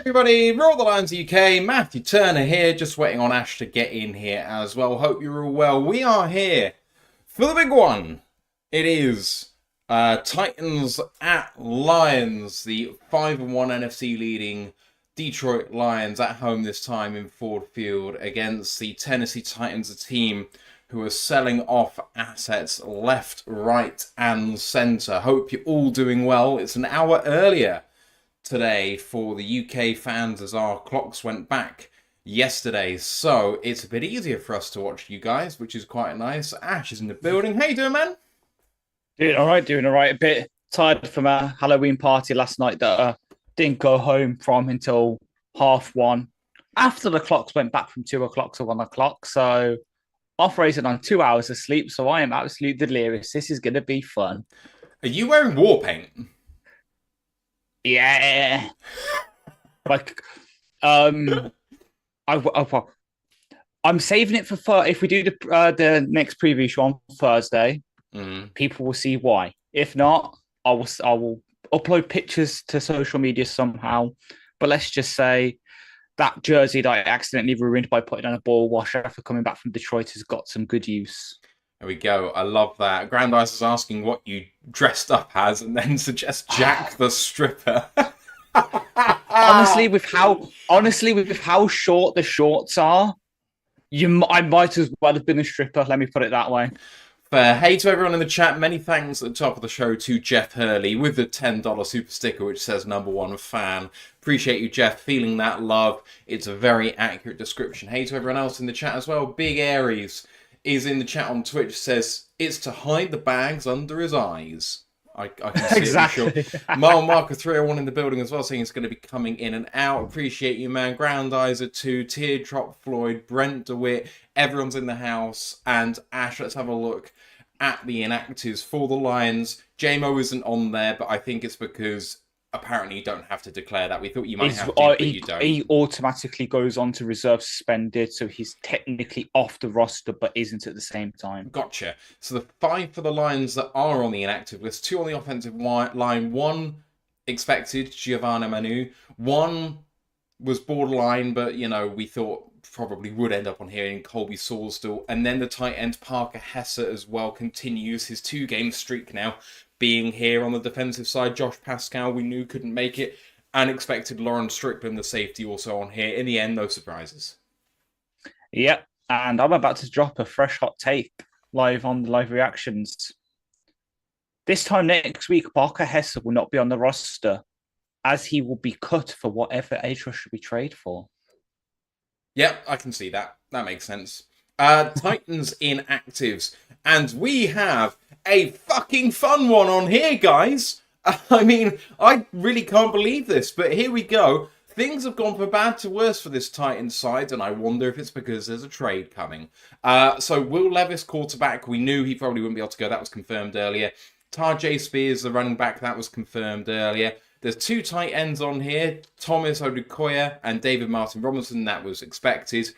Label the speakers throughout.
Speaker 1: Everybody, Roll the Lines UK, Matthew Turner here, just waiting on Ash to get in here as well. Hope you're all well. We are here for the big one. It is Titans at Lions, the 5-1 NFC leading Detroit Lions at home this time in Ford Field against the Tennessee Titans, a team who are selling off assets left, right and centre. Hope you're all doing well. It's an hour earlier today for the UK fans as our clocks went back yesterday, so it's a bit easier for us to watch you guys, which is quite nice. Ash is in the building. How you doing, man?
Speaker 2: Doing all right. A bit tired from a Halloween party last night that I didn't go home from until 1:30 after the clocks went back from 2 o'clock to 1 o'clock. So operating on 2 hours of sleep. So I am absolutely delirious. This is going to be fun.
Speaker 1: Are you wearing war paint?
Speaker 2: Yeah. Like, I'm saving it for if we do the next preview show on Thursday. People will see why. If not, I will upload pictures to social media somehow. But let's just say that jersey that I accidentally ruined by putting on a ball wash after coming back from Detroit has got some good use.
Speaker 1: There we go. I love that. Grandice is asking what you dressed up as and then suggests Jack the Stripper.
Speaker 2: Honestly, with how short the shorts are, I might as well have been a stripper. Let me put it that way.
Speaker 1: Fair. Hey to everyone in the chat. Many thanks at the top of the show to Jeff Hurley with the $10 super sticker, which says #1 fan. Appreciate you, Jeff, feeling that love. It's a very accurate description. Hey to everyone else in the chat as well. Big Aries is in the chat on Twitch, says it's to hide the bags under his eyes. I can see
Speaker 2: exactly.
Speaker 1: it for sure. Mile Marker 301 in the building as well, saying it's going to be coming in and out. Appreciate you, man. Groundizer 2, Teardrop Floyd, Brent DeWitt, everyone's in the house. And Ash, let's have a look at the inactives for the Lions. JMO isn't on there, but I think it's because apparently you don't have to declare that. We thought you might have to, but you don't.
Speaker 2: He automatically goes on to reserve suspended, so he's technically off the roster, but isn't at the same time.
Speaker 1: Gotcha. So the 5 for the Lions that are on the inactive list, 2 on the offensive line, 1 expected, Giovanni Manu, 1 was borderline, but, you know, we thought probably would end up on here in Colby Sawsdall. And then the tight end Parker Hesse as well continues his 2-game streak now, being here on the defensive side. Josh Pascal, we knew couldn't make it. And expected Lauren Strickland, the safety, also on here. In the end, no surprises.
Speaker 2: Yep. And I'm about to drop a fresh hot take live on the live reactions. This time next week, Parker Hesse will not be on the roster, as he will be cut for whatever edge rusher we trade for.
Speaker 1: Yep, I can see that. That makes sense. Titans inactives. And we have a fucking fun one on here, guys. I mean, I really can't believe this, but here we go. Things have gone from bad to worse for this Titans side, and I wonder if it's because there's a trade coming. So Will Levis, quarterback, we knew he probably wouldn't be able to go. That was confirmed earlier. Tajay Spears, the running back, that was confirmed earlier. There's 2 tight ends on here, Thomas Odukoya and David Martin Robinson, that was expected.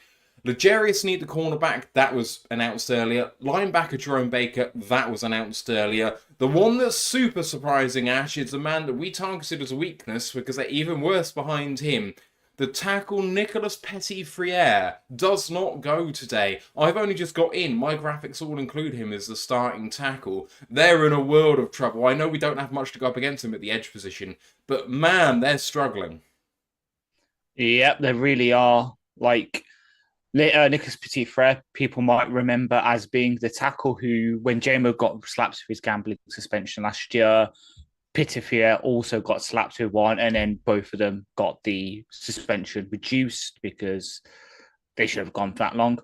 Speaker 1: Legarius Sneed, the cornerback, that was announced earlier. Linebacker Jerome Baker, that was announced earlier. The one that's super surprising, Ash, is the man that we targeted as a weakness because they're even worse behind him. The tackle Nicolas Petit-Frere does not go today. I've only just got in. My graphics all include him as the starting tackle. They're in a world of trouble. I know we don't have much to go up against them at the edge position, but man, they're struggling.
Speaker 2: Yep, they really are. Like, Nicolas Petit-Frere, people might remember as being the tackle who, when JMO got slapped with his gambling suspension last year, Petit-Frere also got slapped with one, and then both of them got the suspension reduced because they should have gone for that long.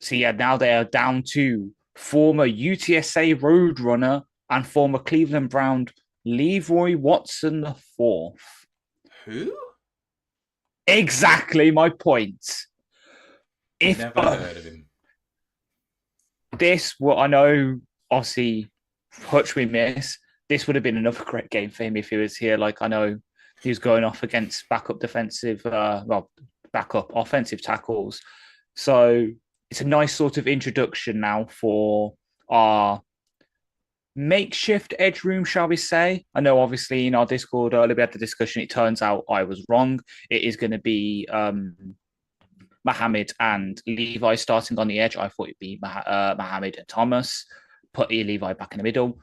Speaker 2: So yeah, now they are down to former UTSA Roadrunner and former Cleveland Brown Leroy Watson IV.
Speaker 1: Who?
Speaker 2: Exactly my point.
Speaker 1: Never heard of him.
Speaker 2: I know, obviously, Hutch we miss. This would have been another great game for him if he was here. Like, I know he was going off against backup offensive tackles. So it's a nice sort of introduction now for our makeshift edge room, shall we say? I know, obviously, in our Discord earlier, we had the discussion. It turns out I was wrong. It is going to be Mohammed and Levi starting on the edge. I thought it'd be Mohammed and Thomas. Put Levi back in the middle.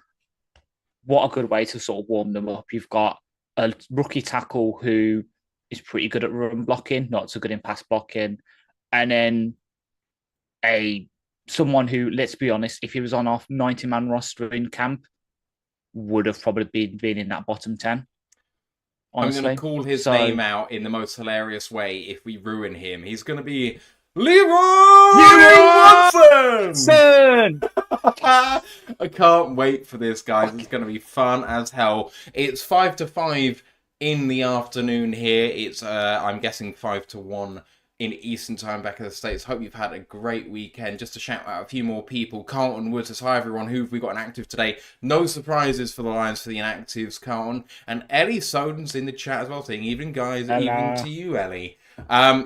Speaker 2: What a good way to sort of warm them up. You've got a rookie tackle who is pretty good at run blocking, not so good in pass blocking, and then someone who, let's be honest, if he was on our 90-man roster in camp, would have probably been in that bottom 10. Honestly.
Speaker 1: I'm going to call his name out in the most hilarious way if we ruin him. He's going to be Leroy Watson! I can't wait for this, guys. It's going to be fun as hell. It's 5 to 5 in the afternoon here. It's, I'm guessing, 5 to 1 in Eastern Time back in the States. Hope you've had a great weekend. Just to shout out a few more people. Carlton Wood says, hi everyone, who've we got inactive today? No surprises for the Lions for the inactives, Carlton. And Ellie Soden's in the chat as well, saying, evening guys,
Speaker 2: hello.
Speaker 1: Evening to you, Ellie.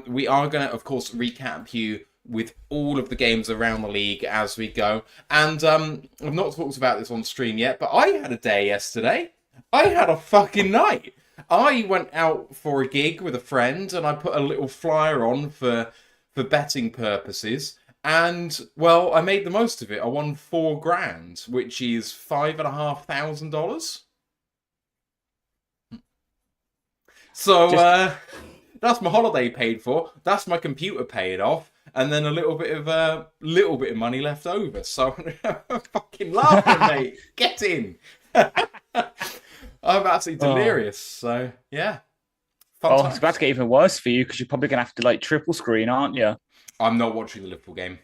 Speaker 1: We are going to, of course, recap you with all of the games around the league as we go. And I've not talked about this on stream yet, but I had a day yesterday. I had a fucking night. I went out for a gig with a friend and I put a little flyer on for betting purposes. And, well, I made the most of it. I won $4,000, which is $5,500. So, that's my holiday paid for. That's my computer paid off. And then a little bit of money left over. So, fucking laughing, mate. Get in. I'm absolutely delirious. So, yeah.
Speaker 2: Oh, it's about to get even worse for you because you're probably going to have to, triple screen, aren't you?
Speaker 1: I'm not watching the Liverpool game.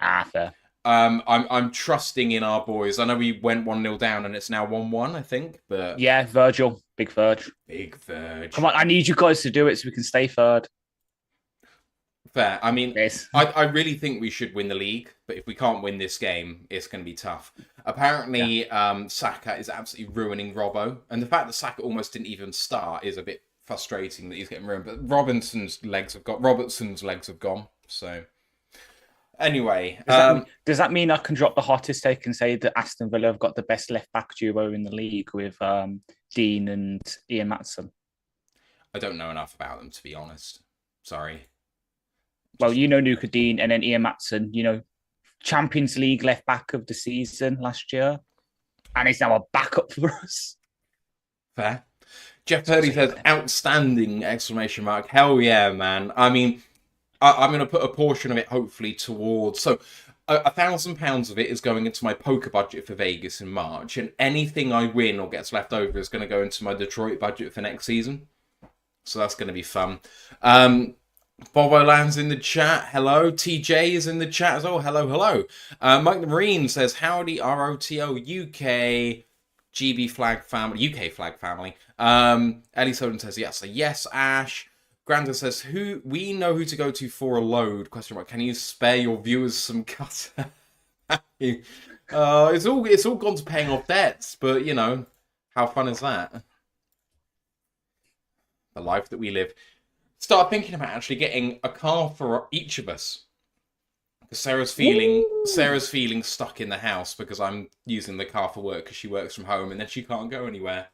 Speaker 2: Ah, fair.
Speaker 1: I'm trusting in our boys. I know we went 1-0 down and it's now 1-1, I think. But
Speaker 2: yeah, Virgil. Big Verge.
Speaker 1: Big Verge.
Speaker 2: Come on, I need you guys to do it so we can stay third.
Speaker 1: Fair. I mean,
Speaker 2: yes.
Speaker 1: I really think we should win the league, but if we can't win this game, it's going to be tough. Apparently, Saka is absolutely ruining Robbo, and the fact that Saka almost didn't even start is a bit frustrating that he's getting ruined. But Robertson's legs have gone. So, anyway,
Speaker 2: does that mean I can drop the hottest take and say that Aston Villa have got the best left back duo in the league with Dean and Ian Maatson?
Speaker 1: I don't know enough about them, to be honest. Sorry.
Speaker 2: Well, Nuka Dean and then Ian Maatson, Champions League left back of the season last year. And he's now a backup for us.
Speaker 1: Fair. Jeff Purdy says, outstanding, exclamation mark. Hell yeah, man. I mean, I'm going to put a portion of it, hopefully, towards... So, £1,000 of it is going into my poker budget for Vegas in March. And anything I win or gets left over is going to go into my Detroit budget for next season. So that's going to be fun. Bobo Land's in the chat. Hello. TJ is in the chat as well. Hello. Mike the Marine says, howdy, ROTL UK GB flag family. UK flag family. Ellie Soden says, yes. So yes, Ash. Granda says, we know who to go to for a load? Question mark. Can you spare your viewers some cut? It's all gone to paying off debts, but how fun is that? The life that we live. Start thinking about actually getting a car for each of us. Because Sarah's feeling stuck in the house because I'm using the car for work because she works from home and then she can't go anywhere.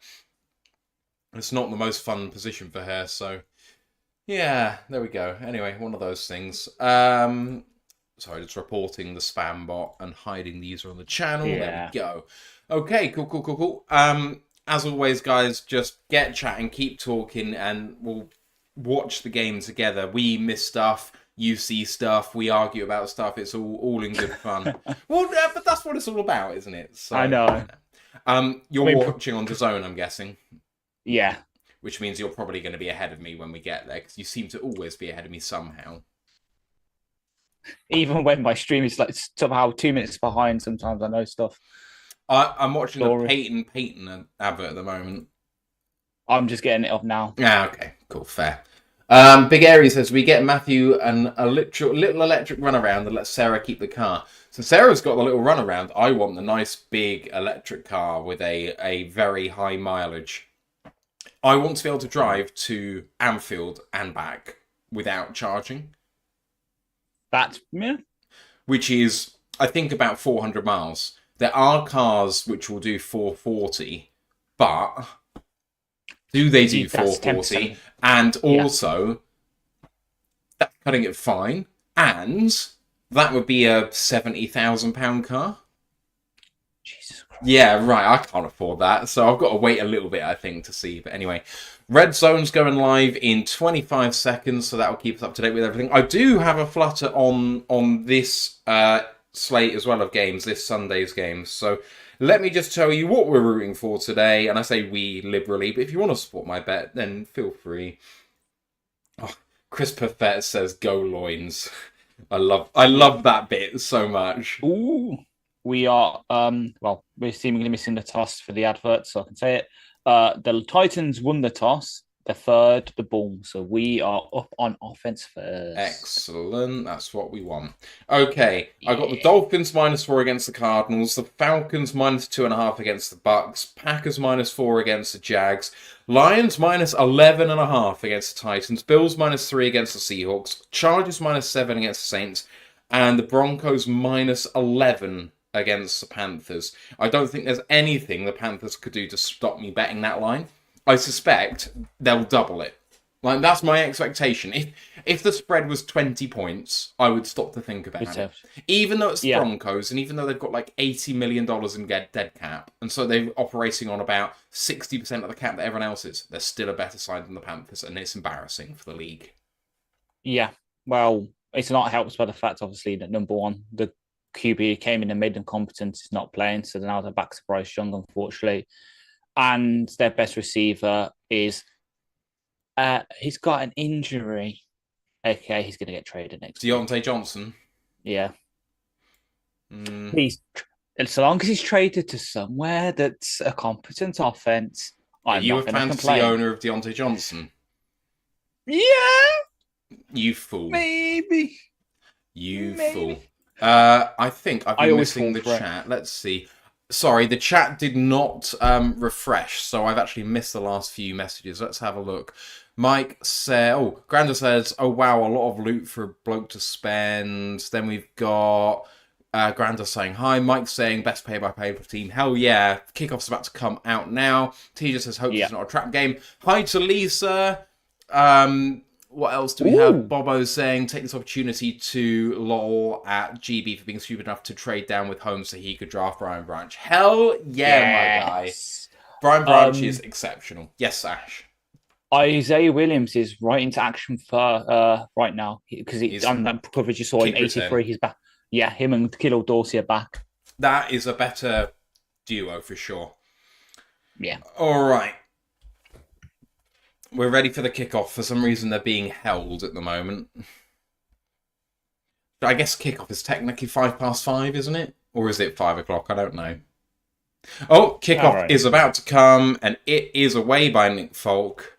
Speaker 1: It's not the most fun position for her, so yeah, there we go. Anyway, one of those things. Sorry, just reporting the spam bot and hiding the user on the channel. Yeah. There we go. Okay, cool. As always, guys, just get chatting, keep talking, and we'll watch the game together. We miss stuff, you see stuff, we argue about stuff. It's all in good fun. Well, but that's what it's all about, isn't it? So,
Speaker 2: I know.
Speaker 1: You're watching on DAZN, I'm guessing.
Speaker 2: Yeah.
Speaker 1: Which means you're probably going to be ahead of me when we get there, because you seem to always be ahead of me somehow.
Speaker 2: Even when my stream is somehow 2 minutes behind, sometimes I know stuff.
Speaker 1: I'm watching a Peyton advert at the moment.
Speaker 2: I'm just getting it up now.
Speaker 1: Yeah, okay, cool, fair. Big Airy says, we get Matthew a little electric runaround and let Sarah keep the car. So Sarah's got the little runaround. I want the nice big electric car with a very high mileage. I want to be able to drive to Anfield and back without charging.
Speaker 2: That's, yeah.
Speaker 1: Which is, I think, about 400 miles. There are cars which will do 440, but do they do
Speaker 2: That's
Speaker 1: 440?
Speaker 2: 10%.
Speaker 1: And also, that's cutting it fine. And that would be a £70,000 car.
Speaker 2: Jesus Christ.
Speaker 1: Yeah, right. I can't afford that. So I've got to wait a little bit, I think, to see. But anyway, Red Zone's going live in 25 seconds. So that'll keep us up to date with everything. I do have a flutter on this slate as well of games, this Sunday's games. So let me just tell you what we're rooting for today. And I say we liberally, but if you want to support my bet, then feel free. Oh, Chris Perfett says go loins. I love that bit so much.
Speaker 2: Ooh. We are, we're seemingly missing the toss for the advert, so I can say it. The Titans won the toss, the third, the ball. So we are up on offense first.
Speaker 1: Excellent. That's what we want. Okay. I got the Dolphins -4 against the Cardinals, the Falcons -2.5 against the Bucks, Packers -4 against the Jags, Lions -11.5 against the Titans, Bills -3 against the Seahawks, Chargers -7 against the Saints, and the Broncos -11 against the Panthers. I don't think there's anything the Panthers could do to stop me betting that line. I suspect they'll double it. Like, that's my expectation. If the spread was 20 points, I would stop to think about it. Even though it's the Broncos, and even though they've got like $80 million in dead cap, and so they're operating on about 60% of the cap that everyone else is, they're still a better side than the Panthers, and it's embarrassing for the league.
Speaker 2: Yeah, well, it's not helped by the fact, obviously, that number one, the QB came in and made them competent, is not playing, so now they're back to Bryce Young, unfortunately. And their best receiver is he's got an injury. Okay, he's going to get traded next
Speaker 1: Deontay
Speaker 2: week.
Speaker 1: Johnson?
Speaker 2: Yeah. So long as he's traded to somewhere that's a competent offense, I'm
Speaker 1: you
Speaker 2: not going to
Speaker 1: fantasy
Speaker 2: complain.
Speaker 1: owner of Deontay Johnson?
Speaker 2: Yeah.
Speaker 1: You fool.
Speaker 2: Maybe.
Speaker 1: You fool. I think I've been missing the chat. Let's see. Sorry, the chat did not refresh, so I've actually missed the last few messages. Let's have a look. Mike says, Granda says, oh wow, a lot of loot for a bloke to spend. Then we've got Granda saying hi. Mike saying best pay-by-play team. Hell yeah. Kickoff's about to come out now. Teja says, hope it's not a trap game. Hi to Lisa. What else do we have? Bobo saying, take this opportunity to lol at GB for being stupid enough to trade down with Holmes so he could draft Brian Branch. Hell yeah, my guy. Brian Branch is exceptional. Yes, Ash.
Speaker 2: Isaiah Williams is right into action for right now because on that coverage you saw in 83. He's back. Yeah, him and Kilo Dorsey are back.
Speaker 1: That is a better duo for sure.
Speaker 2: Yeah.
Speaker 1: All right. We're ready for the kickoff. For some reason, they're being held at the moment. I guess kickoff is technically 5:05, isn't it? Or is it 5 o'clock? I don't know. Oh, kickoff is about to come, and it is away by Nick Folk,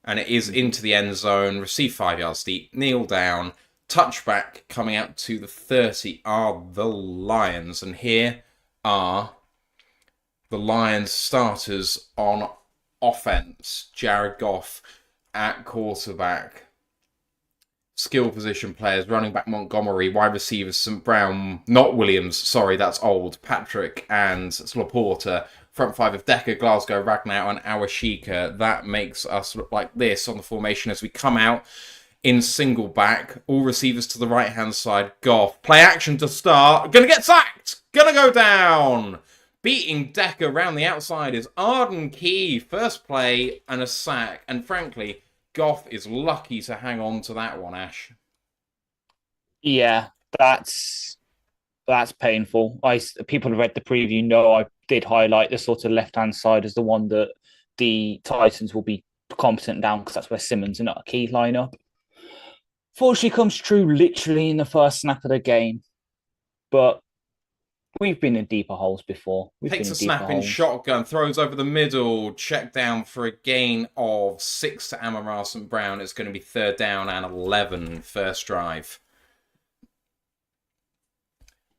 Speaker 1: and it is into the end zone. Receive 5 yards deep, kneel down, touchback coming out to the 30 are the Lions, and here are the Lions starters on offense. Jared Goff at quarterback. Skill position players, running back Montgomery, wide receivers St. Brown, not Williams, sorry, that's old, Patrick and Laporta, front five of Decker, Glasgow, Ragnar and Awashika. That makes us look like this on the formation as we come out in single back. All receivers to the right-hand side. Goff, play action to start, gonna get sacked, gonna go down. Beating Decker around the outside is Arden Key, first play and a sack, and frankly, Goff is lucky to hang on to that one, Ash.
Speaker 2: Yeah, that's painful. People who read the preview know I did highlight the sort of left-hand side as the one that the Titans will be competent down because that's where Simmons and not a key lineup. Fortunately, comes true literally in the first snap of the game, but we've been in deeper holes before.
Speaker 1: Takes a snap in shotgun, throws over the middle, check down for a gain of 6 to Amon-Ra St. Brown. It's going to be 3rd down and 11, first drive.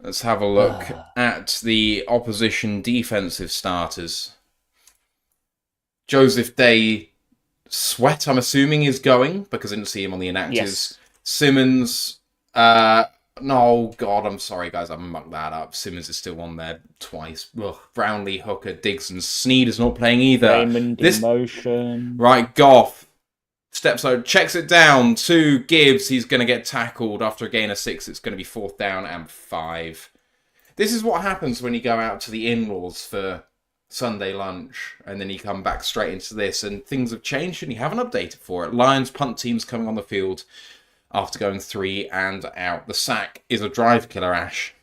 Speaker 1: Let's have a look at the opposition defensive starters. Joseph Day Sweat, I'm assuming, is going because I didn't see him on the inactives.
Speaker 2: Yes.
Speaker 1: Simmons, No, God, I'm sorry, guys. I mucked that up. Simmons is still on there twice. Ugh. Brownlee, Hooker, Diggs, and Sneed is not playing either.
Speaker 2: Raymond in motion.
Speaker 1: Right, Goff steps out, checks it down to Gibbs. He's going to get tackled after a gain of 6. It's going to be 4th down and 5. This is what happens when you go out to the in-laws for Sunday lunch and then you come back straight into this, and things have changed and you haven't updated for it. Lions punt team's coming on the field after going 3 and out. The sack is a drive killer, Ash.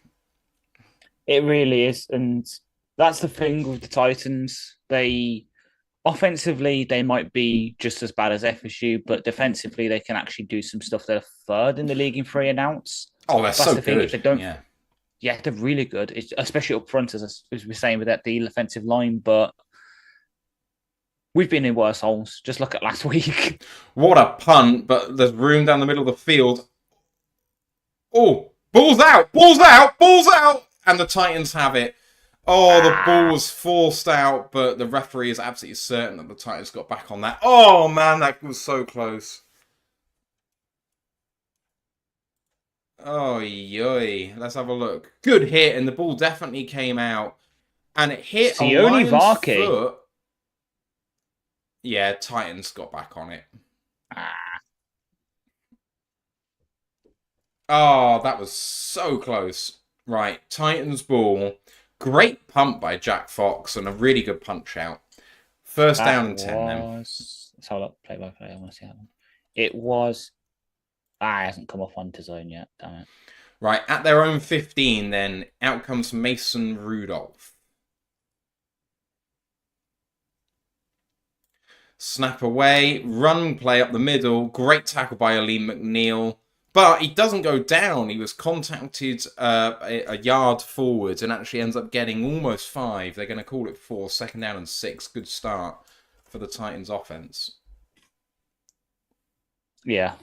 Speaker 2: It really is, and that's the thing with the Titans. Offensively, they might be just as bad as FSU, but defensively, they can actually do some stuff. They're 3rd in the league in 3 and outs.
Speaker 1: Oh, that's so good.
Speaker 2: If they don't, yeah, they're really good, especially up front, as we're saying with that the offensive line. But we've been in worse holes. Just look at last week.
Speaker 1: What a punt, but there's room down the middle of the field. Oh, ball's out, ball's out, ball's out! And the Titans have it. Oh, the ball was forced out, but the referee is absolutely certain that the Titans got back on that. Oh, man, that was so close. Oh, yoy. Let's have a look. Good hit, and the ball definitely came out. And it hit a Lion's foot. Yeah, Titans got back on it. Oh, that was so close. Right, Titans ball. Great punt by Jack Fox and a really good punch out. 1st down and 10 then.
Speaker 2: Let's hold up, play by play. I want to see that one. It was... it hasn't come off onto zone yet, damn it.
Speaker 1: Right, at their own 15 then, out comes Mason Rudolph. Snap away, run play up the middle. Great tackle by Aleem McNeil. But he doesn't go down. He was contacted a yard forward and actually ends up getting almost 5. They're going to call it 4. 2nd down and 6. Good start for the Titans offense.
Speaker 2: Yeah.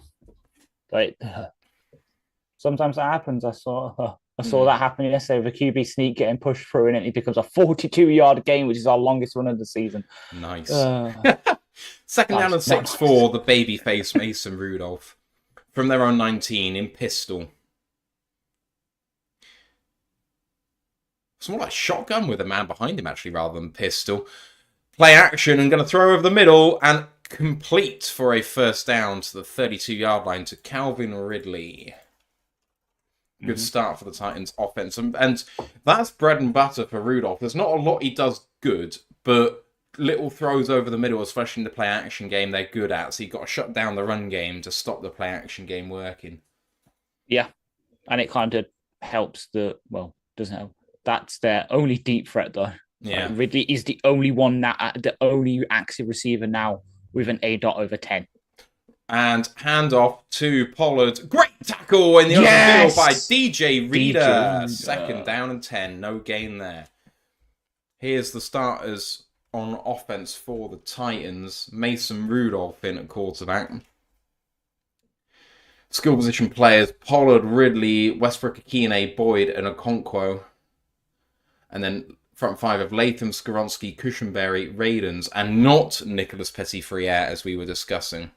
Speaker 2: Like, sometimes that happens. I saw that happen yesterday with a QB sneak getting pushed through, and it becomes a 42-yard game, which is our longest run of the season.
Speaker 1: Nice. 2nd down and 6 for the babyface Mason Rudolph. From their own 19 in pistol. It's more like shotgun with a man behind him, actually, rather than pistol. Play action and going to throw over the middle and complete for a 1st down to the 32-yard line to Calvin Ridley. Good start for the Titans offense. And that's bread and butter for Rudolph. There's not a lot he does good, but little throws over the middle, especially in the play-action game, they're good at. So you've got to shut down the run game to stop the play-action game working.
Speaker 2: Yeah, and it kind of helps doesn't help. That's their only deep threat, though.
Speaker 1: Yeah.
Speaker 2: Like, Ridley is the only one the only active receiver now with an A.dot over 10.
Speaker 1: And handoff to Pollard. Great tackle in the open field by DJ Reader. 2nd down and 10. No gain there. Here's the starters on offense for the Titans. Mason Rudolph in at quarterback. Skill position players, Pollard, Ridley, Westbrook, Akine, Boyd, and Okonkwo. And then front 5 of Latham, Skoronski, Cushenberry, Radens, and not Nicholas Petit-Friere, as we were discussing.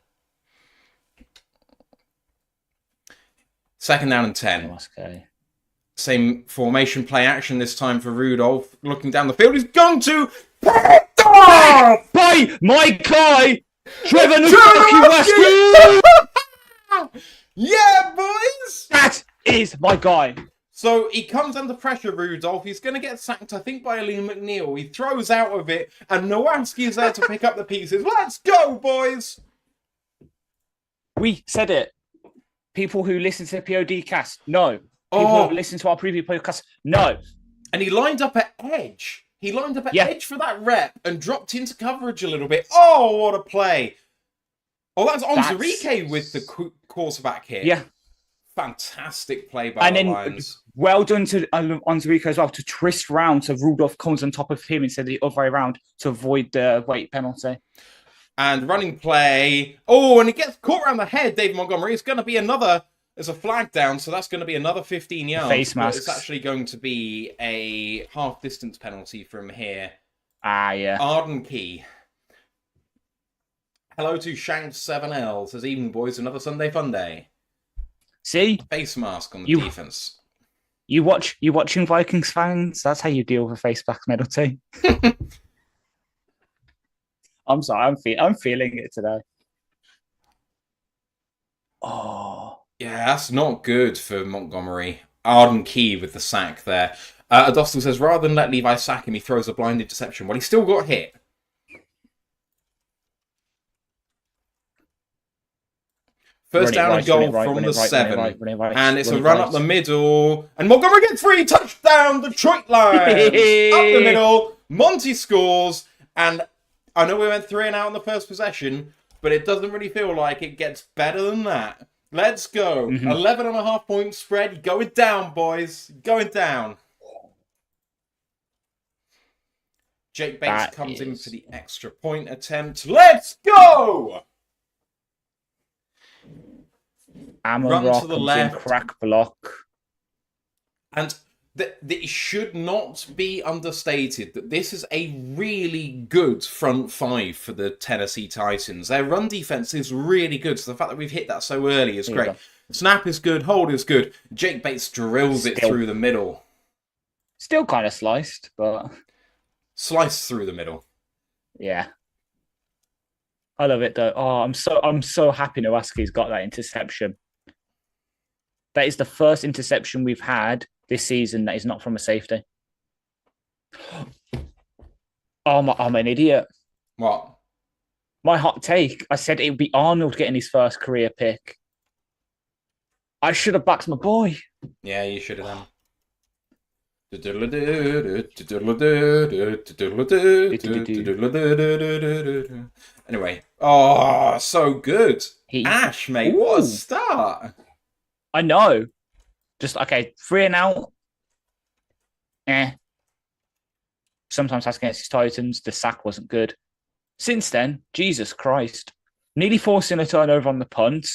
Speaker 1: 2nd down and 10. Same formation, play action this time for Rudolph. Looking down the field, he's going to...
Speaker 2: By my guy, Trevor Nowaske!
Speaker 1: Yeah, boys!
Speaker 2: That is my guy.
Speaker 1: So he comes under pressure, Rudolph. He's going to get sacked, I think, by Aleem McNeil. He throws out of it, and Nowaske is there to pick up the pieces. Let's go, boys!
Speaker 2: We said it. People who listen to the POD cast, no. People who listen to our previous podcast, no.
Speaker 1: And he lined up at edge. He lined up at edge for that rep and dropped into coverage a little bit. Oh, what a play. Oh, that's Onzarike with the quarterback here.
Speaker 2: Yeah.
Speaker 1: Fantastic play by the Lions.
Speaker 2: Well done to Onzarike as well to twist round so Rudolph comes on top of him instead of the other way around to avoid the weight penalty.
Speaker 1: And running play. Oh, and it gets caught around the head, David Montgomery. It's going to be another... There's a flag down, so that's going to be another 15 yards.
Speaker 2: Face mask.
Speaker 1: It's actually going to be a half-distance penalty from here.
Speaker 2: Yeah.
Speaker 1: Arden Key. Hello to Shanks7L. Says, evening, boys. Another Sunday fun day.
Speaker 2: See,
Speaker 1: Face mask on the
Speaker 2: you
Speaker 1: defense.
Speaker 2: you watching Vikings fans. That's how you deal with a face mask penalty. I'm sorry. I'm feeling it today. Oh.
Speaker 1: Yeah, that's not good for Montgomery. Arden Key with the sack there. Adostel says, rather than let Levi sack him, he throws a blind interception. Well, he still got hit. First down and goal from the 7. And it's a run up the middle. And Montgomery gets free. Touchdown, Detroit Lions. Up the middle. Monty scores. And I know we went 3 and out on the first possession, but it doesn't really feel like it gets better than that. Let's go. 11.5 point spread. Going down, boys. Going down. Jake Bates comes in for the extra point attempt. Let's go!
Speaker 2: Amon-Ra to the left. Crack block.
Speaker 1: And it should not be understated that this is a really good front 5 for the Tennessee Titans. Their run defense is really good, so the fact that we've hit that so early is great. Snap is good, hold is good. Jake Bates drills it through the middle.
Speaker 2: Still kind of sliced, but...
Speaker 1: Sliced through the middle.
Speaker 2: Yeah. I love it, though. Oh, I'm so happy Nowaske's got that interception. That is the first interception we've had this season that is not from a safety. Oh, I'm an idiot.
Speaker 1: What?
Speaker 2: My hot take. I said it would be Arnold getting his first career pick. I should have backed my boy.
Speaker 1: Yeah, you should have done. Anyway. Oh, so good. Ash, mate. Ooh. What a start.
Speaker 2: I know. Just, 3 and out. Sometimes that's against his Titans. The sack wasn't good. Since then, Jesus Christ. Nearly forcing a turnover on the punt.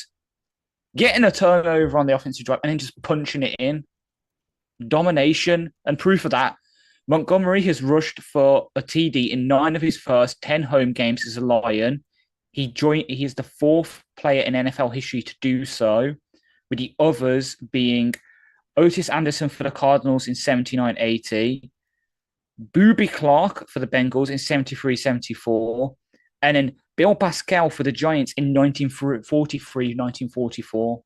Speaker 2: Getting a turnover on the offensive drive. And then just punching it in. Domination. And proof of that, Montgomery has rushed for a TD in 9 of his first 10 home games as a Lion. He is the 4th player in NFL history to do so, with the others being Otis Anderson for the Cardinals in 79-80, Booby Clark for the Bengals in 73-74, and then Bill Pascal for the Giants in 1943-1944.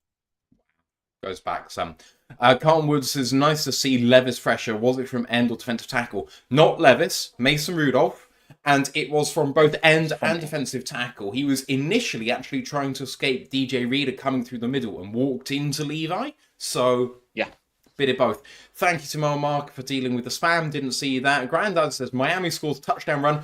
Speaker 1: Goes back some. Carlton Woods says, nice to see Levis pressure. Was it from end or defensive tackle? Not Levis, Mason Rudolph. And it was from both end and defensive tackle. He was initially actually trying to escape DJ Reader coming through the middle and walked into Levi. So, yeah, bit of both. Thank you to Mel Mark for dealing with the spam. Didn't see that. Grandad says, Miami scores touchdown run.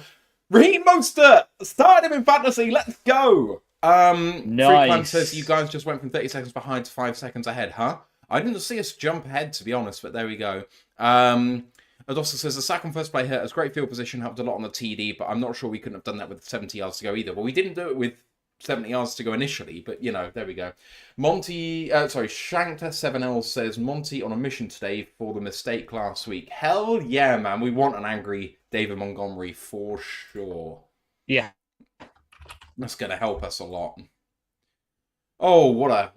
Speaker 1: Raheem Mostert! Started him in fantasy. Let's go!
Speaker 2: Nice.
Speaker 1: Freeland says, you guys just went from 30 seconds behind to 5 seconds ahead, huh? I didn't see us jump ahead, to be honest, but there we go. Adosta says, the sack on first play hurt us. Great field position, helped a lot on the TD, but I'm not sure we couldn't have done that with 70 yards to go either. Well, we didn't do it with 70 yards to go initially, but, you know, there we go. Shankta7L says, Monty on a mission today for the mistake last week. Hell yeah, man. We want an angry David Montgomery for sure.
Speaker 2: Yeah.
Speaker 1: That's going to help us a lot. Oh, what a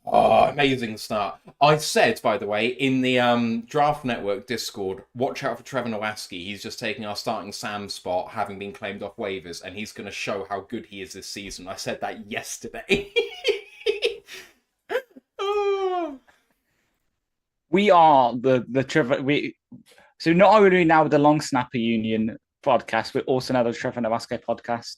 Speaker 1: amazing start. I said, by the way, in the Draft Network Discord, watch out for Trevor Nowaske. He's just taking our starting Sam spot, having been claimed off waivers, and he's going to show how good he is this season. I said that yesterday. Oh.
Speaker 2: We are the Trevor... So not only are we now the Long Snapper Union podcast, we're also now the Trevor Nowaske podcast.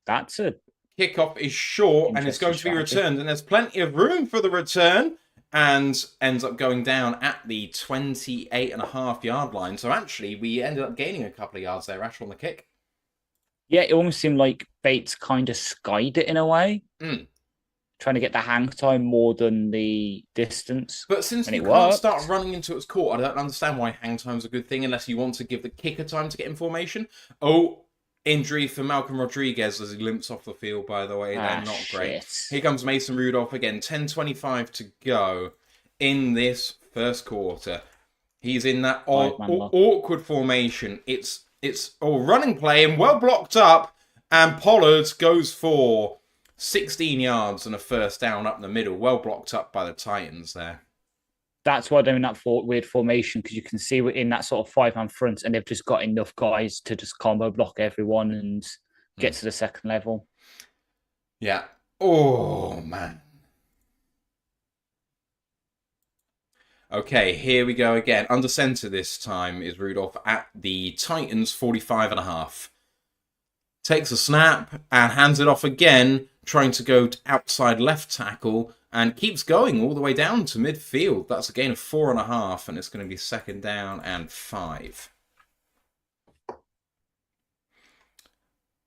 Speaker 2: That's it.
Speaker 1: Kickoff is short and it's going to be returned, and there's plenty of room for the return, and ends up going down at the 28.5-yard line. So actually, we ended up gaining a couple of yards there, Ash, on the kick.
Speaker 2: Yeah, it almost seemed like Bates kind of skied it in a way. Trying to get the hang time more than the distance.
Speaker 1: But since you can't start running into its court, I don't understand why hang time's a good thing unless you want to give the kicker time to get in formation. Oh, injury for Malcolm Rodriguez as he limps off the field, by the way. They're not great. Here comes Mason Rudolph again. 10:25 to go in this first quarter. He's in that awkward formation. It's It's all running play and well blocked up. And Pollard goes for 16 yards and a first down up the middle. Well blocked up by the Titans there.
Speaker 2: That's why they're in that weird formation, because you can see we're in that sort of 5-man front, and they've just got enough guys to just combo block everyone and get to the second level.
Speaker 1: Yeah. Oh, man. Okay, here we go again. Under center this time is Rudolph at the Titans 45.5. Takes a snap and hands it off again, trying to go to outside left tackle, and keeps going all the way down to midfield. That's a gain of 4.5, and it's going to be 2nd down and 5.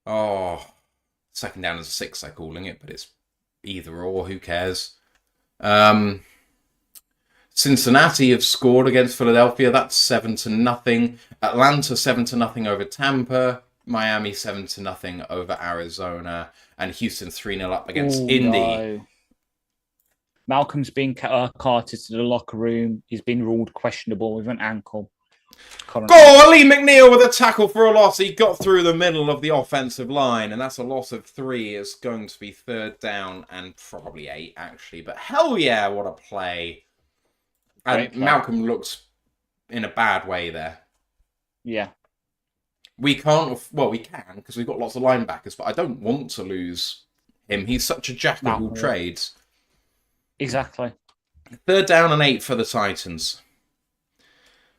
Speaker 1: Oh, 2nd down and 6, I'm calling it, but it's either or, who cares? Cincinnati have scored against Philadelphia. That's 7-0. Atlanta 7-0 over Tampa. Miami 7-0 over Arizona. And Houston 3-0 up against Indy. No.
Speaker 2: Malcolm's been carted to the locker room. He's been ruled questionable with an ankle.
Speaker 1: Goal! Lee McNeil with a tackle for a loss. He got through the middle of the offensive line, and that's a loss of 3. It's going to be 3rd down and probably 8, actually. But hell yeah, what a play. And Malcolm looks in a bad way there.
Speaker 2: Yeah.
Speaker 1: We can't... Well, we can, because we've got lots of linebackers, but I don't want to lose him. He's such a jack of all trades.
Speaker 2: Exactly.
Speaker 1: 3rd down and 8 for the Titans.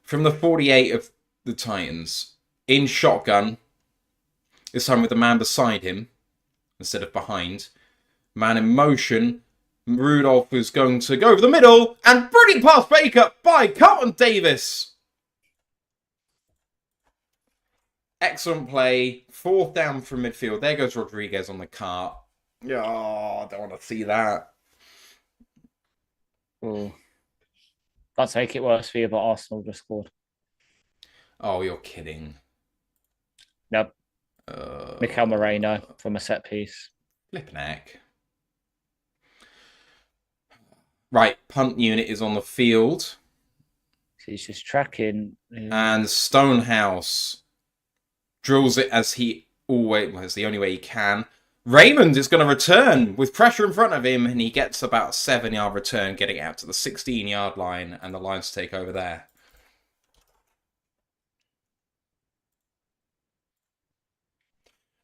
Speaker 1: From the 48 of the Titans, in shotgun, this time with the man beside him instead of behind. Man in motion. Rudolph is going to go over the middle, and brilliant pass breakup by Carlton Davis. Excellent play. 4th down from midfield. There goes Rodriguez on the cart. Oh, I don't want to see that.
Speaker 2: Oh. Can't take it worse for you, but Arsenal just scored.
Speaker 1: Oh, you're kidding.
Speaker 2: Nope. Mikel Moreno from a set piece.
Speaker 1: Flippin' heck. Right, punt unit is on the field.
Speaker 2: So he's just tracking.
Speaker 1: And Stonehouse drills it as he always, well, it's the only way he can. Raymond is going to return with pressure in front of him, and he gets about a 7-yard return, getting out to the 16-yard line, and the Lions take over there.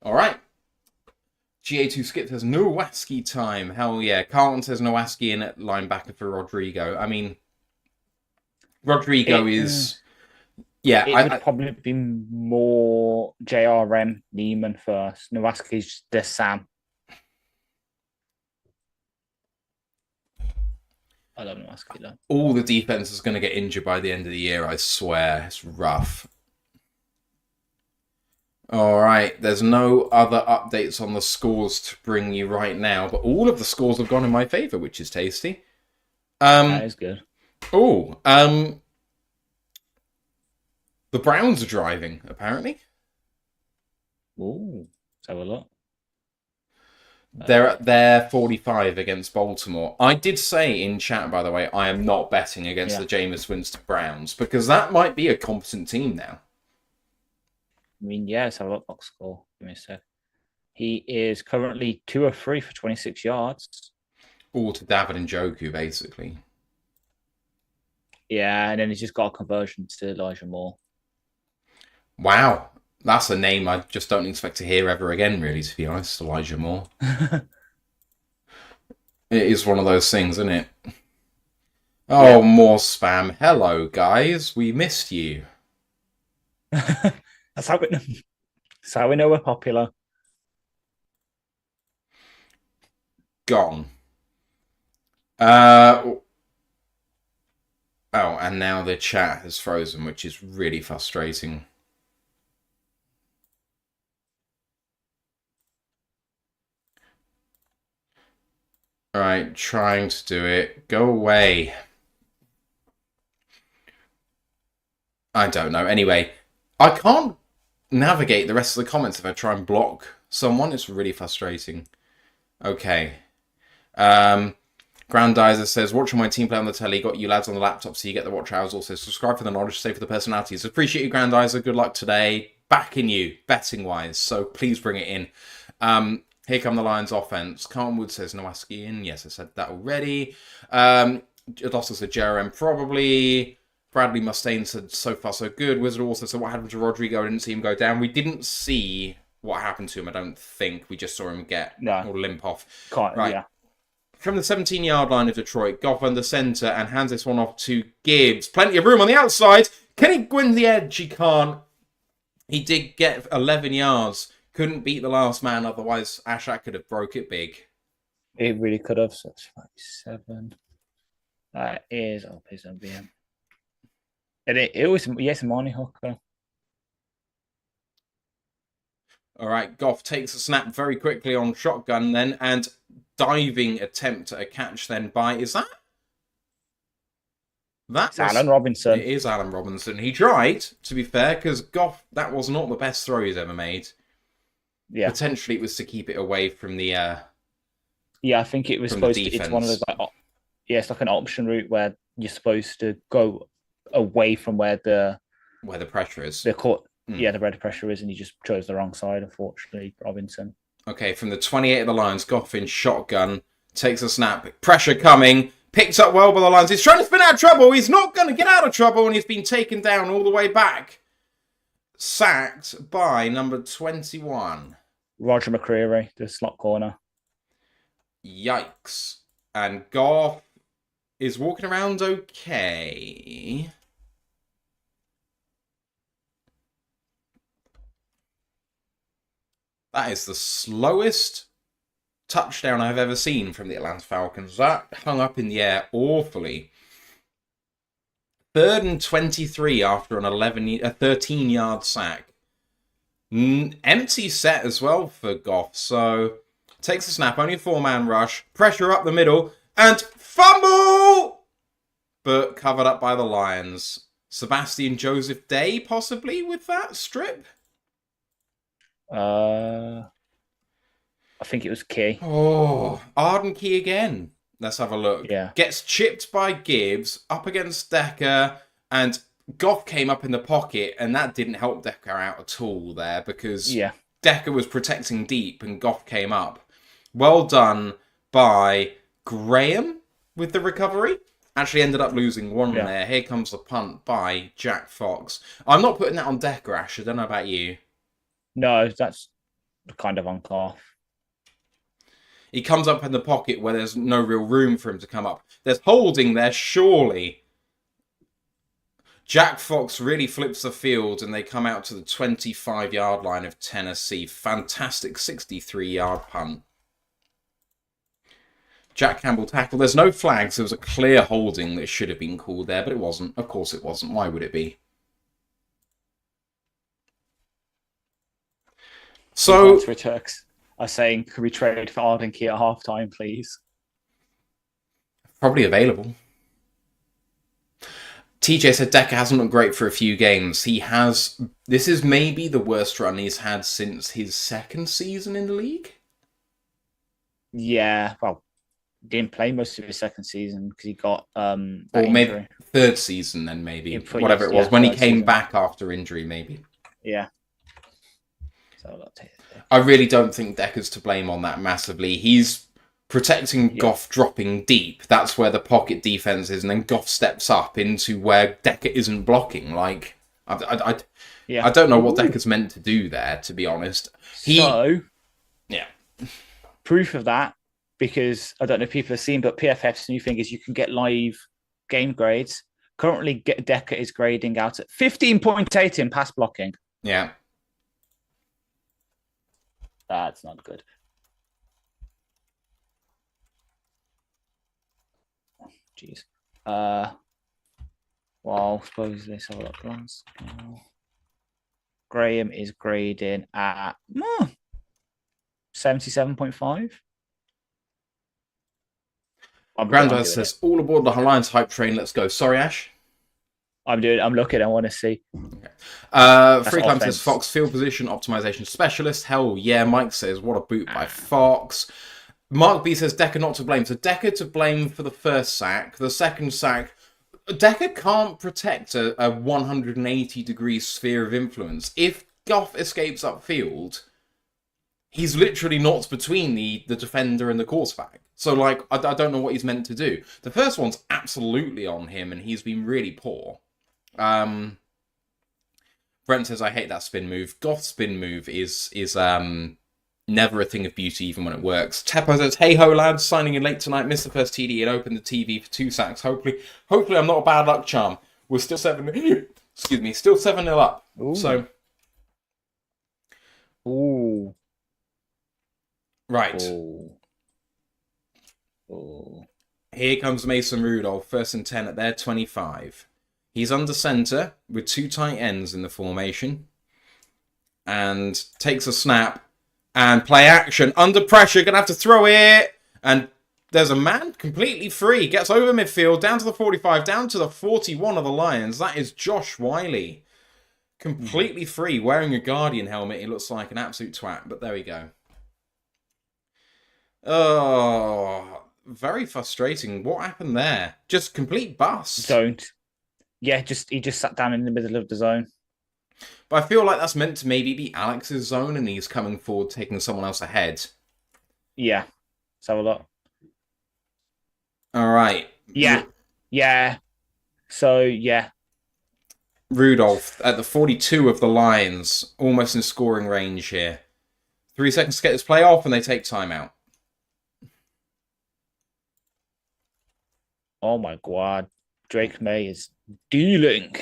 Speaker 1: All right. GA2 Skip says Nowaske time. Hell yeah. Carlton says Nowaske in at linebacker for Rodrigo. I mean, Rodrigo is... Yeah,
Speaker 2: it would probably be more JRM Neiman first. Nowaske's the Sam. I love Nowaske though.
Speaker 1: All the defense is going to get injured by the end of the year, I swear. It's rough. All right, there's no other updates on the scores to bring you right now, but all of the scores have gone in my favour, which is tasty.
Speaker 2: That is good.
Speaker 1: Oh, the Browns are driving, apparently.
Speaker 2: Ooh, let's have a look.
Speaker 1: They're at their 45 against Baltimore. I did say in chat, by the way, I am not betting against the Jameis Winston Browns, because that might be a competent team now.
Speaker 2: I mean, yeah, let's have a look. Box score. Give me a sec. He is currently 2 of 3 for 26 yards.
Speaker 1: All to David Njoku, basically.
Speaker 2: Yeah, and then he's just got a conversion to Elijah Moore.
Speaker 1: Wow. That's a name I just don't expect to hear ever again, really, to be honest. Elijah Moore. It is one of those things, isn't it? Oh, yeah. More spam. Hello, guys. We missed you.
Speaker 2: That's how we know we're popular.
Speaker 1: Gone. Oh, and now the chat has frozen, which is really frustrating. All right, trying to do it. Go away. I don't know. Anyway, I can't navigate the rest of the comments if I try and block someone. It's really frustrating. Okay. Grandizer says, watching my team play on the telly, got you lads on the laptop so you get the watch hours. Also, subscribe for the knowledge, stay for the personalities. Appreciate you, Grandizer. Good luck today. backing you betting-wise, so please bring it in. Here come the Lions offense. Carnwood says Nowaske in. Yes, I said that already. Adosta said Jerem probably. Bradley Mustaine said so far so good. Wizard also said what happened to Rodrigo? I didn't see him go down. We didn't see what happened to him, I don't think. We just saw him get or limp off. Right.
Speaker 2: Yeah.
Speaker 1: From the 17-yard line of Detroit, Goff under centre and hands this one off to Gibbs. Plenty of room on the outside. Can he win the edge? He can't. He did get 11 yards. Couldn't beat the last man. Otherwise, Ashak could have broke it big.
Speaker 2: It really could have. So it's 57. That is up his MBM. And it was, yes, Money Hooker.
Speaker 1: All right, Goff takes a snap very quickly on shotgun then, and diving attempt at a catch then by, is that?
Speaker 2: That's Alan Robinson.
Speaker 1: It is Alan Robinson. He tried, to be fair, because Goff, that was not the best throw he's ever made. Yeah. Potentially it was to keep it away from the...
Speaker 2: yeah, I think it was supposed to... It's one of those, it's like an option route where you're supposed to go away from where the
Speaker 1: pressure is.
Speaker 2: The court... Yeah, the red pressure is, and he just chose the wrong side, unfortunately, Robinson.
Speaker 1: Okay, from the 28 of the Lions, Goff in shotgun, takes a snap, pressure coming, picked up well by the Lions. He's trying to spin out of trouble. He's not going to get out of trouble, and he's been taken down all the way back. Sacked by number 21.
Speaker 2: Roger McCreary, the slot corner.
Speaker 1: Yikes. And Goff is walking around okay. That is the slowest touchdown I've ever seen from the Atlanta Falcons. That hung up in the air awfully. 3rd and 23 after an 13-yard sack. Empty set as well for Goff. So takes a snap, only a 4-man rush. Pressure up the middle and fumble! But covered up by the Lions. Sebastian Joseph Day possibly with that strip?
Speaker 2: I think it was Key.
Speaker 1: Oh, Arden Key again. Let's have a look.
Speaker 2: Yeah. Gets
Speaker 1: chipped by Gibbs, up against Decker, and Goff came up in the pocket, and that didn't help Decker out at all there, because Decker was protecting deep, and Goff came up. Well done by Graham with the recovery. Actually ended up losing one there. Here comes the punt by Jack Fox. I'm not putting that on Decker, Ash. I don't know about you.
Speaker 2: No, that's kind of on Goff.
Speaker 1: He comes up in the pocket where there's no real room for him to come up. There's holding there, surely. Jack Fox really flips the field and they come out to the 25-yard line of Tennessee. Fantastic 63-yard punt. Jack Campbell tackle. There's no flags. There was a clear holding that should have been called there, but it wasn't. Of course it wasn't. Why would it be? So,
Speaker 2: Turks are saying, can we trade for Arden Key at halftime, please?
Speaker 1: Probably available. TJ said Decker hasn't looked great for a few games. He has. This is maybe the worst run he's had since his 2nd season in the league.
Speaker 2: Yeah, well, didn't play most of his 2nd season because he got
Speaker 1: or maybe 3rd season then maybe whatever it was when he came back after injury maybe.
Speaker 2: Yeah.
Speaker 1: I really don't think Decker's to blame on that massively. He's protecting Goff dropping deep. That's where the pocket defense is, and then Goff steps up into where Decker isn't blocking. Like, I don't know what Decker's meant to do there, to be honest.
Speaker 2: Proof of that, because I don't know if people have seen, but PFF's new thing is you can get live game grades. Currently, Decker is grading out at 15.8 in pass blocking.
Speaker 1: Yeah.
Speaker 2: That's not good. Jeez. Well, I suppose let's have a look. Graham is grading at 77.5.
Speaker 1: Grandad says, all aboard the Lions hype train, let's go. Sorry, Ash?
Speaker 2: I'm looking, I want to see.
Speaker 1: Okay. Freeland says, Fox field position optimization specialist. Hell yeah. Mike says, what a boot by Fox. Mark B says, Decker not to blame. So Decker to blame for the first sack. The second sack, Decker can't protect a 180-degree sphere of influence. If Goff escapes upfield, he's literally not between the defender and the quarterback. So, like, I don't know what he's meant to do. The first one's absolutely on him, and he's been really poor. Brent says, I hate that spin move. Goth's spin move is never a thing of beauty, even when it works. Teppo says, hey ho, lads, signing in late tonight, missed the first TD and opened the TV for 2 sacks. Hopefully I'm not a bad luck charm. We're still 7-0 up.
Speaker 2: Ooh.
Speaker 1: So...
Speaker 2: Ooh.
Speaker 1: Right.
Speaker 2: Ooh.
Speaker 1: Here comes Mason Rudolph, 1st and 10 at their 25. He's under center with 2 tight ends in the formation. And takes a snap. And play action. Under pressure. Gonna have to throw it. And there's a man completely free. Gets over midfield. Down to the 45. Down to the 41 of the Lions. That is Josh Wiley. Completely free. Wearing a Guardian helmet. He looks like an absolute twat. But there we go. Oh, very frustrating. What happened there? Just complete bust.
Speaker 2: Yeah, he just sat down in the middle of the zone.
Speaker 1: But I feel like that's meant to maybe be Alex's zone, and he's coming forward, taking someone else ahead.
Speaker 2: Yeah, let's have a look.
Speaker 1: All right.
Speaker 2: Yeah. So, yeah.
Speaker 1: Rudolph at the 42 of the Lions, almost in scoring range here. 3 seconds to get this play off, and they take timeout.
Speaker 2: Oh my God. Drake May is dealing.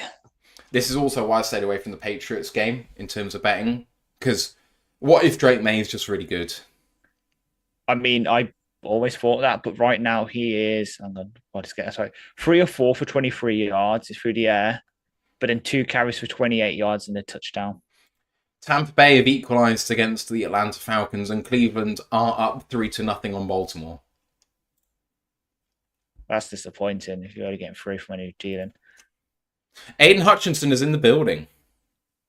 Speaker 1: This is also why I stayed away from the Patriots game in terms of betting. Because what if Drake May is just really good?
Speaker 2: I mean, I always thought that, but right now he is, 3 or 4 for 23 yards is through the air, but then 2 carries for 28 yards and a touchdown.
Speaker 1: Tampa Bay have equalised against the Atlanta Falcons, and Cleveland are up 3-0 on Baltimore.
Speaker 2: That's disappointing if you're only getting 3 from any dealing.
Speaker 1: Aiden Hutchinson is in the building.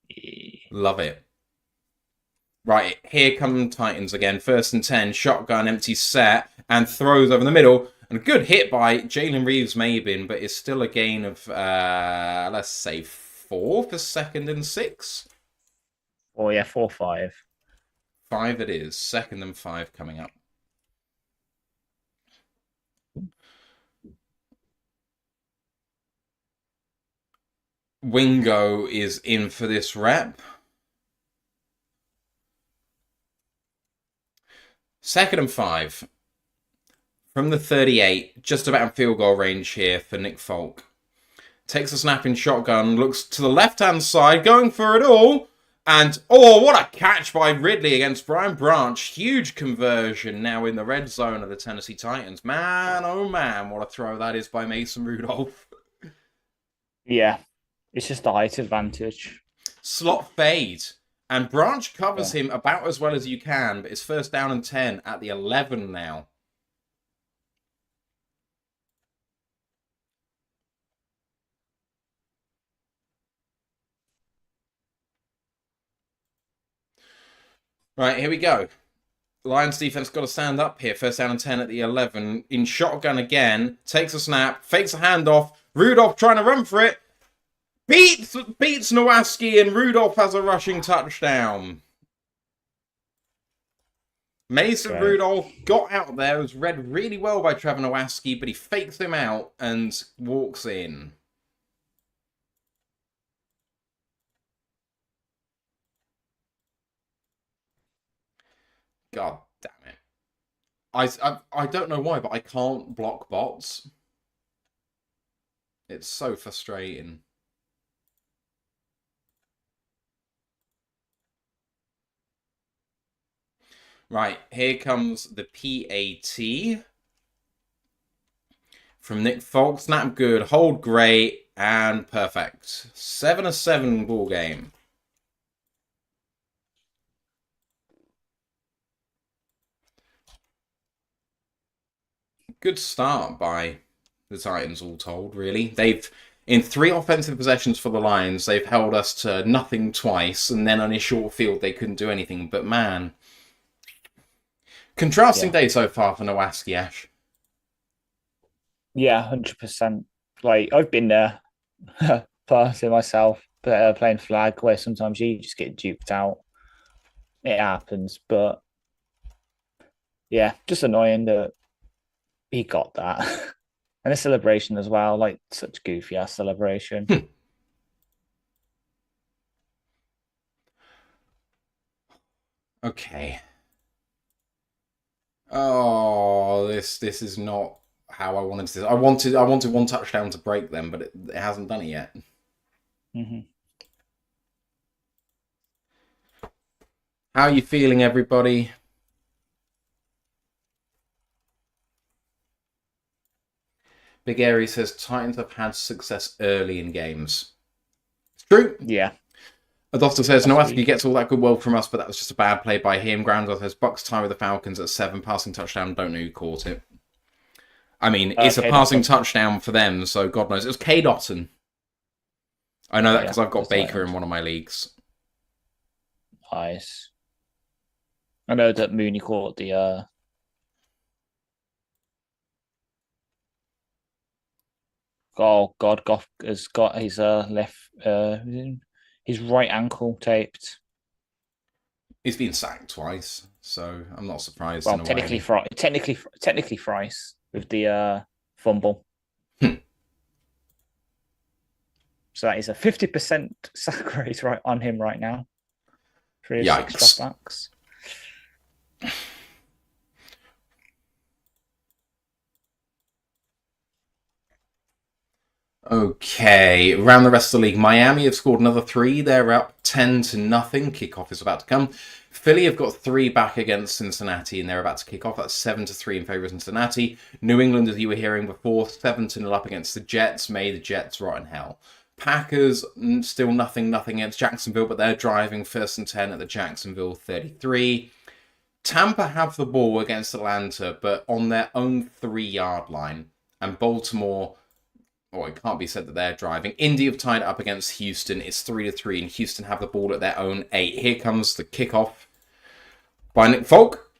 Speaker 2: Yeah.
Speaker 1: Love it. Right, here come Titans again. 1st and 10, shotgun, empty set, and throws over the middle. And a good hit by Jalen Reeves-Maybin, but it's still a gain of, let's say, 4 for 2nd and 6.
Speaker 2: Oh, yeah, 4-5.
Speaker 1: 5 it is. 2nd and 5 coming up. Wingo is in for this rep. 2nd and 5. From the 38, just about in field goal range here for Nick Folk. Takes a snap in shotgun, looks to the left-hand side, going for it all. And, oh, what a catch by Ridley against Brian Branch. Huge conversion now in the red zone of the Tennessee Titans. Man, oh man, what a throw that is by Mason Rudolph.
Speaker 2: Yeah, it's just the height advantage.
Speaker 1: Slot fade. And Branch covers him about as well as you can, but it's 1st down and 10 at the 11 now. Right, here we go. Lions defense got to stand up here. 1st down and 10 at the 11. In shotgun again. Takes a snap. Fakes a handoff. Rudolph trying to run for it. Beats Nowaske, and Rudolph has a rushing touchdown. Mason Rudolph got out there. Was read really well by Trevor Nowaske, but he fakes him out and walks in. God damn it. I don't know why, but I can't block bots. It's so frustrating. Right, here comes the PAT. From Nick Folk. Snap good, hold great, and perfect. 7-7 ball game. Good start by the Titans, all told, really. They've, in 3 offensive possessions for the Lions, they've held us to nothing twice, and then on a short field, they couldn't do anything. But man, contrasting day so far for Nowaske, Ash.
Speaker 2: Yeah, 100%. Like, I've been there, personally, myself. playing flag, where sometimes you just get duped out. It happens, but yeah, just annoying that he got that. And a celebration as well, like such goofy ass celebration.
Speaker 1: Okay. Oh, this is not how I wanted to. I wanted one touchdown to break them, but it hasn't done it yet.
Speaker 2: Mm-hmm.
Speaker 1: How are you feeling, everybody? Big Airy says Titans have had success early in games. It's true.
Speaker 2: Yeah.
Speaker 1: Adofta says Nowaske gets all that good work from us, but that was just a bad play by him. Grandad says Bucks tie with the Falcons at 7, passing touchdown. Don't know who caught it. I mean, it's a passing touchdown for them, so God knows. It was Cade Otton. I know that because I've got Baker in one of my leagues.
Speaker 2: Nice. I know that Mooney caught the Oh God, Goff has got his his right ankle taped.
Speaker 1: He's been sacked twice, so I'm not surprised.
Speaker 2: Well, technically Thrice with the fumble. So that is a 50% sack rate right on him right now. For his 6 dropbacks.
Speaker 1: Okay, around the rest of the league, Miami have scored another 3. They're up 10-0. Kickoff is about to come. Philly have got 3 back against Cincinnati, and they're about to kick off. That's 7-3 in favour of Cincinnati. New England, as you were hearing before, 7-0 up against the Jets. May the Jets rot in hell. Packers still nothing against Jacksonville, but they're driving 1st and 10 at the Jacksonville 33. Tampa have the ball against Atlanta, but on their own 3-yard line. And Baltimore, it can't be said that they're driving. Indy have tied up against Houston. It's 3-3, and Houston have the ball at their own 8. Here comes the kickoff by Nick Folk.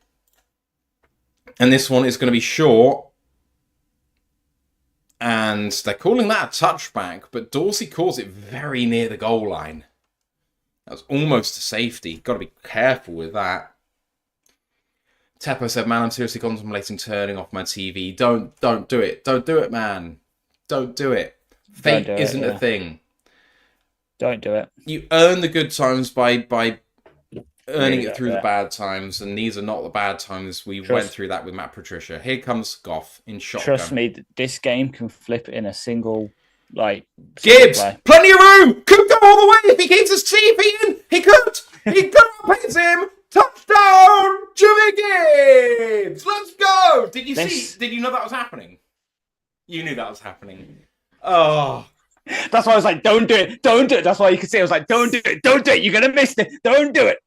Speaker 1: And this one is going to be short. And they're calling that a touchback, but Dorsey calls it very near the goal line. That was almost a safety. Got to be careful with that. Teppo said, man, I'm seriously contemplating turning off my TV. Don't do it. Don't do it, man. Don't do it. Fate isn't a thing.
Speaker 2: Don't do it.
Speaker 1: You earn the good times by earning it through the bad times, and these are not the bad times. We went through that with Matt Patricia. Here comes Goff in shotgun.
Speaker 2: Trust me, this game can flip in a single,
Speaker 1: Gibbs, plenty of room. Could go all the way if he keeps his teeth in. He could. He could pace him. Touchdown, Jimmy Gibbs. Let's go. Did you see? Did you know that was happening? You knew that was happening. Oh.
Speaker 2: That's why I was like, don't do it. Don't do it. That's why you could see I was like, don't do it. Don't do it. You're going to miss it. Don't do it.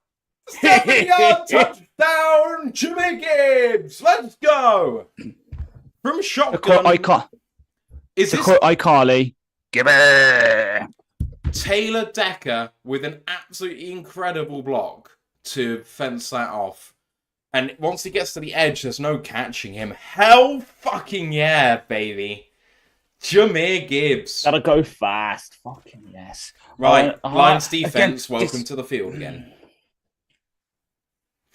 Speaker 1: 7-yard touchdown, Jimmy Gibbs. Let's go. From shotgun.
Speaker 2: Is this iCarly? Gibby.
Speaker 1: Taylor Decker with an absolutely incredible block to fence that off. And once he gets to the edge, there's no catching him. Hell fucking yeah, baby. Jameer Gibbs.
Speaker 2: Gotta go fast. Fucking yes.
Speaker 1: Right, Lions defense, welcome to the field again.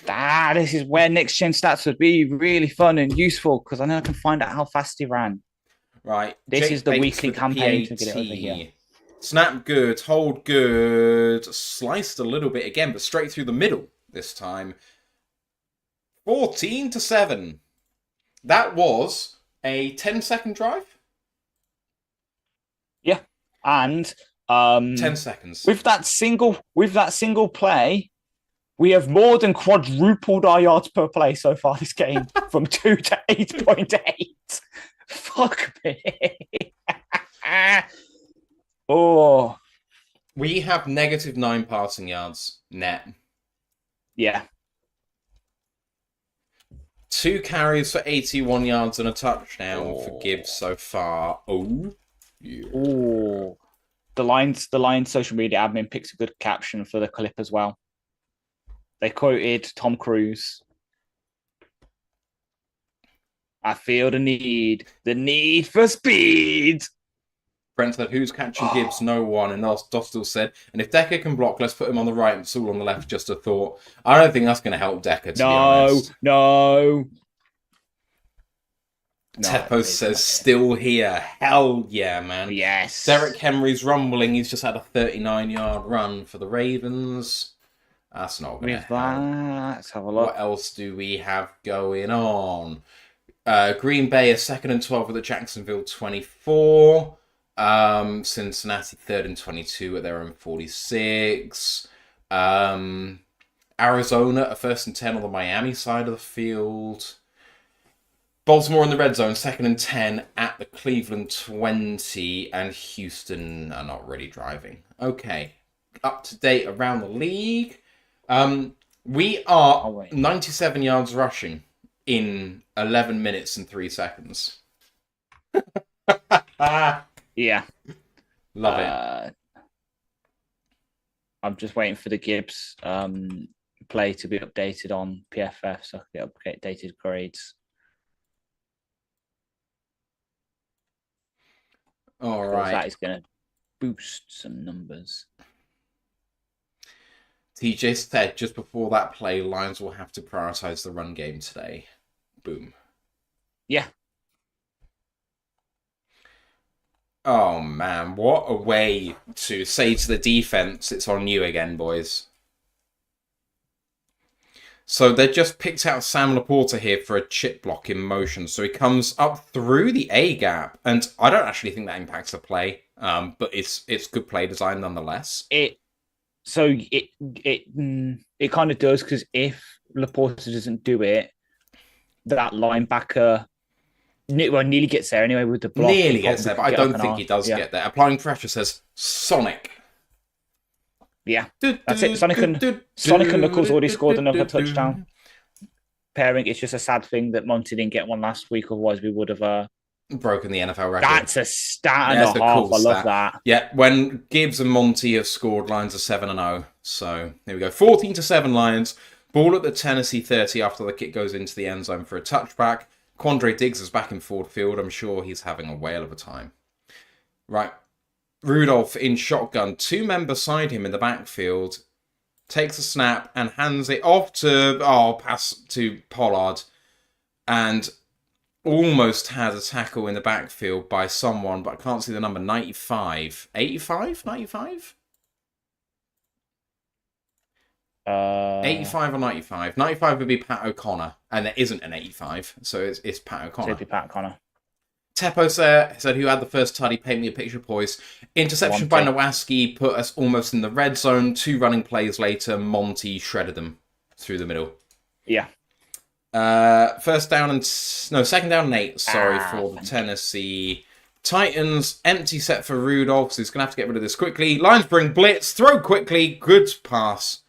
Speaker 2: This is where next gen stats would be really fun and useful because I know I can find out how fast he ran.
Speaker 1: Right.
Speaker 2: This is the weekly campaign to get it over here.
Speaker 1: Snap good, hold good, sliced a little bit again, but straight through the middle this time. 14-7. That was a 10-second drive.
Speaker 2: Yeah, and
Speaker 1: 10 seconds.
Speaker 2: With that single play, we have more than quadrupled our yards per play so far this game from 2 to 8.8. Fuck me. Oh,
Speaker 1: we have -9 passing yards net.
Speaker 2: Yeah.
Speaker 1: 2 carries for 81 yards and a touchdown for Gibbs so far. Oh, yeah.
Speaker 2: Oh, the Lions social media admin picks a good caption for the clip as well. They quoted Tom Cruise. I feel the need for speed.
Speaker 1: Brent said, who's catching Gibbs? No one. And Dostal said, and if Decker can block, let's put him on the right and Saul on the left. Just a thought. I don't think that's going to help Decker, to be honest.
Speaker 2: No.
Speaker 1: Teppo says, still here. Hell yeah, man.
Speaker 2: Yes.
Speaker 1: Derek Henry's rumbling. He's just had a 39-yard run for the Ravens. That's not going to help.
Speaker 2: Let's have a look.
Speaker 1: What else do we have going on? Green Bay is 2nd and 12 with the Jacksonville 24. Cincinnati 3rd and 22 at their own 46. Arizona are 1st and 10 on the Miami side of the field. Baltimore in the red zone, 2nd and 10 at the Cleveland 20. And Houston are not really driving. Okay. Up to date around the league. We are 97 yards rushing in 11 minutes and 3 seconds.
Speaker 2: Yeah.
Speaker 1: Love it.
Speaker 2: I'm just waiting for the Gibbs play to be updated on PFF so I can get updated grades.
Speaker 1: All right.
Speaker 2: That is going to boost some numbers.
Speaker 1: TJ said just before that play, Lions will have to prioritize the run game today. Boom.
Speaker 2: Yeah.
Speaker 1: Oh, man. What a way to say to the defense, it's on you again, boys. So they just picked out Sam Laporta here for a chip block in motion. So he comes up through the A gap. And I don't actually think that impacts the play. But it's good play design nonetheless.
Speaker 2: It kind of does, because if Laporta doesn't do it, that linebacker nearly gets there anyway with the block.
Speaker 1: Nearly gets there, but I don't think he does get there. Applying pressure says Sonic.
Speaker 2: Yeah, that's it. Sonic and Knuckles already scored another touchdown. Pairing, it's just a sad thing that Monty didn't get one last week, otherwise we would have
Speaker 1: broken the NFL record.
Speaker 2: That's a stat and a half. Cool, I love that.
Speaker 1: Yeah, when Gibbs and Monty have scored, Lions are 7-0. So here we go. 14-7 Lions. Ball at the Tennessee 30 after the kick goes into the end zone for a touchback. Quandre Diggs is back in Ford Field. I'm sure he's having a whale of a time. Right. Rudolph in shotgun. 2 men beside him in the backfield. Takes a snap and hands it off to... pass to Pollard. And almost has a tackle in the backfield by someone, but I can't see the number. 95. 85? 95? 85 or 95? 95 would be Pat O'Connor, and there isn't an 85, so it's Pat O'Connor.
Speaker 2: So it'd be Pat O'Connor.
Speaker 1: Teppo said, who had the first tutty? Paint me a picture, boys. Interception by Nowaske put us almost in the red zone. 2 running plays later, Monty shredded them through the middle.
Speaker 2: Yeah.
Speaker 1: Second down and 8, for the Tennessee Titans. Empty set for Rudolph, so he's going to have to get rid of this quickly. Lions bring blitz, throw quickly, good pass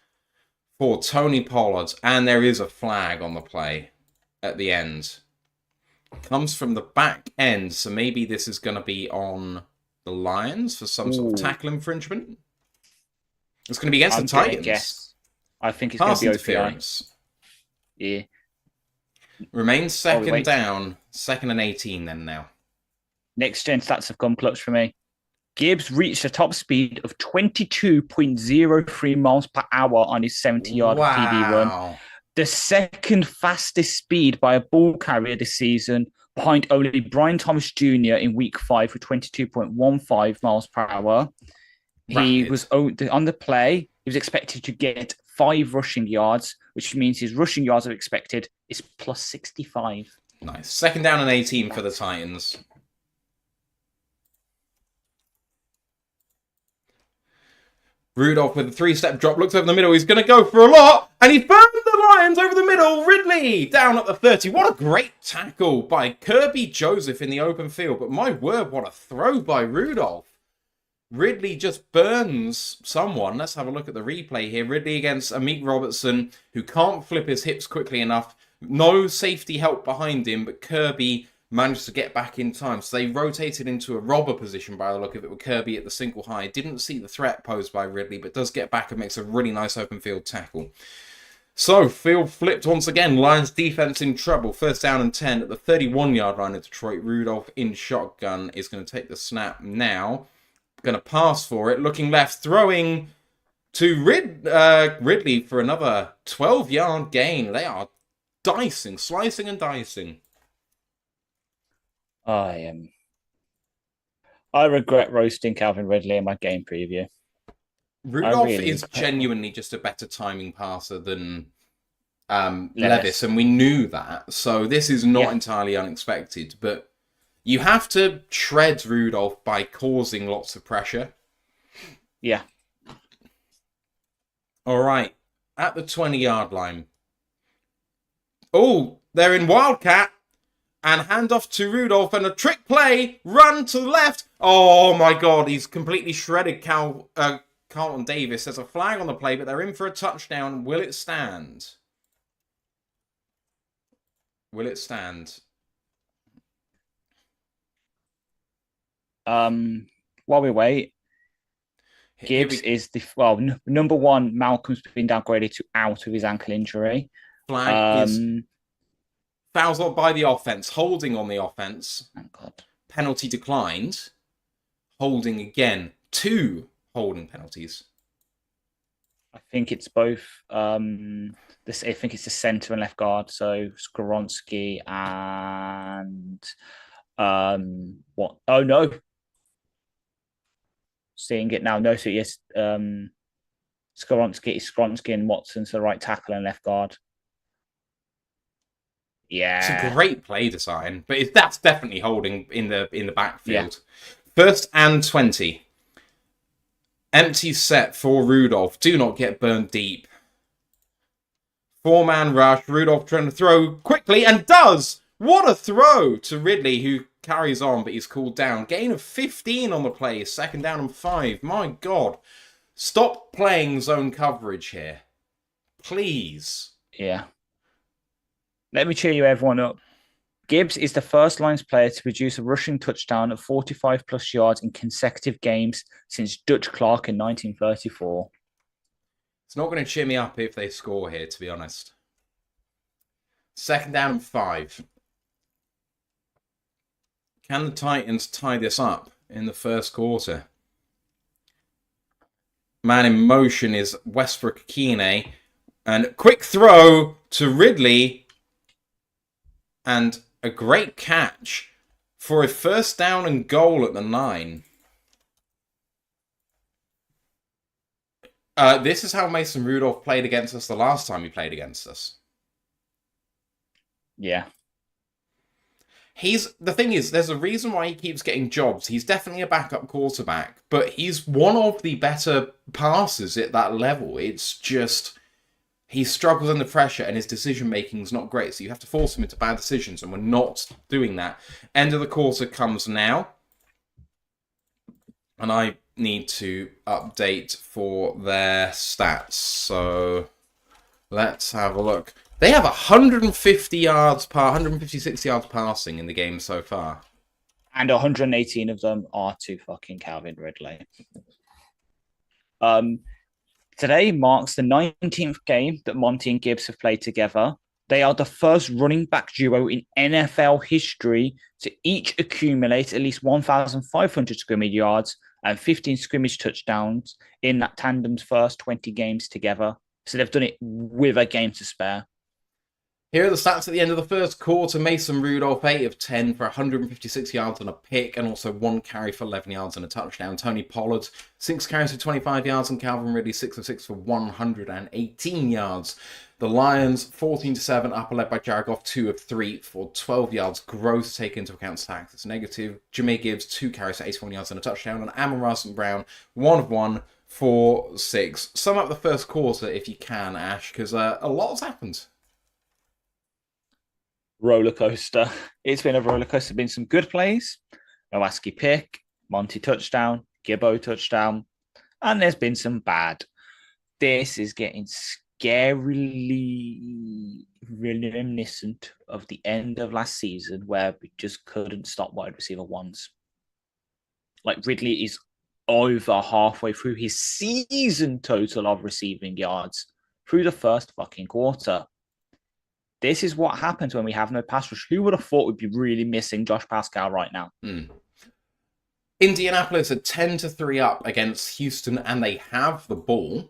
Speaker 1: for Tony Pollard, and there is a flag on the play at the end. Comes from the back end, so maybe this is going to be on the Lions for some sort of tackle infringement. It's going to be against the Titans.
Speaker 2: Yes, I think it's going to be
Speaker 1: interference.
Speaker 2: Yeah.
Speaker 1: Remains second down, 2nd and 18 then now.
Speaker 2: Next gen stats have come clutch for me. Gibbs reached a top speed of 22.03 miles per hour on his 70-yard TD run. The second fastest speed by a ball carrier this season, behind only Brian Thomas Jr. in week 5 with 22.15 miles per hour. He was on the play. He was expected to get 5 rushing yards, which means his rushing yards are expected is plus 65.
Speaker 1: Nice. 2nd down and 18 for the Titans. Rudolph with a 3-step drop, looks over the middle. He's going to go for a lot, and he found the Lions over the middle. Ridley down at the 30. What a great tackle by Kirby Joseph in the open field. But my word, what a throw by Rudolph. Ridley just burns someone. Let's have a look at the replay here. Ridley against Amik Robertson, who can't flip his hips quickly enough. No safety help behind him, but Kirby managed to get back in time. So they rotated into a robber position by the look of it with Kirby at the single high. Didn't see the threat posed by Ridley, but does get back and makes a really nice open field tackle. So, field flipped once again. Lions defense in trouble. First down and 10 at the 31-yard line of Detroit. Rudolph in shotgun is going to take the snap now. Going to pass for it. Looking left. Throwing to Ridley for another 12-yard gain. They are dicing, slicing and dicing.
Speaker 2: I regret roasting Calvin Ridley in my game preview.
Speaker 1: Rudolph is genuinely just a better timing passer than Levis, and we knew that. So this is not entirely unexpected, but you have to shred Rudolph by causing lots of pressure.
Speaker 2: Yeah.
Speaker 1: All right, at the 20-yard line. Oh, they're in Wildcat. And handoff to Rudolph and a trick play. Run to the left. Oh my God, he's completely shredded Carlton Davis. There's a flag on the play, but they're in for a touchdown. Will it stand? Will it stand?
Speaker 2: While we wait, Gibbs is number one. Malcolm's been downgraded to out with his ankle injury.
Speaker 1: Flag is fouls out by the offense, holding on the offense.
Speaker 2: Thank God.
Speaker 1: Penalty declined. Holding again. 2 holding penalties.
Speaker 2: I think it's both. I think it's the centre and left guard. So Skoronski and what? Oh no! Seeing it now. No, so yes, Skoronski and Watson's the right tackle and left guard. Yeah,
Speaker 1: it's a great play design, but that's definitely holding in the backfield. Yeah. 1st and 20. Empty set for Rudolph. Do not get burned deep. 4-man rush. Rudolph trying to throw quickly and does. What a throw to Ridley, who carries on, but he's called down. Gain of 15 on the play. 2nd down and 5. My God. Stop playing zone coverage here. Please.
Speaker 2: Yeah. Let me cheer you everyone up. Gibbs is the first Lions player to produce a rushing touchdown of 45-plus yards in consecutive games since Dutch Clark in 1934.
Speaker 1: It's not going to cheer me up if they score here, to be honest. 2nd down and 5. Can the Titans tie this up in the first quarter? Man in motion is Westbrook Akine. And quick throw to Ridley. And a great catch for a 1st down and goal at the 9. This is how Mason Rudolph played against us the last time he played against us.
Speaker 2: Yeah.
Speaker 1: The thing is, there's a reason why he keeps getting jobs. He's definitely a backup quarterback, but he's one of the better passers at that level. It's just he struggles under pressure and his decision-making is not great. So you have to force him into bad decisions, and we're not doing that. End of the quarter comes now. And I need to update for their stats. So let's have a look. They have 156 yards passing in the game so far.
Speaker 2: And 118 of them are to fucking Calvin Ridley. Today marks the 19th game that Monty and Gibbs have played together. They are the first running back duo in NFL history to each accumulate at least 1,500 scrimmage yards and 15 scrimmage touchdowns in that tandem's first 20 games together. So they've done it with a game to spare.
Speaker 1: Here are the stats at the end of the first quarter. Mason Rudolph, 8 of 10 for 156 yards and a pick, and also 1 carry for 11 yards and a touchdown. Tony Pollard, 6 carries for 25 yards, and Calvin Ridley, 6 of 6 for 118 yards. The Lions, 14-7, upper led by Jared Goff, 2 of 3 for 12 yards. Gross take into account sacks, it's negative. Jameer Gibbs, 2 carries for 81 yards and a touchdown. And Amon-Ra St. 1 of 1 for 6. Sum up the first quarter if you can, Ash, because a lot has happened.
Speaker 2: Roller coaster. It's been a roller coaster. There's been some good plays. Nowaske pick, Monty touchdown, Gibbo touchdown, and there's been some bad. This is getting scarily reminiscent of the end of last season where we just couldn't stop wide receiver ones. Like Ridley is over halfway through his season total of receiving yards, through the first fucking quarter. This is what happens when we have no pass rush. Who would have thought we'd be really missing Josh Pascal right now?
Speaker 1: Indianapolis are 10-3 up against Houston, and they have the ball.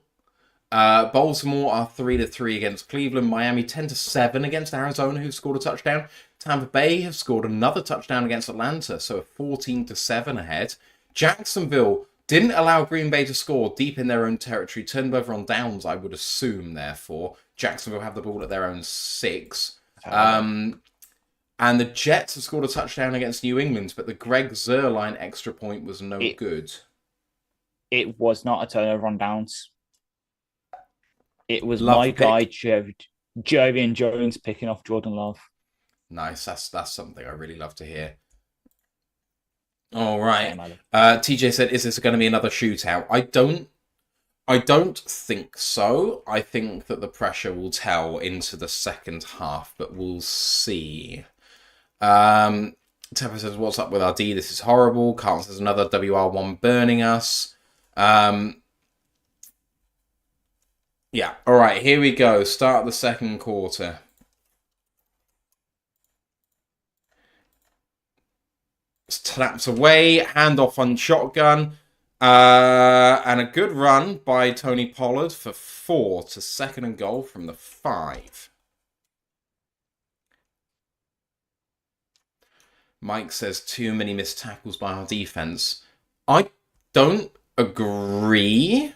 Speaker 1: Baltimore are 3-3 against Cleveland. Miami 10-7 against Arizona, who scored a touchdown. Tampa Bay have scored another touchdown against Atlanta, so 14-7 ahead. Jacksonville didn't allow Green Bay to score deep in their own territory. Turned over on downs, I would assume, therefore. Jacksonville have the ball at their own 6. And the Jets have scored a touchdown against New England, but the Greg Zuerlein extra point was no good.
Speaker 2: It was not a turnover on downs. It was my guy, Jovian Jones, picking off Jordan Love. Nice.
Speaker 1: That's something I really love to hear. All right. TJ said, "Is this going to be another shootout?" I don't think so. I think that the pressure will tell into the second half, but we'll see. Tepper says, "What's up with RD? This is horrible." Carlton says, "Another WR1 burning us." Yeah. All right. Here we go. Start the second quarter. Snaps away, handoff on shotgun, and a good run by Tony Pollard for 4 to second and goal from the 5. Mike says too many missed tackles by our defense. I don't agree.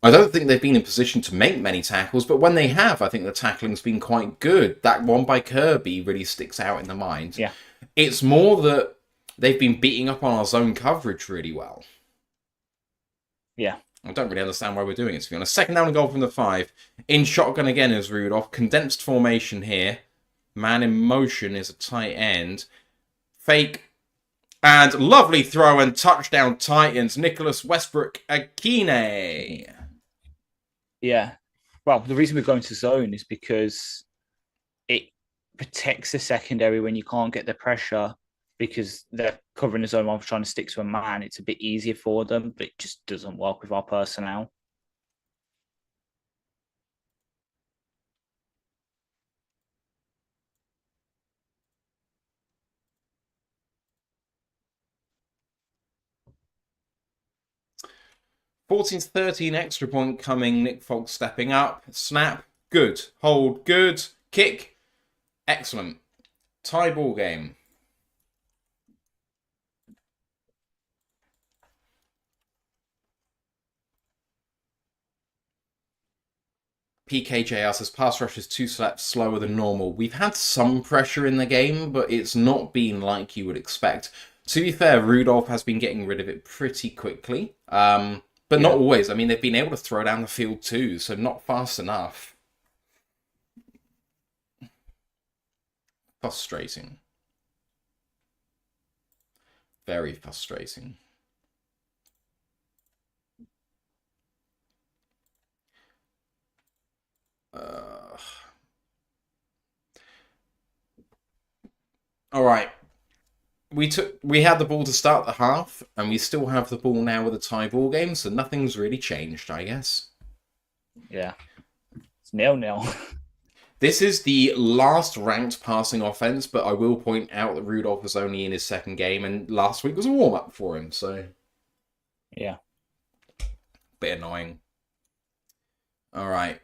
Speaker 1: I don't think they've been in position to make many tackles, but when they have, I think the tackling's been quite good. That one by Kirby really sticks out in the mind.
Speaker 2: Yeah.
Speaker 1: It's more that they've been beating up on our zone coverage really well.
Speaker 2: Yeah.
Speaker 1: I don't really understand why we're doing it, to be honest. Second down and goal from the 5. In shotgun again is Rudolph. Condensed formation here. Man in motion is a tight end. Fake. And lovely throw and touchdown Titans. Nicholas Westbrook-Akine.
Speaker 2: Yeah. Well, the reason we're going to zone is because it protects the secondary when you can't get the pressure, because they're covering the zone while trying to stick to a man. It's a bit easier for them, but it just doesn't work with our personnel.
Speaker 1: (14-13) extra point coming. Nick Fox stepping up. Snap. Good. Hold. Good. Kick. Excellent. Tie ball game. PKJR says pass rush is 2 steps slower than normal. We've had some pressure in the game, but it's not been like you would expect. To be fair, Rudolph has been getting rid of it pretty quickly. But not always. I mean, they've been able to throw down the field too, so not fast enough. Frustrating. Very frustrating. All right. We had the ball to start the half, and we still have the ball now with a tie ball game, so nothing's really changed, I guess.
Speaker 2: Yeah. It's 0-0.
Speaker 1: This is the last ranked passing offense, but I will point out that Rudolph was only in his second game, and last week was a warm-up for him, so...
Speaker 2: Yeah.
Speaker 1: Bit annoying. All right.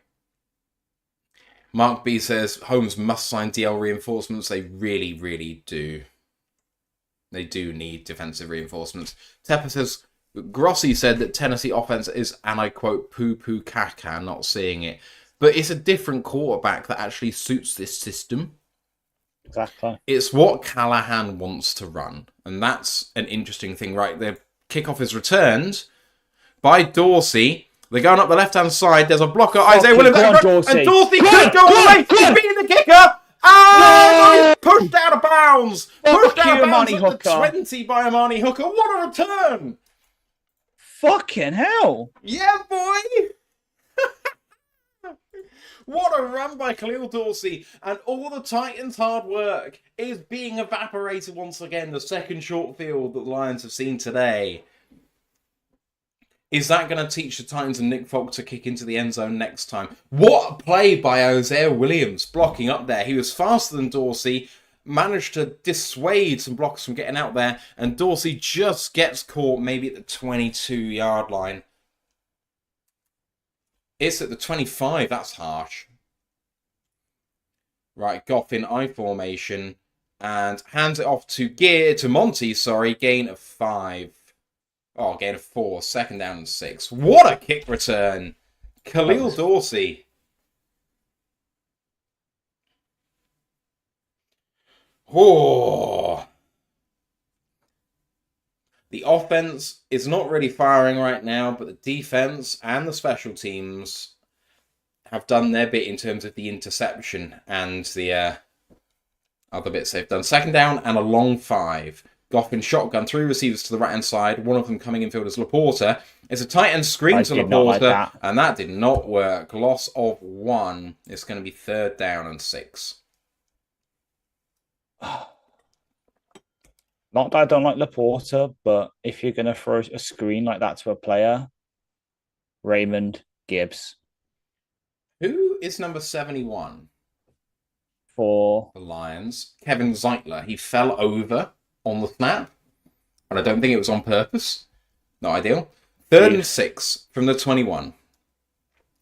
Speaker 1: Mark B says, Holmes must sign DL reinforcements. They really, really do. They do need defensive reinforcements. Tepper says, Grossi said that Tennessee offense is, and I quote, poo-poo caca, not seeing it. But it's a different quarterback that actually suits this system.
Speaker 2: Exactly.
Speaker 1: It's what Callahan wants to run. And that's an interesting thing, right? The kickoff is returned by Dorsey. They're going up the left-hand side. There's a blocker. Isaiah Williams. And Dorsey could go away. He's beating the kicker. And he's pushed out of bounds. Pushed out of bounds at the 20 by Amani Hooker. What a return.
Speaker 2: Fucking hell.
Speaker 1: Yeah, boy. What a run by Khalil Dorsey. And all the Titans' hard work is being evaporated once again. The second short field that the Lions have seen today. Is that going to teach the Titans and Nick Folk to kick into the end zone next time? What a play by Isaiah Williams blocking up there. He was faster than Dorsey, managed to dissuade some blockers from getting out there, and Dorsey just gets caught maybe at the 22-yard line. It's at the 25. That's harsh. Right, Goff in I formation and hands it off to Monty, gain of 5. Oh, gain of 4. 2nd down and 6. What a kick return. Khalil Dorsey. Oh. The offense is not really firing right now, but the defense and the special teams have done their bit in terms of the interception and the other bits they've done. 2nd down and a long 5. Goff in shotgun, 3 receivers to the right-hand side, one of them coming in field as Laporta. It's a tight end screen to Laporta, and that did not work. Loss of 1. It's going to be 3rd down and 6.
Speaker 2: Not that I don't like Laporta, but if you're going to throw a screen like that to a player, Raymond, Gibbs.
Speaker 1: Who is number 71?
Speaker 2: For
Speaker 1: the Lions. Kevin Zeitler. He fell over on the snap, and I don't think it was on purpose. Not ideal. 3rd and 6 from the 21.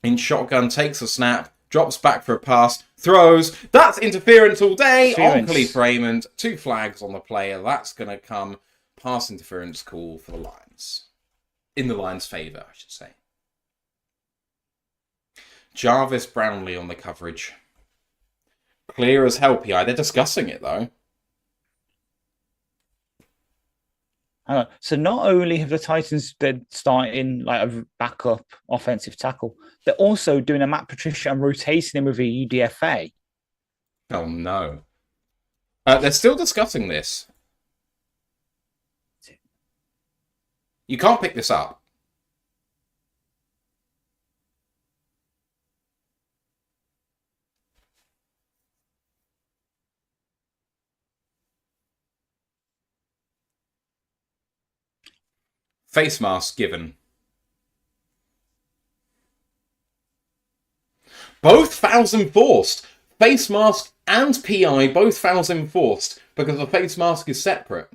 Speaker 1: In shotgun, takes a snap, drops back for a pass, throws. That's interference all day on Kalif Raymond. 2 flags on the player. That's going to come pass interference call for the Lions. In the Lions' favour, I should say. Jarvis Brownlee on the coverage. Clear as hell, PI. They're discussing it, though.
Speaker 2: So not only have the Titans been starting like a backup offensive tackle, they're also doing a Matt Patricia and rotating him with a UDFA.
Speaker 1: Oh, no. They're still discussing this. You can't pick this up. Face mask given. Both fouls enforced. Face mask and PI, both fouls enforced because the face mask is separate.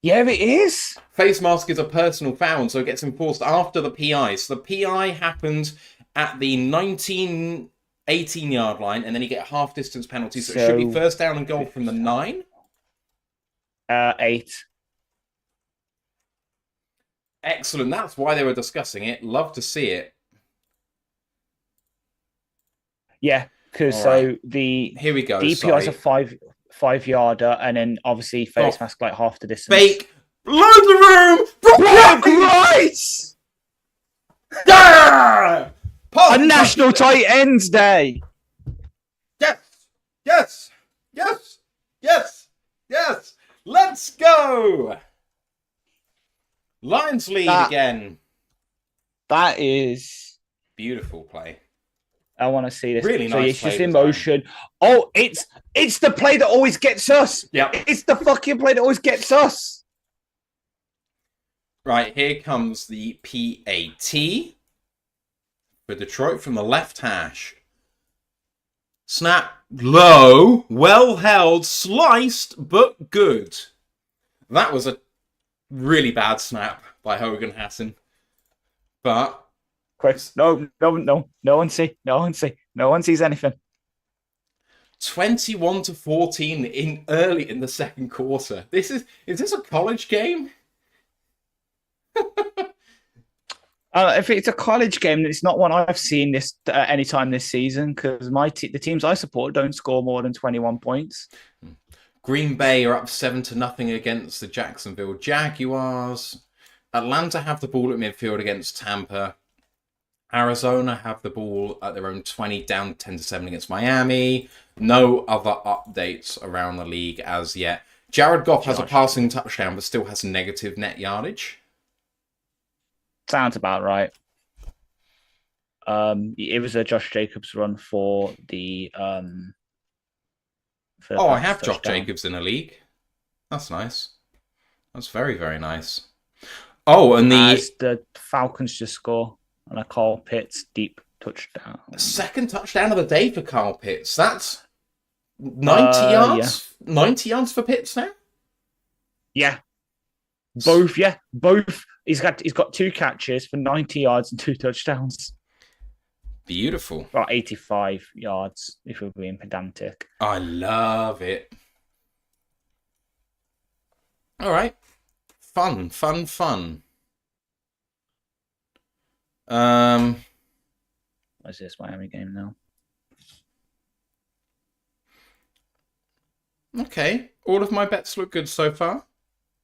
Speaker 2: Yeah, it is.
Speaker 1: Face mask is a personal foul, so it gets enforced after the PI. So the PI happened at the 18-yard line, and then you get a half-distance penalty. So it should be 1st down and goal from the 9?
Speaker 2: 8.
Speaker 1: Excellent. That's why they were discussing it. Love to see it.
Speaker 2: Yeah, because
Speaker 1: here we go.
Speaker 2: DPI is a 5-yarder, and then obviously face mask like half the distance.
Speaker 1: Fake. Load the room.
Speaker 2: Brock Rice.
Speaker 1: Yeah!
Speaker 2: A National Tight Ends Day.
Speaker 1: Yes. Yes. Yes. Yes. Yes. Let's go. Lions lead again.
Speaker 2: That is
Speaker 1: beautiful play.
Speaker 2: I want to see this.
Speaker 1: Really
Speaker 2: so
Speaker 1: nice.
Speaker 2: It's just in motion. Oh, it's the play that always gets us.
Speaker 1: Yeah,
Speaker 2: it's the fucking play that always gets us.
Speaker 1: Right, here comes the PAT for Detroit from the left hash. Snap low, well held, sliced, but good. That was a really bad snap by Hogan Hassan. But
Speaker 2: Chris, no one sees anything.
Speaker 1: 21-14 early in the second quarter. Is this a college game?
Speaker 2: If it's a college game, it's not one I've seen this any time this season because the teams I support don't score more than 21 points.
Speaker 1: Green Bay are up 7-0 against the Jacksonville Jaguars. Atlanta have the ball at midfield against Tampa. Arizona have the ball at their own 20, down 10-7 against Miami. No other updates around the league as yet. Jared Goff has a passing touchdown, but still has negative net yardage.
Speaker 2: Sounds about right. It was a Josh Jacobs run for the.
Speaker 1: I have Josh Jacobs in a league. That's nice. That's very, very nice. Oh, and
Speaker 2: as the Falcons just score on a Carl Pitts deep touchdown.
Speaker 1: Second touchdown of the day for Carl Pitts. That's 90 yards? Yeah. 90 yards for Pitts now?
Speaker 2: Yeah. Both. He's got 2 catches for 90 yards and 2 touchdowns.
Speaker 1: Beautiful.
Speaker 2: Well, 85 yards, if we're being pedantic.
Speaker 1: I love it. All right. Fun.
Speaker 2: What's this Miami game now?
Speaker 1: Okay. All of my bets look good so far.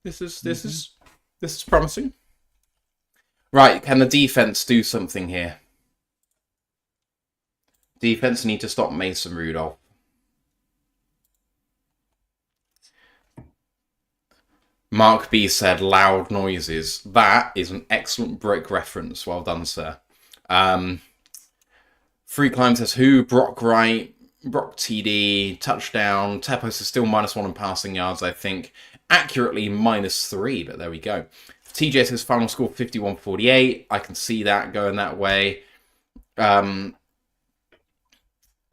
Speaker 1: This is promising. Right, can the defense do something here? Defense need to stop Mason Rudolph. Mark B said loud noises. That is an excellent Brick reference. Well done, sir. Free Climb says who? Brock Wright, Brock TD, touchdown. Tepos is still -1 in passing yards, I think. Accurately -3, but there we go. TJ says final score 51-48. I can see that going that way.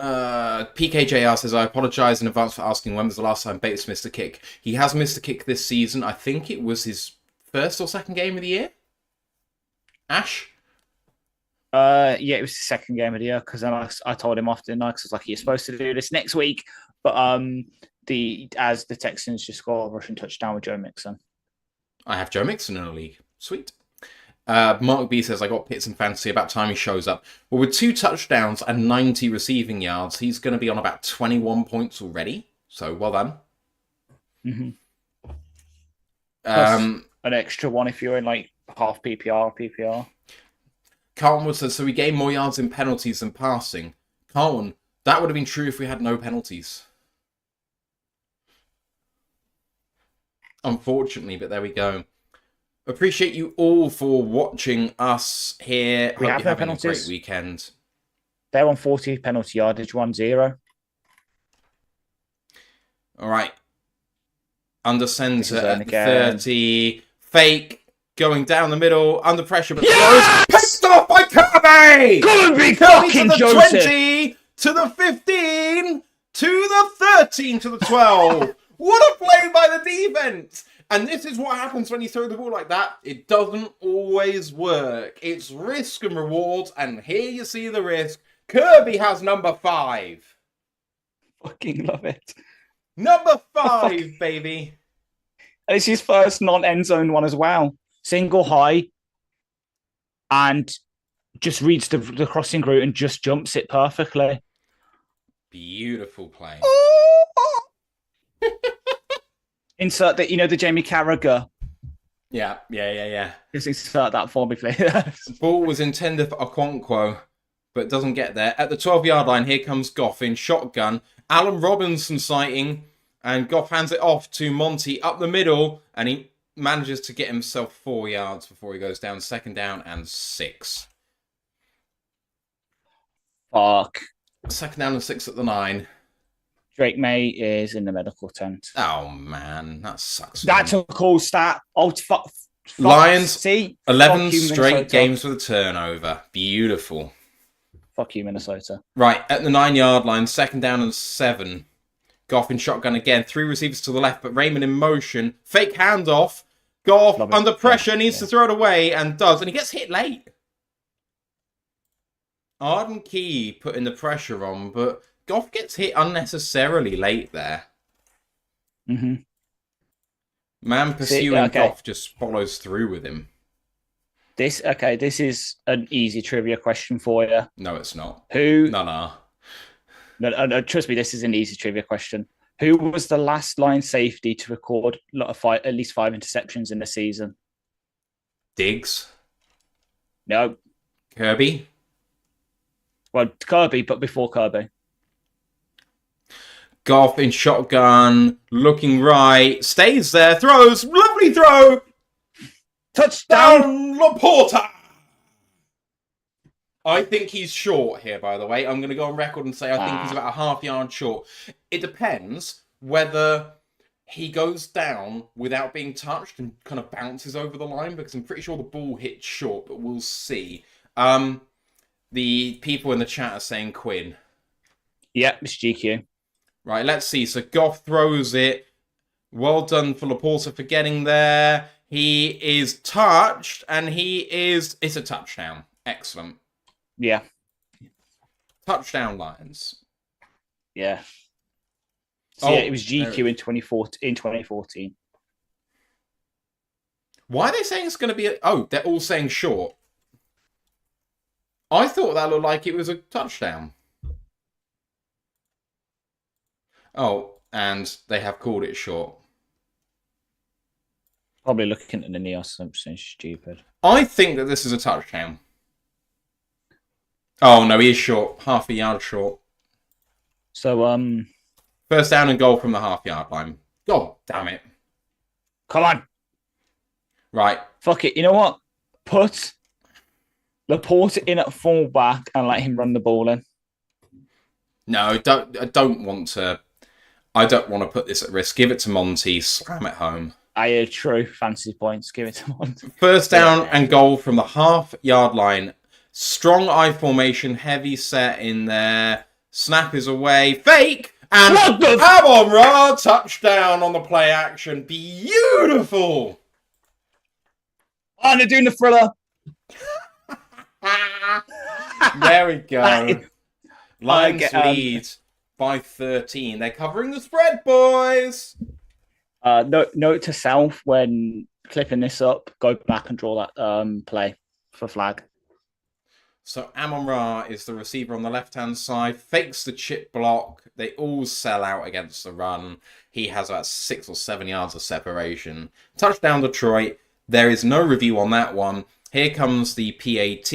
Speaker 1: PKJR says, I apologise in advance for asking when was the last time Bates missed a kick. He has missed a kick this season. I think it was his first or second game of the year. Ash?
Speaker 2: Yeah, it was the second game of the year because I told him off, didn't I? Because I was like, you're supposed to do this next week. But as the Texans just score a rushing touchdown with Joe Mixon.
Speaker 1: I have Joe Mixon in a league. Sweet. Mark B says, I got Pitts in fantasy, about time he shows up. Well, with 2 touchdowns and 90 receiving yards, he's going to be on about 21 points already. So, well done.
Speaker 2: Mm-hmm. An extra one if you're in like half PPR or PPR.
Speaker 1: Carlton says, so we gained more yards in penalties than passing. Carlton, that would have been true if we had no penalties. Unfortunately, but there we go. Appreciate you all for watching us here.
Speaker 2: We
Speaker 1: Hope
Speaker 2: have
Speaker 1: you're
Speaker 2: no
Speaker 1: having a
Speaker 2: penalties.
Speaker 1: great weekend.
Speaker 2: They're on 40 penalty yardage, 1-0.
Speaker 1: All right. Under centre at 30. Fake. Going down the middle. Under pressure, but throws. Picked off by Kirby!
Speaker 2: Kirby fucking
Speaker 1: to the
Speaker 2: Joseph!
Speaker 1: 20, to the 15, to the 13, to the 12. What a play by the defense! And this is what happens when you throw the ball like that. It doesn't always work. It's risk and reward, and here you see the risk. Kirby has number 5.
Speaker 2: Fucking love it.
Speaker 1: Number 5, baby.
Speaker 2: And it's his first non-end zone one as well. Single high, and just reads the crossing route and just jumps it perfectly.
Speaker 1: Beautiful play.
Speaker 2: Insert that, the Jamie Carragher.
Speaker 1: Yeah.
Speaker 2: Just insert that for me, please.
Speaker 1: The ball was intended for Okonkwo, but doesn't get there. At the 12-yard line, here comes Goff in shotgun. Alan Robinson sighting, and Goff hands it off to Monty up the middle, and he manages to get himself 4 yards before he goes down. 2nd down and 6.
Speaker 2: Fuck.
Speaker 1: 2nd down and 6 at the 9.
Speaker 2: Drake May is in the medical tent.
Speaker 1: Oh, man. That sucks.
Speaker 2: That's a cool stat. Oh, fuck.
Speaker 1: Lions,
Speaker 2: see?
Speaker 1: 11 straight games with a turnover. Beautiful.
Speaker 2: Fuck you, Minnesota.
Speaker 1: Right, at the 9-yard line, 2nd down and 7. Goff in shotgun again. 3 receivers to the left, but Raymond in motion. Fake handoff. Goff under pressure, needs to throw it away, and does. And he gets hit late. Arden Key putting the pressure on, but Goff gets hit unnecessarily late there.
Speaker 2: Mm-hmm.
Speaker 1: Man pursuing Goff just follows through with him.
Speaker 2: This is an easy trivia question for you.
Speaker 1: No, it's not.
Speaker 2: Who?
Speaker 1: None are.
Speaker 2: No, trust me, this is an easy trivia question. Who was the last line safety to record at least 5 interceptions in the season?
Speaker 1: Diggs?
Speaker 2: No.
Speaker 1: Kirby?
Speaker 2: Well, Kirby, but before Kirby.
Speaker 1: Goff in shotgun, looking right, stays there, throws, lovely throw!
Speaker 2: Touchdown,
Speaker 1: Laporta! I think he's short here, by the way. I'm going to go on record and say I think he's about a half yard short. It depends whether he goes down without being touched and kind of bounces over the line because I'm pretty sure the ball hit short, but we'll see. The people in the chat are saying Quinn.
Speaker 2: Yep, it's GQ.
Speaker 1: Right, let's see. So Goff throws it. Well done for Laporta for getting there. He is touched, and it's a touchdown. Excellent.
Speaker 2: Yeah.
Speaker 1: Touchdown, Lions.
Speaker 2: Yeah. So yeah, it was GQ in 2014.
Speaker 1: Why are they saying it's going to be they're all saying short. I thought that looked like it was a touchdown. Oh, and they have called it short.
Speaker 2: Probably looking at the knee or something stupid.
Speaker 1: I think that this is a touchdown. Oh, no, he is short. Half a yard short.
Speaker 2: So,
Speaker 1: first down and goal from the half-yard line. God damn it.
Speaker 2: Come on.
Speaker 1: Right.
Speaker 2: Fuck it. You know what? Put Laporta in at fullback and let him run the ball in.
Speaker 1: No, I don't want to put this at risk. Give it to Monty. Slam it home.
Speaker 2: True. Fancy points. Give it to Monty.
Speaker 1: First down and goal from the half-yard line. Strong I formation. Heavy set in there. Snap is away. Fake. And Amon-Ra touchdown on the play action. Beautiful.
Speaker 2: Oh, they're doing the thriller.
Speaker 1: There we go. Lions lead by 13. They're covering the spread, boys.
Speaker 2: Note to self when clipping this up, go back and draw that play for flag.
Speaker 1: So Amon-Ra is the receiver on the left-hand side, fakes the chip block. They all sell out against the run. He has about 6 or 7 yards of separation. Touchdown Detroit. There is no review on that one. Here comes the PAT.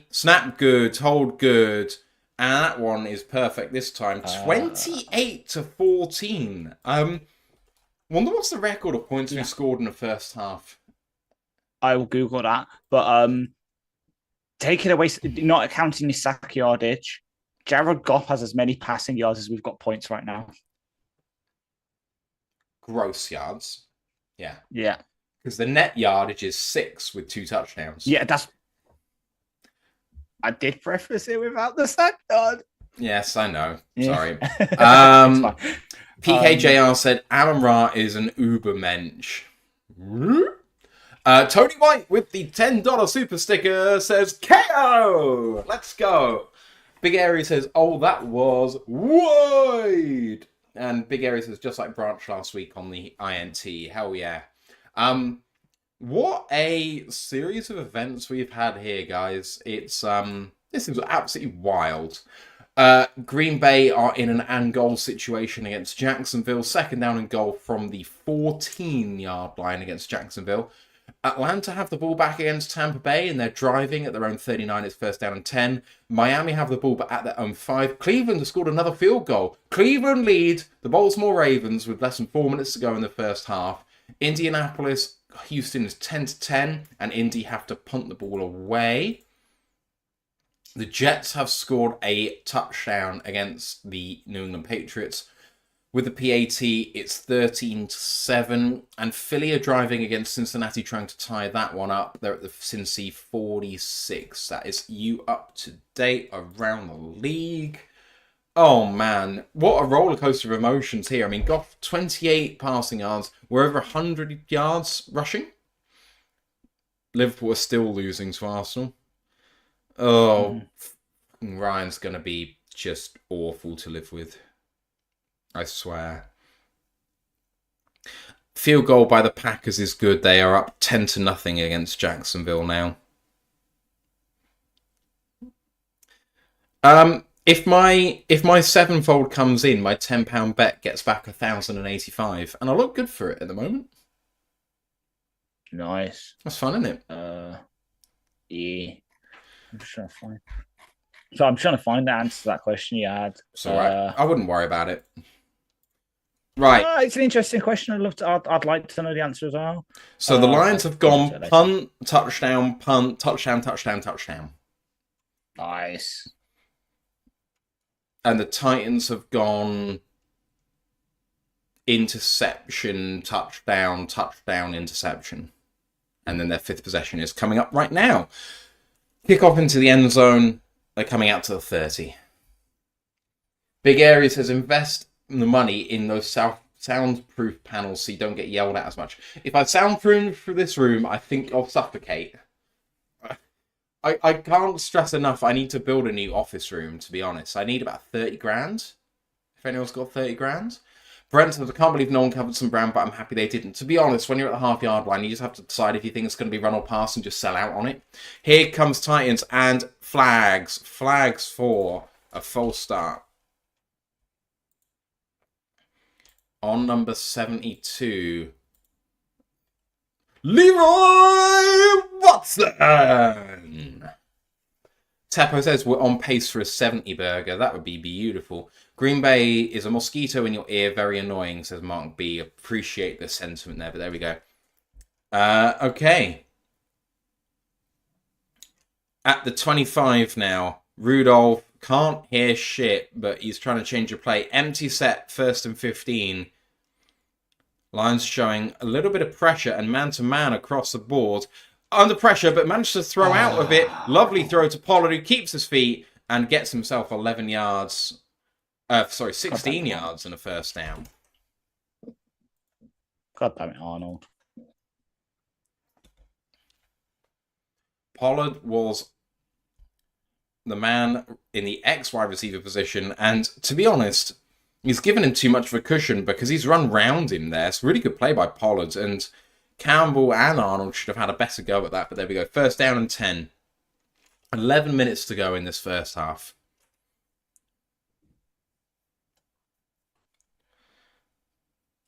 Speaker 1: Snap good, hold good. And that one is perfect this time. 28-14. Wonder what's the record of points we scored in the first half.
Speaker 2: I will Google that. But taking away, not accounting your sack yardage, Jared Goff has as many passing yards as we've got points right now.
Speaker 1: Gross yards. Yeah.
Speaker 2: Yeah.
Speaker 1: Because the net yardage is 6 with 2 touchdowns.
Speaker 2: Yeah, I did preface it without the sack yard.
Speaker 1: Yes, I know.
Speaker 2: Yeah.
Speaker 1: Sorry. PKJR said Amon-Ra is an uber mensch. Tony White with the $10 super sticker says KO. Let's go. Big Airy says, oh, that was wide. And Big Airy says, just like Branch last week on the INT. Hell yeah. What a series of events we've had here, guys. It's this is absolutely wild. Green Bay are in an and goal situation against Jacksonville. Second down and goal from the 14-yard line against Jacksonville. Atlanta have the ball back against Tampa Bay, and they're driving at their own 39. It's first down and 10. Miami have the ball, but at their own 5. Cleveland has scored another field goal. Cleveland lead the Baltimore Ravens with less than 4 minutes to go in the first half. Indianapolis, Houston is 10-10, and Indy have to punt the ball away. The Jets have scored a touchdown against the New England Patriots. With the PAT, it's 13-7, and Philly are driving against Cincinnati, trying to tie that one up. They're at the Cincy 46. That is you up to date around the league. Oh man, what a roller coaster of emotions here. I mean, Goff 28 passing yards. We're over 100 yards rushing. Liverpool are still losing to Arsenal. Oh, Ryan's going to be just awful to live with. I swear. Field goal by the Packers is good. They are up 10-0 against Jacksonville now. If my sevenfold comes in, my £10 bet gets back 1,085, and I look good for it at the moment.
Speaker 2: Nice.
Speaker 1: That's fun, isn't it?
Speaker 2: Yeah. I'm trying to find the answer to that question you had.
Speaker 1: It's all right. I wouldn't worry about it. Right.
Speaker 2: It's an interesting question. I'd like to know the answer as well.
Speaker 1: So the Lions have gone punt, touchdown, touchdown.
Speaker 2: Nice.
Speaker 1: And the Titans have gone interception, touchdown, touchdown, interception. And then their 5th possession is coming up right now. Kick off into the end zone. They're coming out to the 30. Big Area says invest the money in those soundproof panels so you don't get yelled at as much. If I soundproof for this room, I think I'll suffocate. I can't stress enough, I need to build a new office room, to be honest. I need about 30 grand. If anyone's got 30 grand. Brent says, I can't believe no one covered some ground, but I'm happy they didn't. To be honest, when you're at the half-yard line, you just have to decide if you think it's going to be run or pass and just sell out on it. Here comes Titans and flags. Flags for a false start. On number 72, Leroy Watson. Teppo says we're on pace for a 70 burger. That would be beautiful. Green Bay is a mosquito in your ear. Very annoying, says Mark B. Appreciate the sentiment there, but there we go. Okay. At the 25 now, Rudolph can't hear shit, but he's trying to change your play. Empty set, 1st and 15. Lions showing a little bit of pressure and man-to-man across the board. Under pressure, but managed to throw out of it. Lovely throw to Pollard, who keeps his feet and gets himself 11 yards. 16 yards and a 1st down.
Speaker 2: God damn it, Arnold.
Speaker 1: Pollard was the man in the X-wide receiver position, and to be honest, he's given him too much of a cushion because he's run round him there. It's a really good play by Pollard, and Campbell and Arnold should have had a better go at that, but there we go. 1st down and 10. 11 minutes to go in this first half.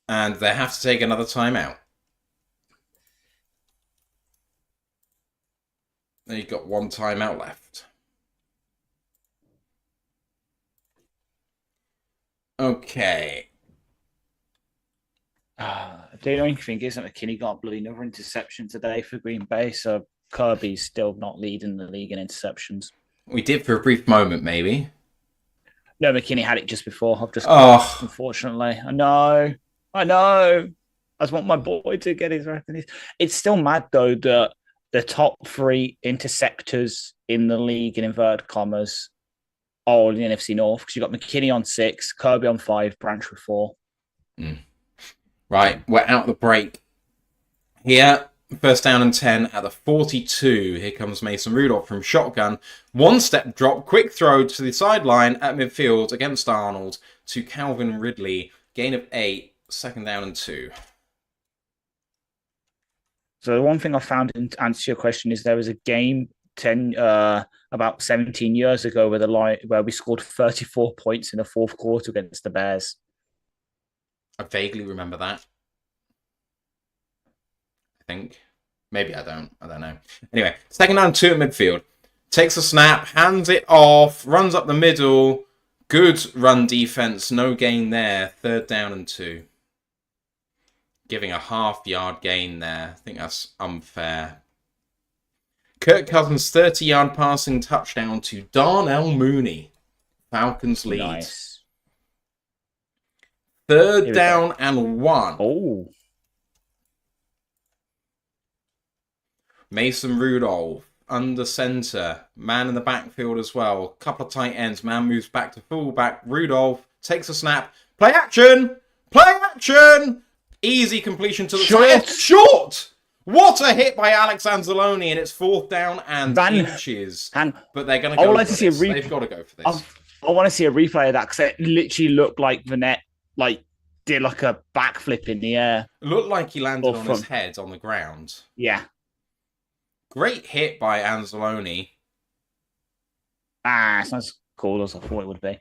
Speaker 1: And they have to take another timeout. You've got 1 timeout left. Okay.
Speaker 2: The only thing is that McKinney got a bloody another interception today for Green Bay, so Kirby's still not leading the league in interceptions.
Speaker 1: We did for a brief moment, maybe.
Speaker 2: No, McKinney had it just before. I've just unfortunately. I know. I just want my boy to get his recognition. It's still mad though that the top 3 interceptors in the league in inverted commas are all in the NFC North, because you've got McKinney on 6, Kirby on 5, Branch with 4.
Speaker 1: Right, we're out the break. Here, 1st down and 10 at the 42. Here comes Mason Rudolph from shotgun. 1-step drop, quick throw to the sideline at midfield against Arnold to Calvin Ridley. Gain of 8, 2nd down and 2.
Speaker 2: So the one thing I found in answer to your question is there was a game about 17 years ago where we scored 34 points in the 4th quarter against the Bears.
Speaker 1: I vaguely remember that. I think. Maybe I don't. I don't know. Anyway, 2nd down and 2 at midfield. Takes a snap, hands it off, runs up the middle. Good run defense. No gain there. 3rd down and 2. Giving a half-yard gain there. I think that's unfair. Kirk Cousins' 30-yard passing touchdown to Darnell Mooney. Falcons lead.
Speaker 2: Nice.
Speaker 1: 3rd down and 1.
Speaker 2: Oh.
Speaker 1: Mason Rudolph under center. Man in the backfield as well. Couple of tight ends. Man moves back to fullback. Rudolph takes a snap. Play action! Play action! Easy completion to the tight end. Short! What a hit by Alex Anzalone, and it's 4th down and inches. But they're going to go for this. They've got to go for this.
Speaker 2: I want to see a replay of that because it literally looked like Vanette did like a backflip in the air.
Speaker 1: It looked like he landed on his head on the ground.
Speaker 2: Yeah.
Speaker 1: Great hit by Anzalone.
Speaker 2: It's not as cool as I thought it would be.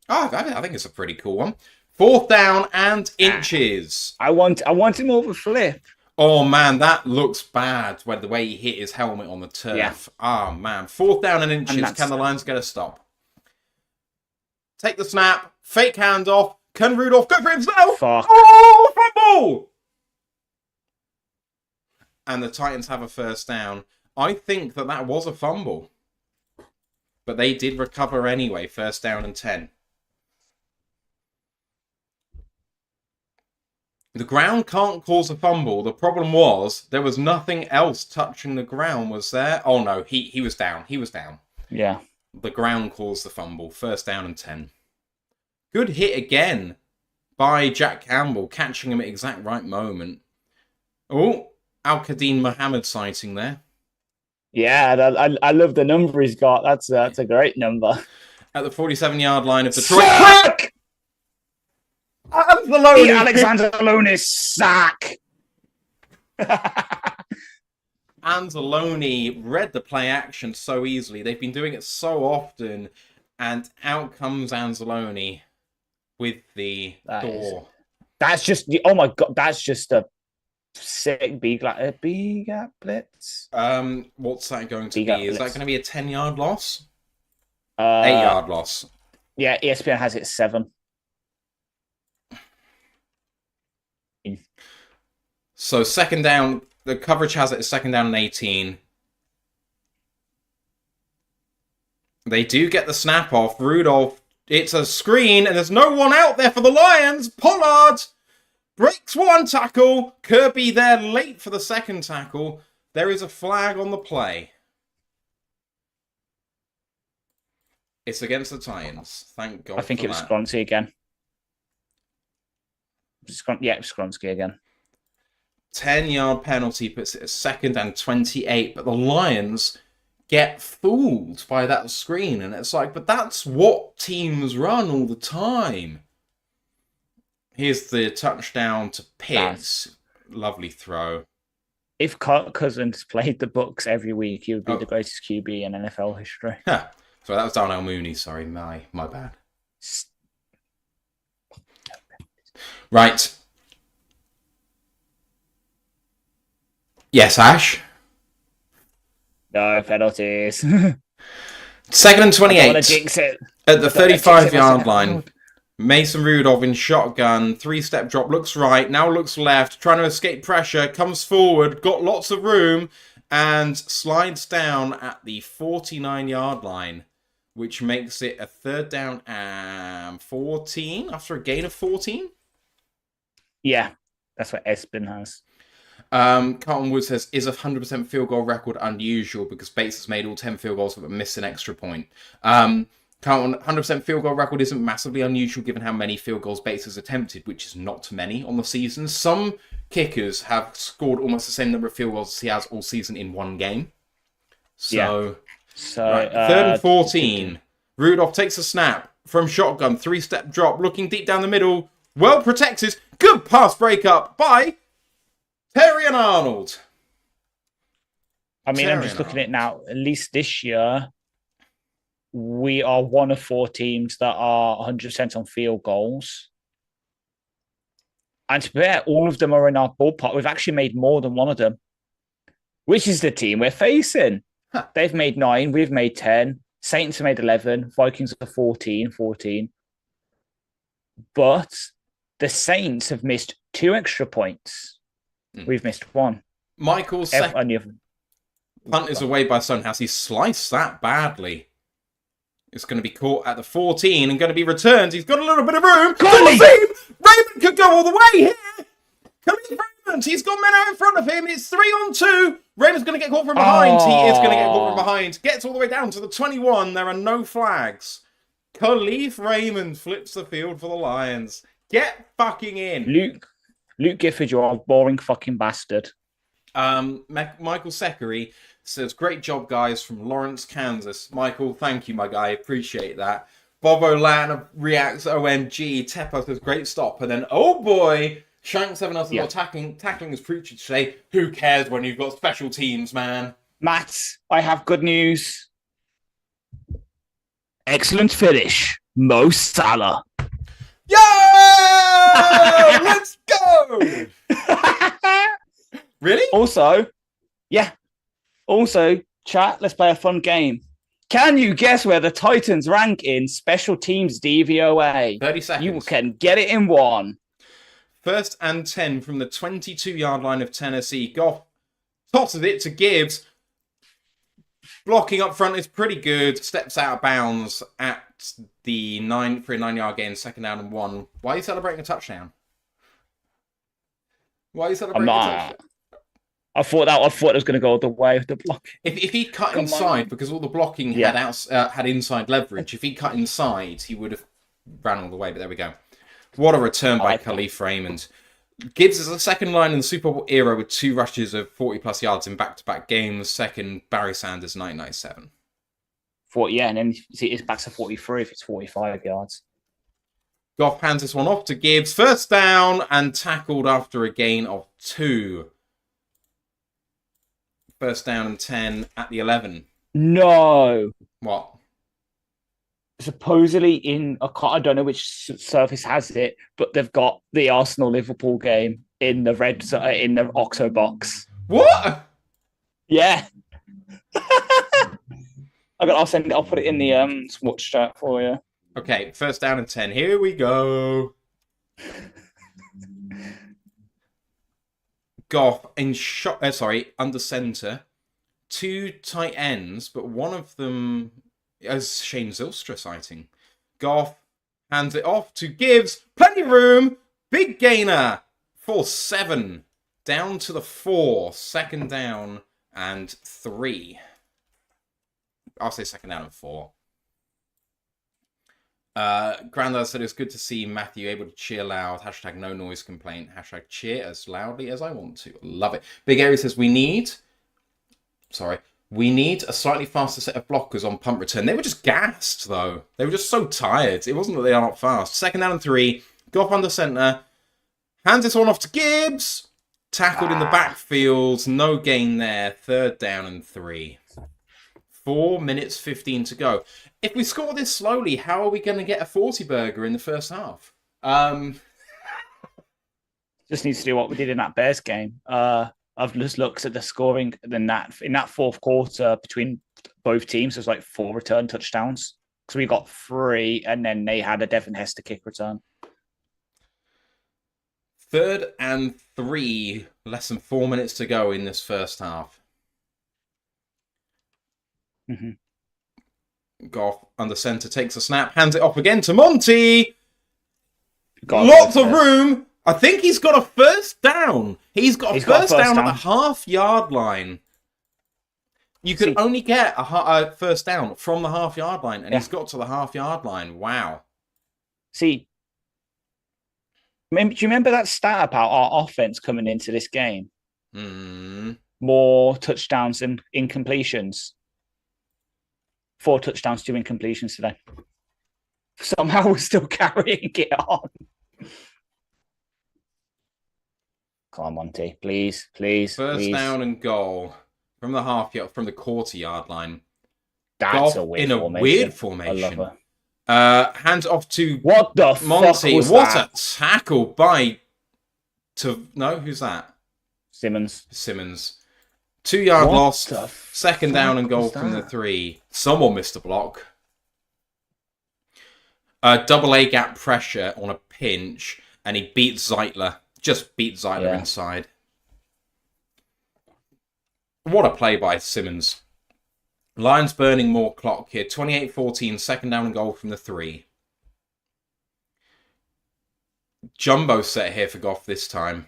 Speaker 1: Oh, I think it's a pretty cool one. 4th down and inches.
Speaker 2: I want him more of a flip.
Speaker 1: Oh, man, that looks bad when the way he hit his helmet on the turf.
Speaker 2: Yeah.
Speaker 1: Oh, man. 4th down and inches. Can the Lions get a stop? Take the snap. Fake handoff. Can Rudolph go for himself?
Speaker 2: Fuck.
Speaker 1: Oh, fumble! And the Titans have a 1st down. I think that was a fumble. But they did recover anyway. 1st down and 10. The ground can't cause a fumble. The problem was there was nothing else touching the ground, was there? Oh no, he was down. He was down.
Speaker 2: Yeah.
Speaker 1: The ground caused the fumble. First down and 10. Good hit again by Jack Campbell, catching him at exact right moment. Oh, Al-Qadim Mohammed sighting there.
Speaker 2: Yeah, I love the number he's got. That's a great number.
Speaker 1: At the 47-yard line of Detroit.
Speaker 2: Sack!
Speaker 1: Anzalone!
Speaker 2: Alexander Alonis, sack!
Speaker 1: Anzalone read the play action so easily. They've been doing it so often. And out comes Anzalone with the door.
Speaker 2: That's just... Oh my God, that's just a sick B-gap blitz.
Speaker 1: What's that going to be? Is that going to be a 10-yard loss? 8-yard loss.
Speaker 2: Yeah, ESPN has it 7.
Speaker 1: So second down, the coverage has it as second down and 18. They do get the snap off. Rudolph, it's a screen, and there's no one out there for the Lions. Pollard breaks one tackle. Kirby there late for the second tackle. There is a flag on the play. It's against the Titans. Thank God.
Speaker 2: I think it was Skronsky again. Yeah, it was Skronsky again.
Speaker 1: 10-yard penalty puts it at second and 28, but the Lions get fooled by that screen, and it's like, but that's what teams run all the time. Here's the touchdown to Pitts. Lovely throw.
Speaker 2: If Kirk Cousins played the Bucs every week, he would be the greatest QB in NFL history.
Speaker 1: Huh. So that was Darnell Mooney. Sorry, my bad. Right. Yes, Ash?
Speaker 2: No penalties.
Speaker 1: Second and 28.
Speaker 2: I don't want to jinx it.
Speaker 1: At the 35-yard line. Mason Rudolph in shotgun. 3-step drop. Looks right. Now looks left. Trying to escape pressure. Comes forward. Got lots of room. And slides down at the 49-yard line. Which makes it a third down and 14. After a gain of 14?
Speaker 2: Yeah. That's what Espen has.
Speaker 1: Carlton Wood says, is a 100% field goal record unusual because Bates has made all 10 field goals but missed an extra point? Carlton, 100% field goal record isn't massively unusual given how many field goals Bates has attempted, which is not many on the season. Some kickers have scored almost the same number of field goals as he has all season in one game. So right, third and 14. Rudolph takes a snap from shotgun, 3-step drop, looking deep down the middle. Well protected. Good pass breakup by Terry and Arnold.
Speaker 2: I mean, I'm just looking at it now. At least this year, we are one of 4 teams that are 100% on field goals. And to be fair, all of them are in our ballpark. We've actually made more than one of them, which is the team we're facing. Huh. They've made 9. We've made 10. Saints have made 11. Vikings are 14. But the Saints have missed 2 extra points. We've missed 1.
Speaker 1: Michael's second punt is away by Stonehouse. He sliced that badly. It's going to be caught at the 14 and going to be returned. He's got a little bit of room. Raymond could go all the way here. Kalif Raymond. He's got men out in front of him. It's 3-on-2. Raymond's going to get caught from behind. He is going to get caught from behind. Gets all the way down to the 21. There are no flags. Kalif Raymond flips the field for the Lions. Get fucking in.
Speaker 2: Luke Gifford, you're a boring fucking bastard.
Speaker 1: Michael Seckery says, great job, guys, from Lawrence, Kansas. Michael, thank you, my guy. Appreciate that. Bob O'Lan reacts, OMG. Teppo says, great stop. And then, oh boy, Shanks 7 else is tackling his preacher today. Who cares when you've got special teams, man?
Speaker 2: Matt, I have good news. Excellent finish. Mo Salah.
Speaker 1: Yo! Let's go! Really?
Speaker 2: Also, chat, let's play a fun game. Can you guess where the Titans rank in special teams DVOA?
Speaker 1: 30 seconds.
Speaker 2: You can get it in 1.
Speaker 1: First and 10 from the 22-yard line of Tennessee. Goff tosses it to Gibbs. Blocking up front is pretty good. Steps out of bounds at the 9 for a 9-yard gain, second down and 1. Why are you celebrating a touchdown? Why are you
Speaker 2: I'm
Speaker 1: celebrating?
Speaker 2: not. I thought it was going to go the way of the block.
Speaker 1: If he cut inside, because all the blocking had inside leverage, if he cut inside, he would have ran all the way. But there we go. What a return by Kalif Raymond. Gibbs is the second line in the Super Bowl era with 2 rushes of 40-plus yards in back-to-back games. Second, Barry Sanders, 1997.
Speaker 2: 40, and then it's back to 43 if it's 45 yards.
Speaker 1: Goff hands this one off to Gibbs. First down and tackled after a gain of 2. First down and 10 at the 11.
Speaker 2: No.
Speaker 1: What?
Speaker 2: Supposedly I don't know which service has it, but they've got the Arsenal-Liverpool game in the Oxo box.
Speaker 1: What?
Speaker 2: Yeah. I'll put it in the watch chat for you.
Speaker 1: Okay, first down and 10. Here we go. Goff in under center. 2 tight ends, but one of them is Shane Zylstra sighting. Goff hands it off to Gibbs. Plenty of room. Big gainer. 4-7. Down to the 4. Second down and 3. I'll say second down and 4. Grandad said it's good to see Matthew able to cheer loud. Hashtag no noise complaint. Hashtag cheer as loudly as I want to. Love it. Big Airy says we need a slightly faster set of blockers on punt return. They were just gassed though. They were just so tired. It wasn't that they are not fast. Second down and 3. Goff under center. Hands this one off to Gibbs. Tackled in the backfield. No gain there. Third down and 3. 4 minutes 15 to go. If we score this slowly, how are we going to get a 40 burger in the first half?
Speaker 2: Just needs to do what we did in that Bears game. I've just looked at the scoring in that fourth quarter between both teams. There's like 4 return touchdowns. So we got 3, and then they had a Devin Hester kick return.
Speaker 1: Third and 3. Less than 4 minutes to go in this first half.
Speaker 2: Mm-hmm.
Speaker 1: Goff under center takes a snap, hands it off again to Monty. Lots of room. I think he's got a first down. He's got a first down at the half-yard line. You could only get a first down from the half-yard line, and he's got to the half-yard line. Wow.
Speaker 2: See, do you remember that stat about our offense coming into this game? More touchdowns than incompletions. 4 touchdowns, 2 incompletions today. Somehow we're still carrying it on. Come on, Monty. Please.
Speaker 1: First down and goal from the quarter-yard line.
Speaker 2: That's a weird formation.
Speaker 1: Weird formation.
Speaker 2: I love it.
Speaker 1: Hands off to
Speaker 2: what the
Speaker 1: Monty.
Speaker 2: Fuck was
Speaker 1: what
Speaker 2: that?
Speaker 1: A tackle by... who's that?
Speaker 2: Simmons.
Speaker 1: 2-yard loss. Second down and goal from the 3. Someone missed a block. Double A gap pressure on a pinch, and he beats Zeitler. Just beat Zeitler inside. What a play by Simmons. Lions burning more clock here. 28-14, second down and goal from the 3. Jumbo set here for Goff this time.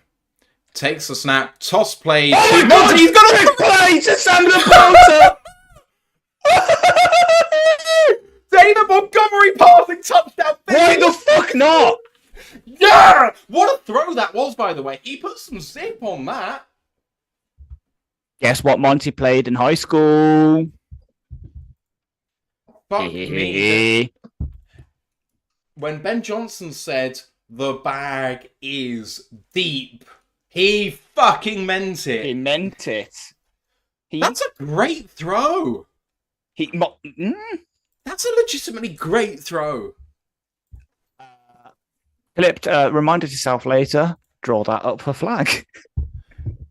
Speaker 1: Takes the snap, toss play.
Speaker 2: Oh my God, he's got a play to Sandra Potter.
Speaker 1: David Montgomery passing touchdown.
Speaker 2: Why the fuck not?
Speaker 1: Yeah! What a throw that was, by the way. He put some zip on that.
Speaker 2: Guess what Monty played in high school?
Speaker 1: Fuck me. When Ben Johnson said, the bag is deep, he fucking meant it.
Speaker 2: He meant it.
Speaker 1: That's a great throw. That's a legitimately great throw.
Speaker 2: Philip, remind yourself later, draw that up for flag.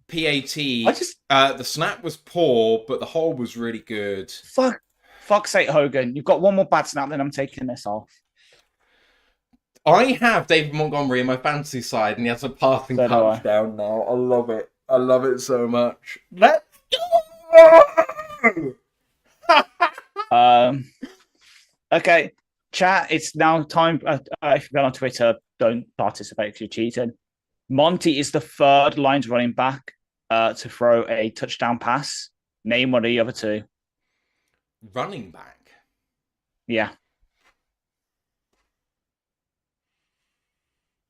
Speaker 1: PAT. The snap was poor, but the hold was really good.
Speaker 2: Fuck's sake, Hogan. You've got one more bad snap, then I'm taking this off.
Speaker 1: I have David Montgomery in my fantasy side, and he has a passing touchdown now. I love it. I love it so much. Let's
Speaker 2: go! Okay, chat, it's now time. If you're on Twitter, don't participate if you're cheating. Monty is the third Lions running back to throw a touchdown pass. Name one of the other two.
Speaker 1: Running back.
Speaker 2: Yeah.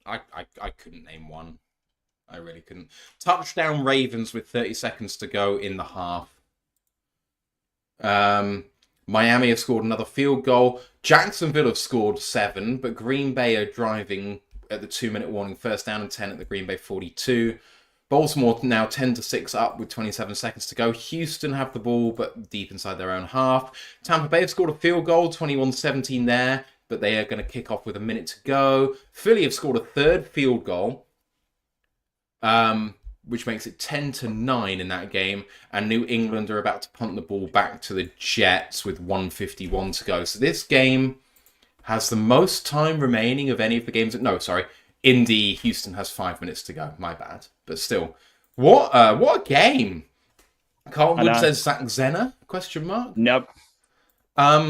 Speaker 1: I couldn't name one. I really couldn't. Touchdown Ravens with 30 seconds to go in the half. Miami have scored another field goal. Jacksonville have scored 7, but Green Bay are driving at the 2-minute warning. First down and 10 at the Green Bay 42. Baltimore now 10-6 up with 27 seconds to go. Houston have the ball, but deep inside their own half. Tampa Bay have scored a field goal, 21-17 there, but they are going to kick off with a minute to go. Philly have scored a third field goal, which makes it 10-9 in that game. And New England are about to punt the ball back to the Jets with 1:51 to go. So this game has the most time remaining of any of the games. No, sorry. Indy, Houston has 5 minutes to go. My bad. But still, what a game. Carlton says Zach Zenner? Question mark?
Speaker 2: Nope.
Speaker 1: I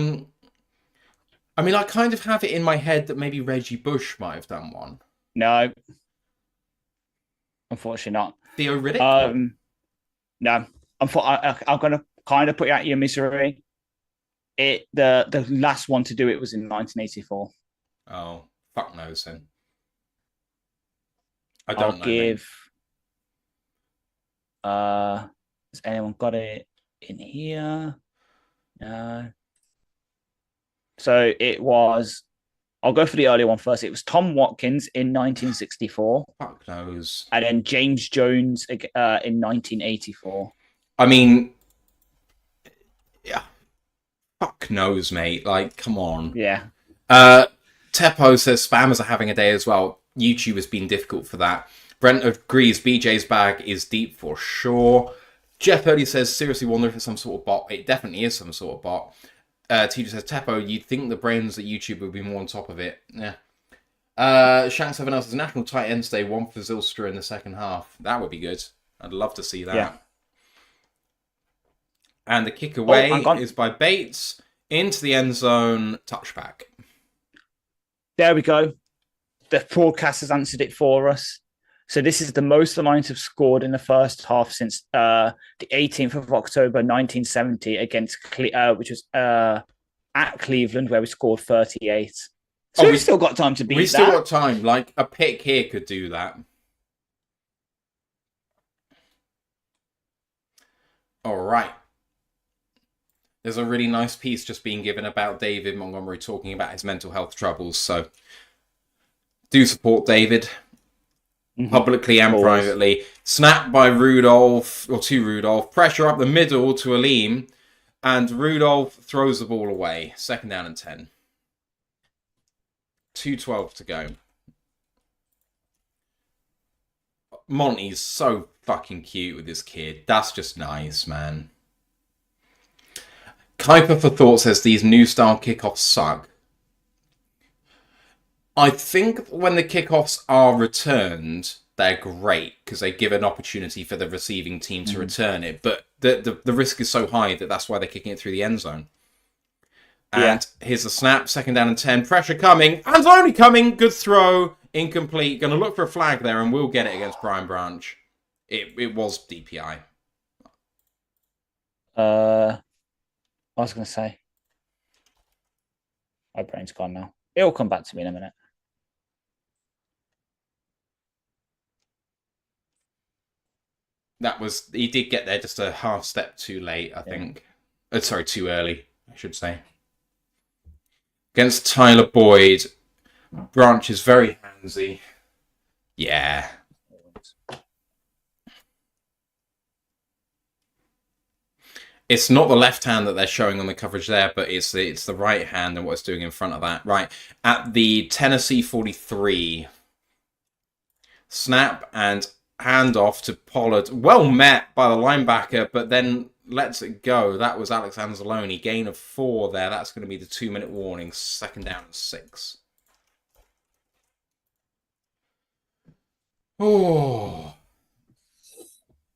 Speaker 1: mean, I kind of have it in my head that maybe Reggie Bush might have done one.
Speaker 2: No. Unfortunately not.
Speaker 1: Theo Riddick?
Speaker 2: No. I'm going to kind of put you out of your misery. The last one to do it was in 1984.
Speaker 1: Oh, fuck knows then.
Speaker 2: I'll give... has anyone got it in here? No. So it was... I'll go for the earlier one first. It was Tom Watkins in 1964.
Speaker 1: Fuck knows.
Speaker 2: And then James Jones in 1984.
Speaker 1: I mean... Yeah. Fuck knows, mate. Like, come on.
Speaker 2: Yeah.
Speaker 1: Teppo says spammers are having a day as well. YouTube has been difficult for that. Brent agrees BJ's bag is deep for sure. Jeff Early says, seriously wonder if it's some sort of bot. It definitely is some sort of bot. TJ says, Teppo, you'd think the brains at YouTube would be more on top of it. Yeah. Shank7 else says, National Tight Ends Day, one for Zylstra in the second half. That would be good. I'd love to see that. Yeah. And the kick away is by Bates. Into the end zone, touchback.
Speaker 2: There we go. The broadcast has answered it for us. So this is the most the Lions have scored in the first half since the 18th of October, 1970, against which was at Cleveland, where we scored 38. So we've still got time to beat that.
Speaker 1: We've still got time. Like, a pick here could do that. All right. There's a really nice piece just being given about David Montgomery talking about his mental health troubles. So do support David. Publicly and privately. Snap by Rudolph, or to Rudolph. Pressure up the middle to Aleem. And Rudolph throws the ball away. Second down and 10. 2:12 to go. Monty's so fucking cute with his kid. That's just nice, man. Kuiper for Thought says these new style kickoffs suck. I think when the kickoffs are returned, they're great because they give an opportunity for the receiving team to return it. But the risk is so high that that's why they're kicking it through the end zone. And here's the snap, second down and 10. Pressure coming, and only coming. Good throw, incomplete. Going to look for a flag there, and we'll get it against Brian Branch. It was DPI.
Speaker 2: I was going to say. My brain's gone now. It'll come back to me in a minute.
Speaker 1: He did get there just a half step too late, I think. Sorry, too early, I should say. Against Tyler Boyd, Branch is very handsy. Yeah. It's not the left hand that they're showing on the coverage there, but it's the right hand and what it's doing in front of that. Right, at the Tennessee 43. Snap and hand off to Pollard. Well met by the linebacker, but then lets it go. That was Alex Anzalone. Gain of 4 there. That's going to be the 2-minute warning. Second down and 6. Oh.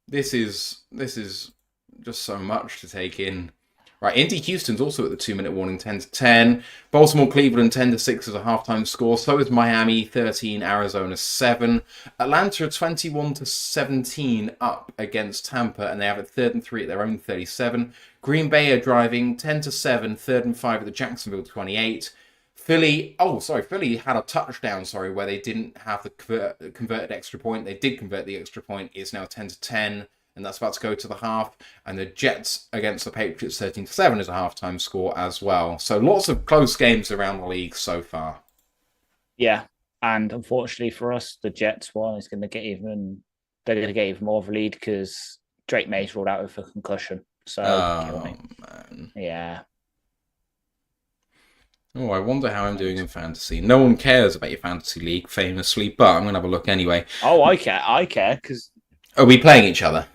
Speaker 1: This is just so much to take in. Right, Indy Houston's also at the 2-minute warning, 10-10. Baltimore Cleveland 10-6 as a halftime score. So is Miami 13, Arizona 7. Atlanta are 21-17 up against Tampa, and they have it 3rd and 3 at their own 37. Green Bay are driving 10-7, 3rd and 5 at the Jacksonville 28. Philly had a touchdown, where they didn't have the converted extra point. They did convert the extra point. It's now 10-10. And that's about to go to the half. And the Jets against the Patriots 13-7 is a halftime score as well. So lots of close games around the league so far.
Speaker 2: Yeah, and unfortunately for us, the Jets one is going to get even. They're going to get even more of a lead because Drake May's ruled out with a concussion. So,
Speaker 1: man.
Speaker 2: Yeah.
Speaker 1: Oh, I wonder how I'm doing in fantasy. No one cares about your fantasy league, famously, but I'm going to have a look anyway.
Speaker 2: Oh, I care because.
Speaker 1: Are we playing each other?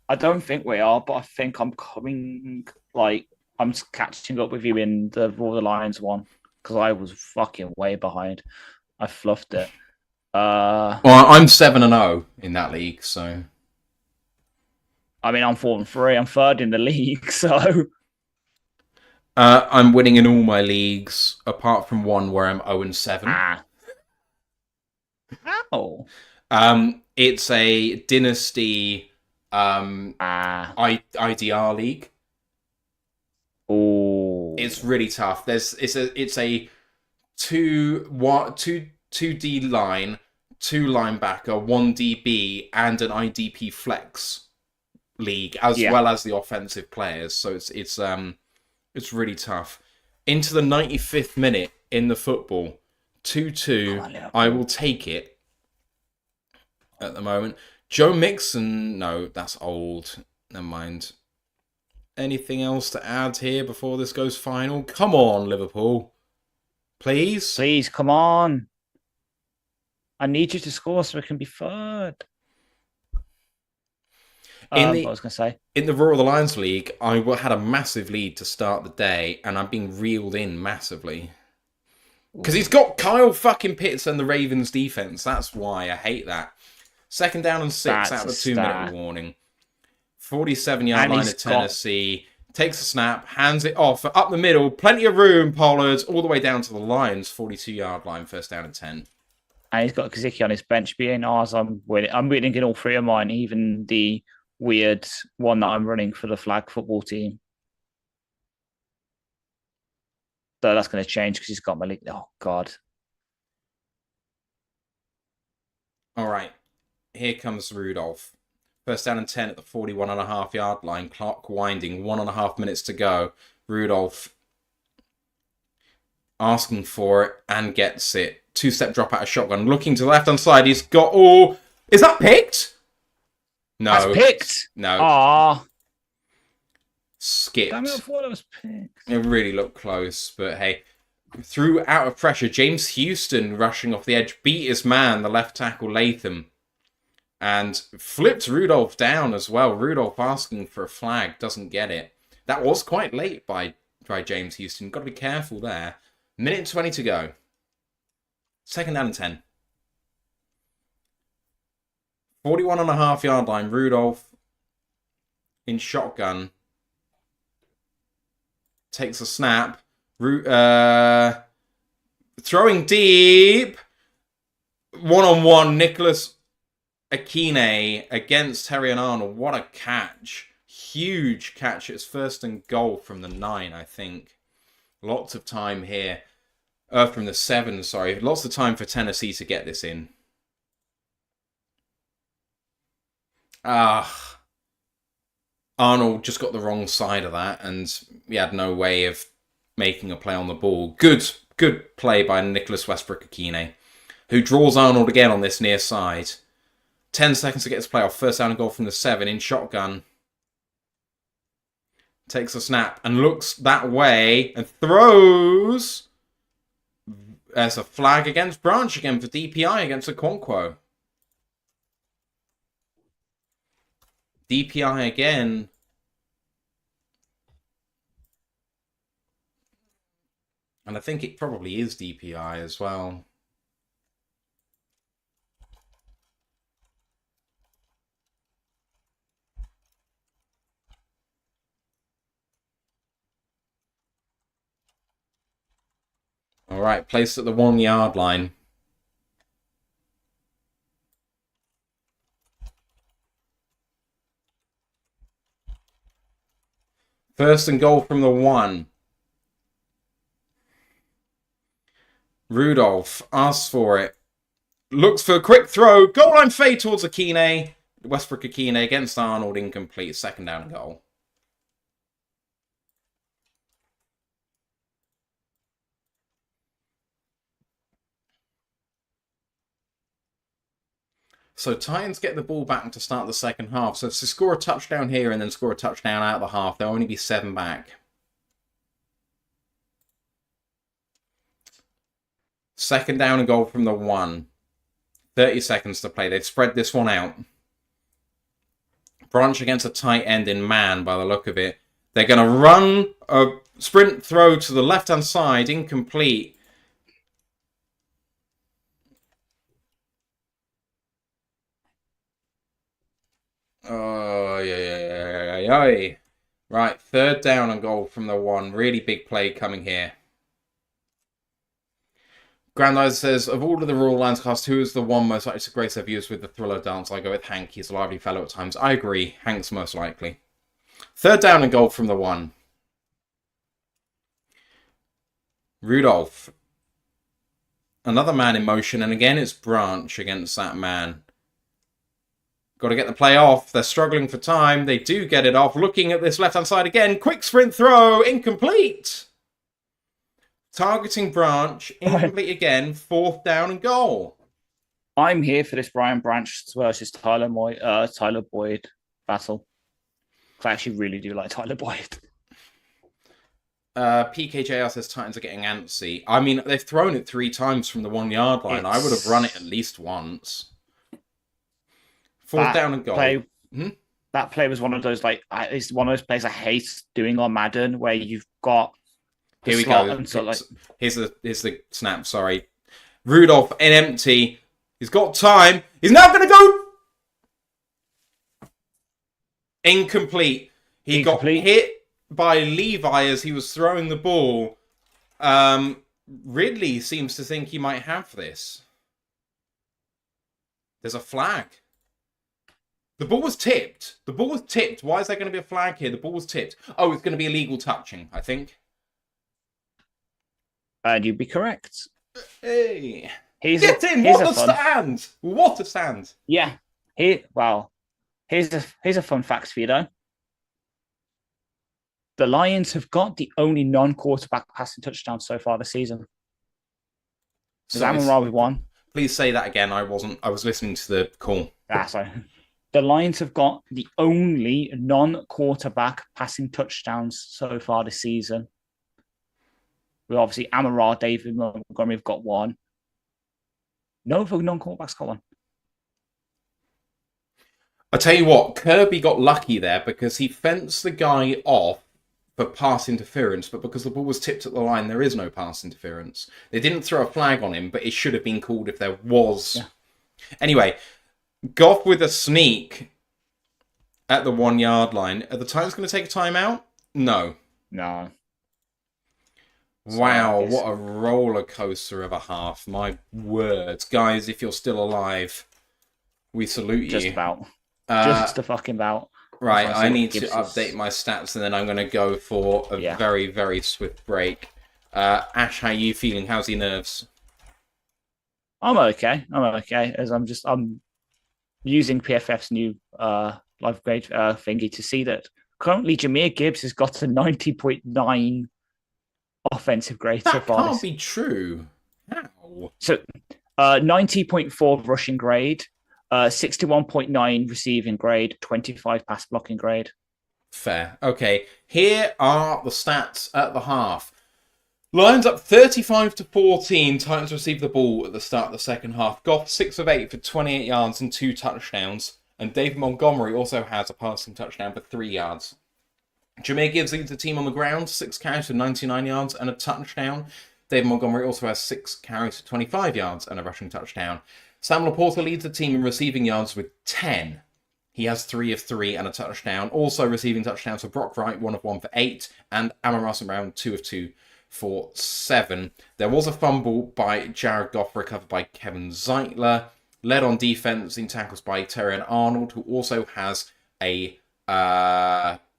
Speaker 2: I don't think we are, but I think I'm coming. I'm catching up with you in the Raw the Lions one because I was fucking way behind. I fluffed it.
Speaker 1: Well, I'm 7-0 in that league, so.
Speaker 2: I mean, I'm 4-3. I'm 3rd in the league, so.
Speaker 1: I'm winning in all my leagues, apart from one where I'm 0-7.
Speaker 2: How?
Speaker 1: It's a dynasty. IDR league.
Speaker 2: Oh,
Speaker 1: it's really tough. It's a 2D line, 2 linebacker, 1 DB, and an IDP flex league, as well as the offensive players. So it's really tough. Into the 95th minute in the football, 2-2. I will take it at the moment. Joe Mixon, no, that's old. Never mind. Anything else to add here before this goes final? Come on, Liverpool. Please?
Speaker 2: Please, come on. I need you to score so we can be 3rd. What I was going to say.
Speaker 1: In the Royal Alliance League, I had a massive lead to start the day, and I'm being reeled in massively. Because he's got Kyle fucking Pitts and the Ravens defense. That's why I hate that. 2nd down and 6 out of the 2-minute warning. 47-yard line of Tennessee. Takes a snap, hands it off. Up the middle, plenty of room, Pollard, all the way down to the Lions, 42-yard line, 1st down and 10.
Speaker 2: And he's got Kazicki on his bench being ours. I'm winning in all 3 of mine, even the weird one that I'm running for the flag football team. So that's going to change because he's got Malik. Oh, God.
Speaker 1: All right. Here comes Rudolph. 1st down and 10 at the 41.5-yard line. Clock winding. 1.5 minutes to go. Rudolph asking for it and gets it. 2-step drop out of shotgun. Looking to the left-hand side. He's got... Oh, is that picked? No.
Speaker 2: That's picked?
Speaker 1: No.
Speaker 2: Ah.
Speaker 1: Skipped.
Speaker 2: Damn it, I thought it was picked.
Speaker 1: It really looked close, but hey. Through out of pressure, James Houston rushing off the edge. Beat his man, the left tackle Latham. And flipped Rudolph down as well. Rudolph asking for a flag, doesn't get it. That was quite late by James Houston. Got to be careful there. 1:20 to go. 2nd down and 10. 41.5-yard line. Rudolph in shotgun. Takes a snap. Throwing deep. 1-on-1. Nicholas Akine against Terry and Arnold. What a catch. Huge catch. It's 1st and goal from the 9, I think. Lots of time here. From the 7, sorry. Lots of time for Tennessee to get this in. Arnold just got the wrong side of that, and he had no way of making a play on the ball. Good play by Nicholas Westbrook-Akine, who draws Arnold again on this near side. 10 seconds to get his play off. 1st down and goal from the 7 in shotgun. Takes a snap and looks that way and throws. There's a flag against Branch again for DPI against Okonkwo. DPI again. And I think it probably is DPI as well. All right, placed at the 1 yard line. First and goal from the 1. Rudolph asks for it. Looks for a quick throw. Goal line fade towards Akine. Westbrook Akine against Arnold. Incomplete. Second down and goal. So Titans get the ball back to start the second half. So if they score a touchdown here and then score a touchdown out of the half, they'll only be 7 back. Second down and goal from the 1. 30 seconds to play. They've spread this one out. Branch against a tight end in man by the look of it. They're going to run a sprint throw to the left-hand side. Incomplete. Oh, yeah. Right, third down and goal from the 1. Really big play coming here. Grandizer says, of all of the Royal Lions cast, who is the one most likely to grace their viewers with the thriller dance? I go with Hank. He's a lively fellow at times. I agree. Hank's most likely. Third down and goal from the 1. Rudolph. Another man in motion, and again it's Branch against that man. Got to get the play off. They're struggling for time. They do get it off. Looking at this left-hand side again. Quick sprint throw. Incomplete. Targeting Branch. Incomplete again. Fourth down and goal.
Speaker 2: I'm here for this Brian Branch versus Tyler Boyd battle. I actually really do like Tyler Boyd.
Speaker 1: PKJR says Titans are getting antsy. I mean, they've thrown it 3 times from the 1 yard line. I would have run it at least once. Fourth down and goal.
Speaker 2: That play was one of those, like, it's one of those plays I hate doing on Madden where you've got.
Speaker 1: Here we go. Here's the snap. Sorry, Rudolph in empty. He's got time. He's now going to go incomplete. He got hit by Levi as he was throwing the ball. Ridley seems to think he might have this. There's a flag. The ball was tipped. Why is there going to be a flag here? The ball was tipped. Oh, it's going to be illegal touching, I think.
Speaker 2: And you'd be correct.
Speaker 1: Hey.
Speaker 2: Get in!
Speaker 1: What a stand!
Speaker 2: Yeah. Here's a fun fact for you, though. The Lions have got the only non-quarterback passing touchdown so far this season. Amon-Ra with 1.
Speaker 1: Please say that again. I was listening to the call.
Speaker 2: Sorry. The Lions have got the only non-quarterback passing touchdowns so far this season. We obviously Amon-Ra, David Montgomery have got 1. No non-quarterbacks got 1.
Speaker 1: I tell you what, Kirby got lucky there because he fenced the guy off for pass interference, but because the ball was tipped at the line, there is no pass interference. They didn't throw a flag on him, but it should have been called if there was. Yeah. Anyway, Goff with a sneak at the 1 yard line. Are the Titans going to take a timeout? No. Wow, what a roller coaster of a half. My words. Guys, if you're still alive, we salute you.
Speaker 2: Just about. Just a fucking about.
Speaker 1: Right, I need to update my stats and then I'm going to go for a very, very swift break. Ash, how are you feeling? How's your nerves?
Speaker 2: I'm okay. As I'm using PFF's new live grade thingy to see that currently Jahmyr Gibbs has got a 90.9 offensive grade so far.
Speaker 1: That can't be true. How?
Speaker 2: So 90.4 rushing grade, 61.9 receiving grade, 25 pass blocking grade.
Speaker 1: Fair. Okay, here are the stats at the half. Lions up 35-14. Titans receive the ball at the start of the second half. Goff 6 of 8 for 28 yards and 2 touchdowns. And David Montgomery also has a passing touchdown for 3 yards. Jahmyr Gibbs leads the team on the ground, 6 carries for 99 yards and a touchdown. David Montgomery also has 6 carries for 25 yards and a rushing touchdown. Sam Laporta leads the team in receiving yards with 10. He has 3 of 3 and a touchdown. Also receiving touchdowns for Brock Wright, 1 of 1 for 8. And Amon-Ra St 2 of 2 for 7. There was a fumble by Jared Goff, recovered by Kevin Zeitler. Led on defense in tackles by Terry Arnold, who also has a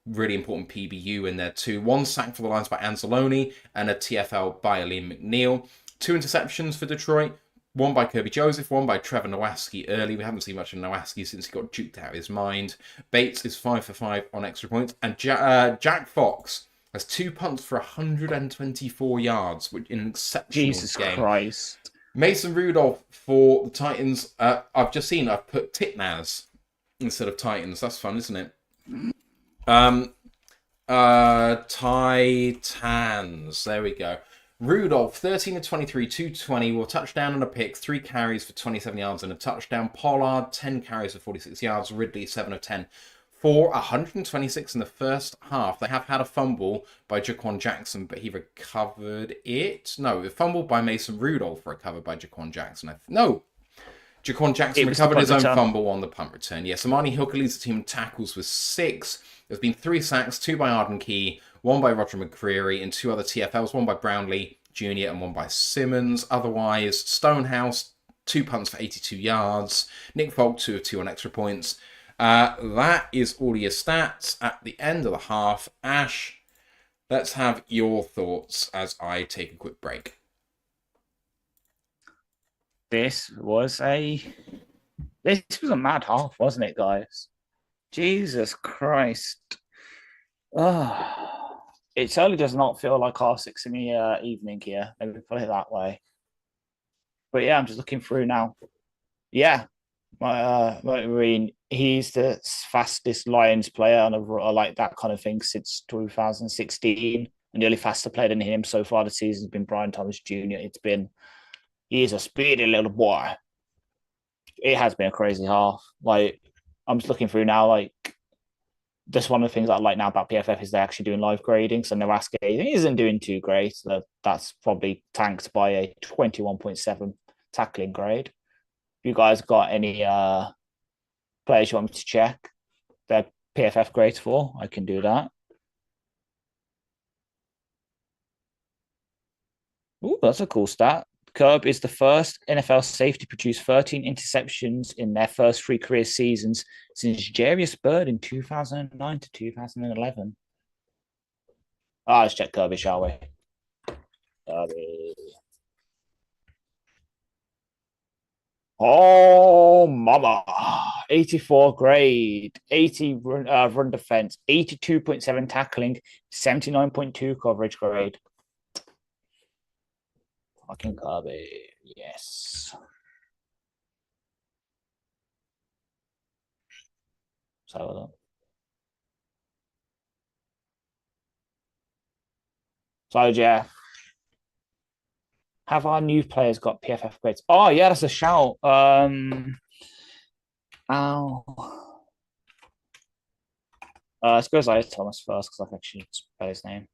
Speaker 1: really important PBU in there too. 1 sack for the Lions by Anzalone and a TFL by Liam McNeil. 2 interceptions for Detroit. 1 by Kirby Joseph, 1 by Trevor Nowaske early. We haven't seen much of Nowaske since he got juked out of his mind. Bates is 5 for 5 on extra points. And Jack Fox has 2 punts for 124 yards, which in an exceptional
Speaker 2: Jesus
Speaker 1: game.
Speaker 2: Christ.
Speaker 1: Mason Rudolph for the Titans. I've put Titans instead of Titans. That's fun, isn't it? Titans. There we go. Rudolph, 13 of 23, 220, with a touchdown and a pick, 3 carries for 27 yards and a touchdown. Pollard, 10 carries for 46 yards. Ridley, 7 of 10 for 126 in the first half. They have had a fumble by Jaquan Jackson, but he recovered it. No, the fumble by Mason Rudolph recovered by Jaquan Jackson. Jaquan Jackson recovered his own fumble on the punt return. Yes, Amani Hooker leads the team in tackles with 6. There's been 3 sacks, 2 by Arden Key, 1 by Roger McCreary, and 2 other TFLs, 1 by Brownlee Jr. and 1 by Simmons. Otherwise, Stonehouse, 2 punts for 82 yards. Nick Folk, 2 of 2 on extra points. That is all your stats at the end of the half. Ash, let's have your thoughts as I take a quick break.
Speaker 2: This was a mad half, wasn't it, guys? Jesus Christ. Oh, it certainly does not feel like R6 in the evening here. Let me put it that way. But yeah, I'm just looking through now. Yeah, he's the fastest Lions player on like that kind of thing since 2016. And the only faster player than him so far this season has been Brian Thomas Jr. He's a speedy little boy. It has been a crazy half. Like, I'm just looking through now, like, just one of the things I like now about PFF is they're actually doing live grading. So Nowaske isn't doing too great. So that's probably tanked by a 21.7 tackling grade. You guys got any players you want me to check their PFF grades for? I can do that. Ooh, that's a cool stat. Kirby is the first NFL safety to produce 13 interceptions in their first 3 career seasons since Jarius Byrd in 2009 to 2011. Let's check Kirby, shall we? Kirby. Oh, mama. 84 grade, 80 run defense, 82.7 tackling, 79.2 coverage grade. Fucking Kirby, yes. So Jeff, have our new players got PFF grades? Oh yeah, that's a shout. Let's go Isaiah Thomas first because I can actually spell his name.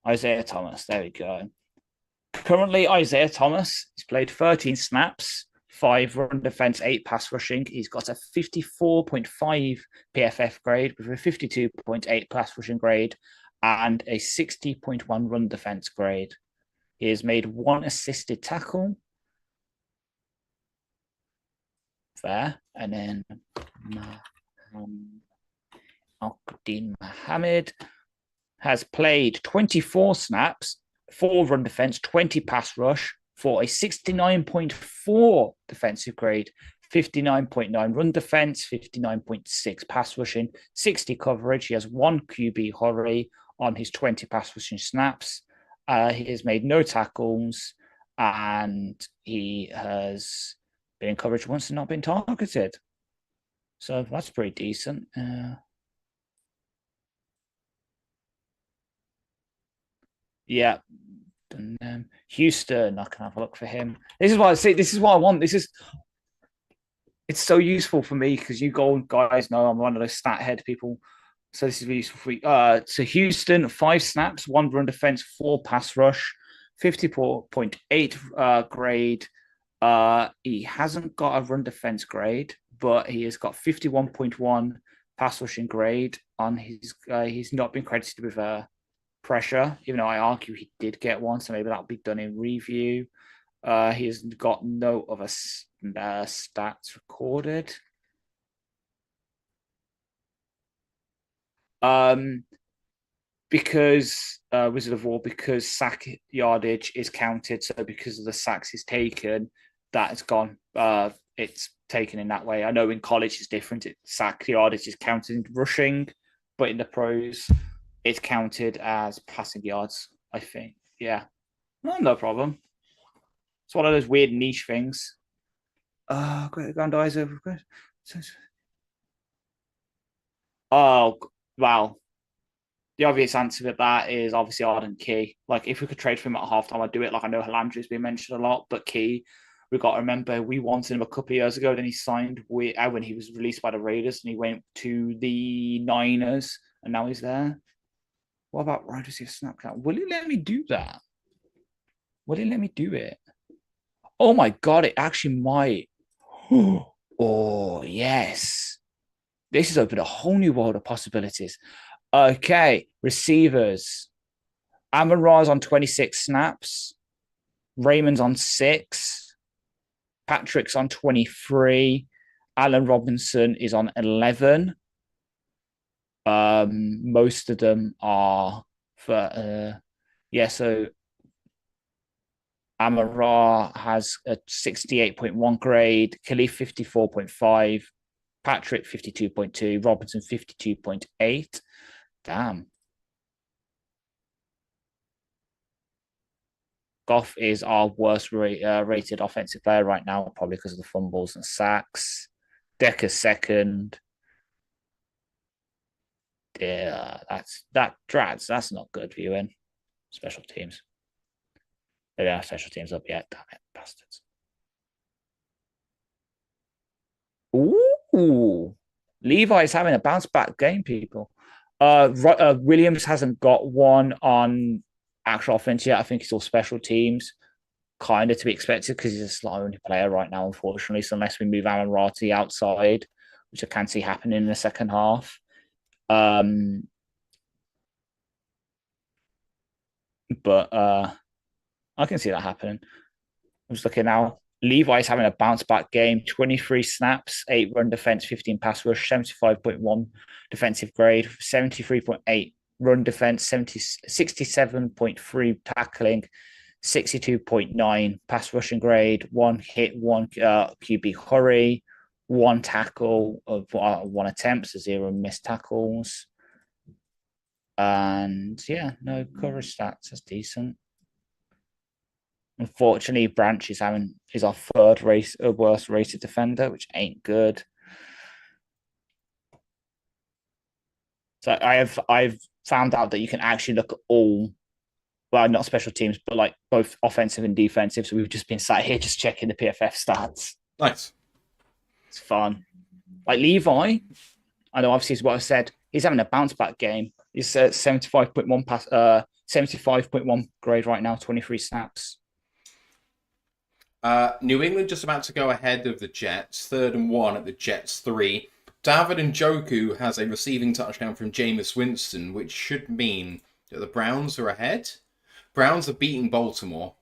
Speaker 2: Isaiah Thomas, there we go. Currently, Isaiah Thomas, he's played 13 snaps, 5 run defense, 8 pass rushing. He's got a 54.5 PFF grade with a 52.8 pass rushing grade and a 60.1 run defense grade. He has made 1 assisted tackle. Fair. And then Al-Qadim Mohammed has played 24 snaps, 4 run defense, 20 pass rush for a 69.4 defensive grade, 59.9 run defense, 59.6 pass rushing, 60 coverage. He has 1 QB hurry on his 20 pass rushing snaps. He has made no tackles and he has been in coverage once and not been targeted. So that's pretty decent. Yeah. And Houston, I can have a look for him. This is what I say. This is what I want. It's so useful for me because you guys know I'm one of those stat head people. So this is really useful for you. So Houston, 5 snaps, 1 run defense, 4 pass rush, 54.8 grade, He hasn't got a run defense grade, but he has got 51.1 pass rushing grade on his. He's not been credited with pressure, even though I argue he did get one, so maybe that'll be done in review. He has got no other stats recorded. Because Wizard of War, because sack yardage is counted, so because of the sacks he's taken, that has gone. It's taken in that way. I know in college it's different. Sack yardage is counted in rushing, but in the pros, it's counted as passing yards, I think. Yeah. No problem. It's one of those weird niche things. Grandizer. Oh, wow. The obvious answer to that is obviously Arden Key. Like, if we could trade for him at halftime, I'd do it. Like, I know Halandry's been mentioned a lot, but Key, we've got to remember, we wanted him a couple of years ago. Then he signed with when he was released by the Raiders, and he went to the Niners, and now he's there. What about wide receiver snap count? Will he let me do that? Will he let me do it? Oh my God, it actually might. Oh, yes. This has opened a whole new world of possibilities. Okay, receivers. Amon-Ra's on 26 snaps. Raymond's on 6. Patrick's on 23. Allen Robinson is on 11. Most of them are for so Amon-Ra has a 68.1 grade, Kalif 54.5, Patrick 52.2, Robinson 52.8. Damn. Goff is our worst rated offensive player right now, probably because of the fumbles and sacks. Decker's second. Yeah, that's not good viewing. Special teams. They don't have special teams up yet. Damn it, bastards. Ooh. Levi's having a bounce back game, people. Williams hasn't got one on actual offense yet. I think it's all special teams. Kind of to be expected because he's a slot only player right now, unfortunately. So unless we move Amon-Ra to the outside, which I can see happening in the second half. But I can see that happening. I'm just looking now. Levi's having a bounce back game, 23 snaps, 8 run defense, 15 pass rush, 75.1 defensive grade, 73.8 run defense, 67.3 tackling, 62.9 pass rushing grade, 1 hit, 1 QB hurry, 1 tackle of 1 attempt, so 0 missed tackles. And yeah, no coverage stats. That's decent. Unfortunately, Branch is our third worst rated defender, which ain't good. So I've found out that you can actually look at all, well, not special teams, but like both offensive and defensive. So we've just been sat here just checking the PFF stats.
Speaker 1: Nice.
Speaker 2: It's fun. Like Levi, I know obviously is what I said. He's having a bounce back game. He's 75.1 pass, 75.1 grade right now, 23 snaps.
Speaker 1: New England just about to go ahead of the Jets, 3rd and 1 at the Jets 3. David Njoku has a receiving touchdown from Jameis Winston, which should mean that the Browns are ahead. Browns are beating Baltimore.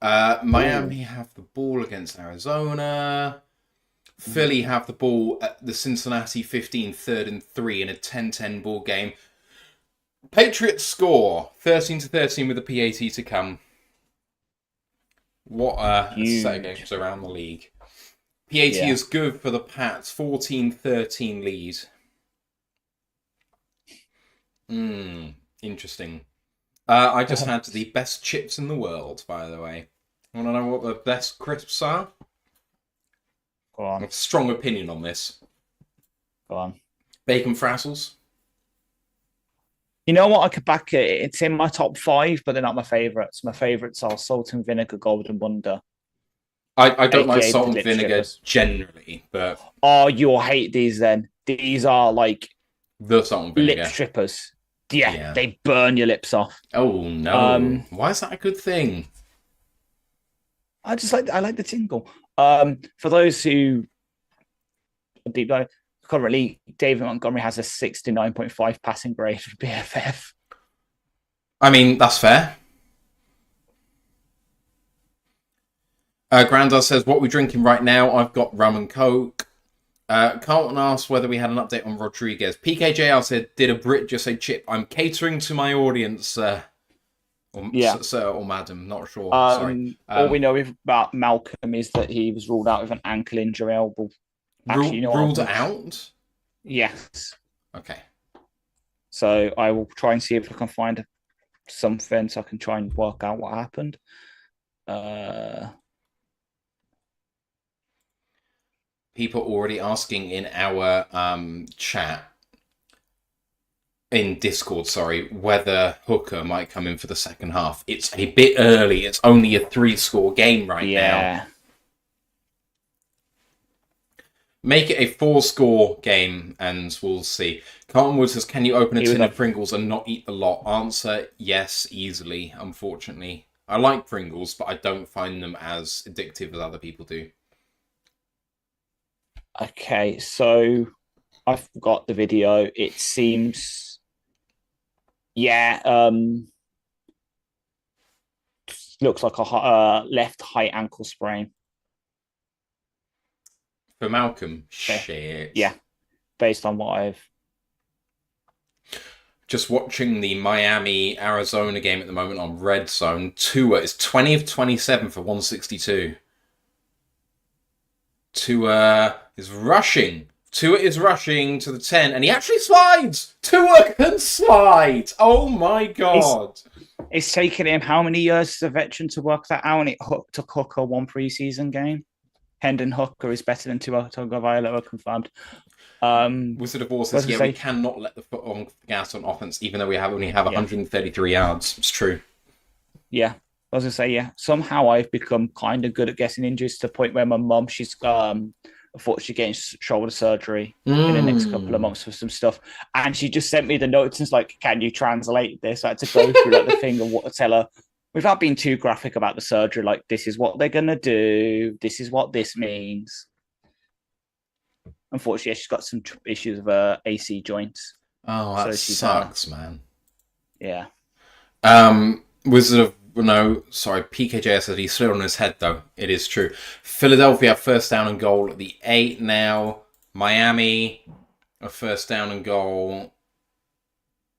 Speaker 1: Miami have the ball against Arizona. Philly have the ball at the Cincinnati 15, 3rd and 3 in a 10-10 ball game. Patriots score 13-13 with the PAT to come. What a set of games around the league. PAT is good for the Pats. 14-13 lead. Interesting. I just had the best chips in the world, by the way. Want to know what the best crisps are?
Speaker 2: Go on.
Speaker 1: I have a strong opinion on this.
Speaker 2: Go on.
Speaker 1: Bacon frazzles.
Speaker 2: You know what? I could back it. It's in my top 5, but they're not my favourites. My favourites are salt and vinegar, golden wonder.
Speaker 1: I don't like salt and vinegar generally, but...
Speaker 2: Oh, you'll hate these then. These are like...
Speaker 1: The salt and vinegar.
Speaker 2: Lip strippers. Yeah, they burn your lips off.
Speaker 1: Oh, no. Why is that a good thing?
Speaker 2: I like the tingle. For those who deep dive, currently David Montgomery has a 69.5 passing grade for BFF.
Speaker 1: I mean, that's fair. Grandad says, what are we drinking right now? I've got rum and coke. Carlton asked whether we had an update on Rodriguez. PKJR said, did a Brit just say chip? I'm catering to my audience, sir or madam, not sure. Sorry.
Speaker 2: All we know about Malcolm is that he was ruled out with an ankle injury.
Speaker 1: Ruled out?
Speaker 2: Yes.
Speaker 1: Okay.
Speaker 2: So I will try and see if I can find something so I can try and work out what happened.
Speaker 1: People already asking in our chat, in Discord, whether Hooker might come in for the second half. It's a bit early. It's only a 3-score game right now. Make it a 4-score game, and we'll see. Carlton Wood says, can you open a tin of Pringles and not eat the lot? Answer, yes, easily, unfortunately. I like Pringles, but I don't find them as addictive as other people do.
Speaker 2: Okay, so I've got the video. It seems... looks like a left high ankle sprain.
Speaker 1: For Malcolm?
Speaker 2: Okay.
Speaker 1: Shit.
Speaker 2: Yeah, based on what I've...
Speaker 1: Just watching the Miami-Arizona game at the moment on Red Zone. Tua is 20 of 27 for 162. Tua is rushing to the 10, and he actually slides! Tua can slide! Oh my god!
Speaker 2: It's taken him how many years as a veteran to work that out, and it took Hooker one preseason game. Hendon Hooker is better than Tua Tagovailoa, confirmed.
Speaker 1: Wizard of War says, we cannot let the foot on the gas on offense, even though we only have 133 yards. It's true.
Speaker 2: Yeah. I was going to say, yeah. Somehow I've become kind of good at guessing injuries to the point where my mum, she's unfortunately getting shoulder surgery in the next couple of months for some stuff. And she just sent me the notes and it's like, can you translate this? I had to go through the thing and what to tell her without being too graphic about the surgery. Like, this is what they're going to do. This is what this means. Unfortunately, she's got some issues with her AC joints.
Speaker 1: Oh, that sucks, man.
Speaker 2: Yeah.
Speaker 1: Wizard of PKJ said he slid on his head, though. It is true. Philadelphia have first down and goal at the 8 now. Miami a first down and goal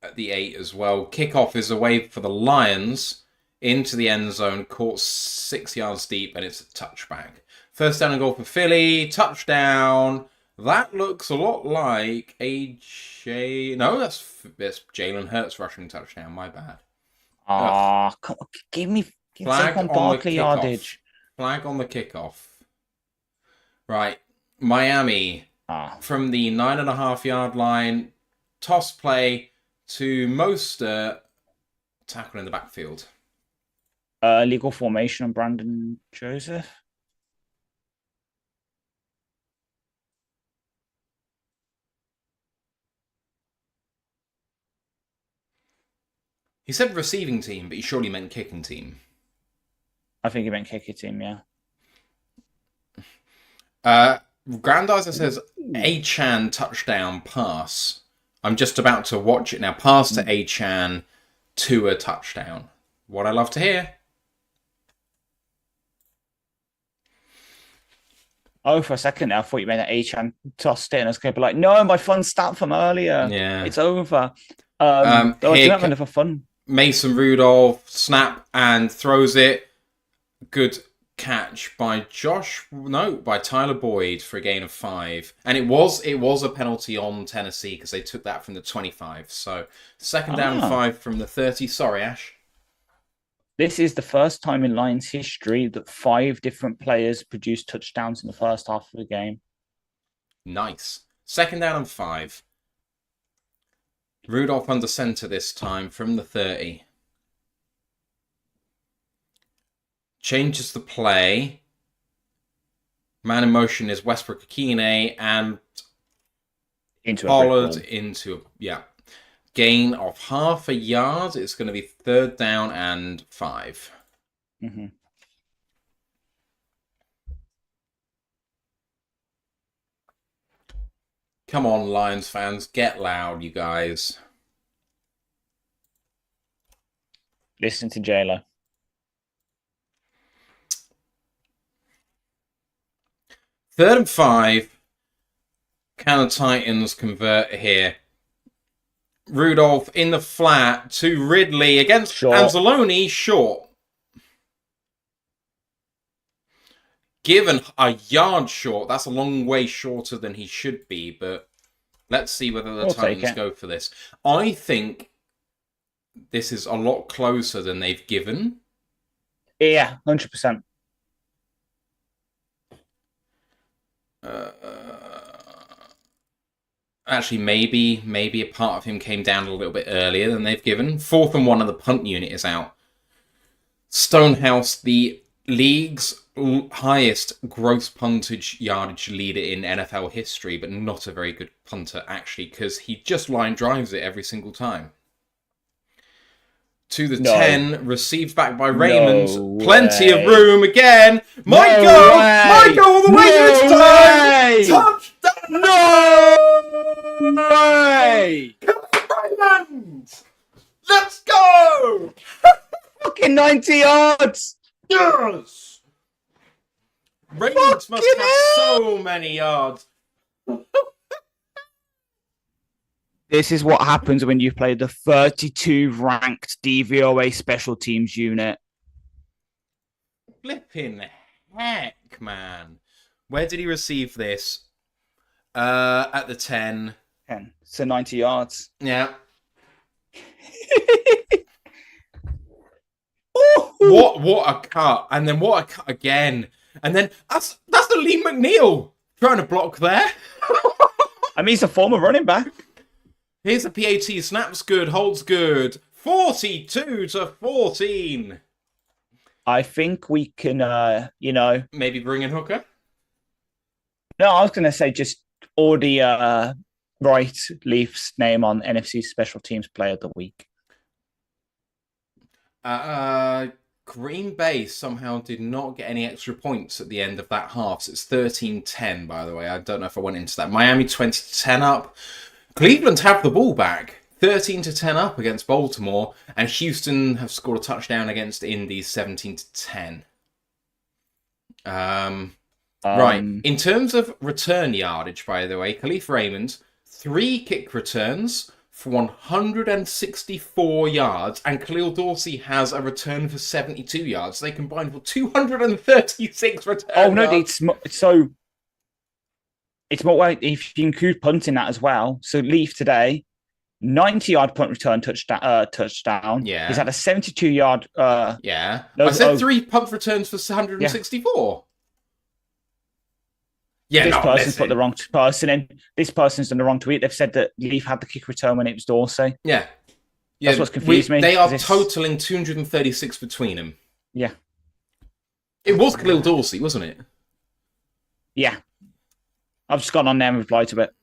Speaker 1: at the 8 as well. Kickoff is away for the Lions into the end zone, caught 6 yards deep, and it's a touchback. First down and goal for Philly. Touchdown. That looks a lot like No, that's Jalen Hurts rushing touchdown. My bad.
Speaker 2: Come on, give me
Speaker 1: Flag on
Speaker 2: Barkley yardage.
Speaker 1: Flag on the kickoff. Right, Miami from the 9.5-yard line, toss play to Mostert, tackle in the backfield.
Speaker 2: Legal formation on Brandon Joseph.
Speaker 1: He said receiving team, but he surely meant kicking team.
Speaker 2: I think he meant kicking team, yeah.
Speaker 1: Grandizer says, A-Chan touchdown pass. I'm just about to watch it now. Pass to A-Chan to a touchdown. What I love to hear.
Speaker 2: Oh, for a second there, I thought you meant that A-Chan tossed it, and I was going to be like, no, my fun stat from earlier.
Speaker 1: Yeah.
Speaker 2: It's over. I do have enough fun.
Speaker 1: Mason Rudolph, snap, and throws it. Good catch by by Tyler Boyd for a gain of 5. And it was a penalty on Tennessee because they took that from the 25. So second down and 5 from the 30. Sorry, Ash.
Speaker 2: This is the first time in Lions history that 5 different players produced touchdowns in the first half of the game.
Speaker 1: Nice. Second down and 5. Rudolph under center this time from the 30. Changes the play. Man in motion is Westbrook-Akine and Pollard into gain of half a yard. It's going to be third down and 5.
Speaker 2: Mm-hmm.
Speaker 1: Come on, Lions fans, get loud, you guys.
Speaker 2: Listen to J-Lo.
Speaker 1: Third and 5. Can the Titans convert here? Rudolph in the flat to Ridley against Anzalone, short. Given a yard short, that's a long way shorter than he should be, but let's see whether the Titans go for this. I think this is a lot closer than they've given.
Speaker 2: Yeah, 100%.
Speaker 1: Actually, maybe a part of him came down a little bit earlier than they've given. 4th and 1 of the punt unit is out. Stonehouse, the league's highest gross puntage yardage leader in NFL history, but not a very good punter, actually, because he just line drives it every single time. To the 10, received back by Raymond. Plenty of room again. Might go all the way this time. Touchdown!
Speaker 2: No way!
Speaker 1: Raymond! Let's go!
Speaker 2: Fucking 90 yards!
Speaker 1: Yes! Raymond must have so many yards.
Speaker 2: This is what happens when you play the 32 ranked DVOA special teams unit.
Speaker 1: Flipping heck, man. Where did he receive this? At the 10.
Speaker 2: 10. So 90 yards.
Speaker 1: Yeah. What a cut. And then what a cut again. And then that's the Lee McNeil trying to block there.
Speaker 2: I mean, he's a former running back.
Speaker 1: Here's a PAT. Snaps good, holds good. 42-14.
Speaker 2: I think we can,
Speaker 1: maybe bring in Hooker?
Speaker 2: No, I was going to say just already write Leaf's name on NFC Special Teams Player of the Week.
Speaker 1: Green Bay somehow did not get any extra points at the end of that half. So it's 13-10, by the way. I don't know if I went into that. Miami 20-10 up. Cleveland have the ball back, 13-10 up against Baltimore, and Houston have scored a touchdown against Indy, 17-10. Right. In terms of return yardage, by the way, Kalif Raymond, 3 kick returns for 164 yards, and Khalil Dorsey has a return for 72 yards. They combined for 236 returns.
Speaker 2: Oh no, it's so. It's more if you include punting that as well. So Leaf today, 90-yard punt return touchdown.
Speaker 1: Yeah.
Speaker 2: He's had a 72-yard.
Speaker 1: Yeah. I said 3 punt returns for 164. Yeah.
Speaker 2: This person's put the wrong person in. This person's done the wrong tweet. They've said that Leaf had the kick return when it was Dorsey.
Speaker 1: Yeah.
Speaker 2: That's what's confused me.
Speaker 1: They are totaling 236 between them.
Speaker 2: Yeah.
Speaker 1: It was Khalil Dorsey, wasn't it?
Speaker 2: Yeah. I've just gone on there and replied to it.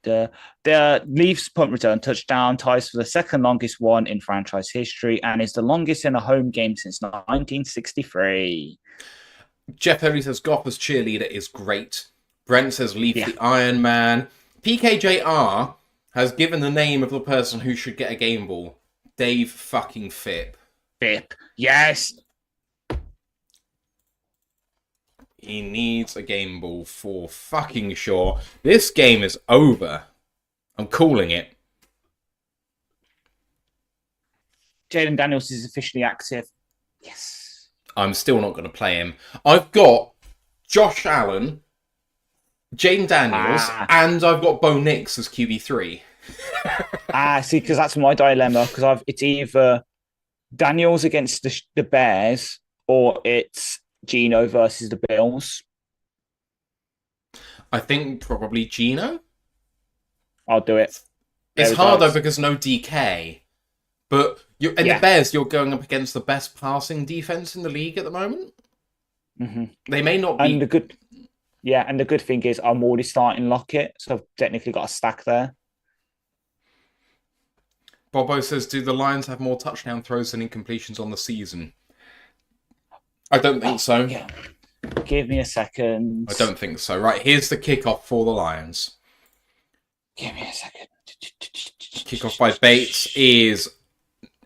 Speaker 2: The Leafs punt return touchdown ties for the second longest one in franchise history and is the longest in a home game since 1963.
Speaker 1: Jeff Henry says Goff as cheerleader is great. Brent says Leaf the Iron Man. PKJR has given the name of the person who should get a game ball. Dave fucking Phipp.
Speaker 2: Phipp. Yes.
Speaker 1: He needs a game ball for fucking sure. This game is over. I'm calling it.
Speaker 2: Jaden Daniels is officially active. Yes.
Speaker 1: I'm still not going to play him. I've got Josh Allen, Jaden Daniels, and I've got Bo Nix as QB3.
Speaker 2: See, because that's my dilemma. Because it's either Daniels against the Bears or it's Geno versus the Bills.
Speaker 1: I think probably Geno.
Speaker 2: I'll do it.
Speaker 1: It's hard though because no DK. But the Bears, you're going up against the best passing defense in the league at the moment.
Speaker 2: Mm-hmm.
Speaker 1: They may not be.
Speaker 2: And the good thing is I'm already starting Lockett, so I've technically got a stack there.
Speaker 1: Bobo says, do the Lions have more touchdown throws than incompletions on the season? I don't think so.
Speaker 2: Yeah. Give me a second.
Speaker 1: I don't think so. Right, here's the kickoff for the Lions.
Speaker 2: Give me a second.
Speaker 1: Kickoff by Bates is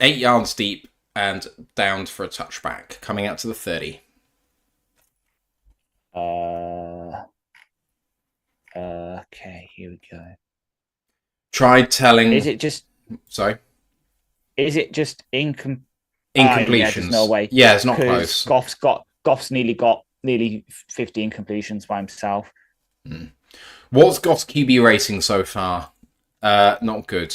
Speaker 1: 8 yards deep and downed for a touchback, coming out to the 30.
Speaker 2: Okay, here we go.
Speaker 1: Tried telling.
Speaker 2: Is it just?
Speaker 1: Sorry.
Speaker 2: Is it just incompletions?
Speaker 1: Yeah,
Speaker 2: there's no way.
Speaker 1: Yeah, it's not close.
Speaker 2: Goff's nearly got 50 incompletions by himself.
Speaker 1: What's Goff's QB rating so far? Not good.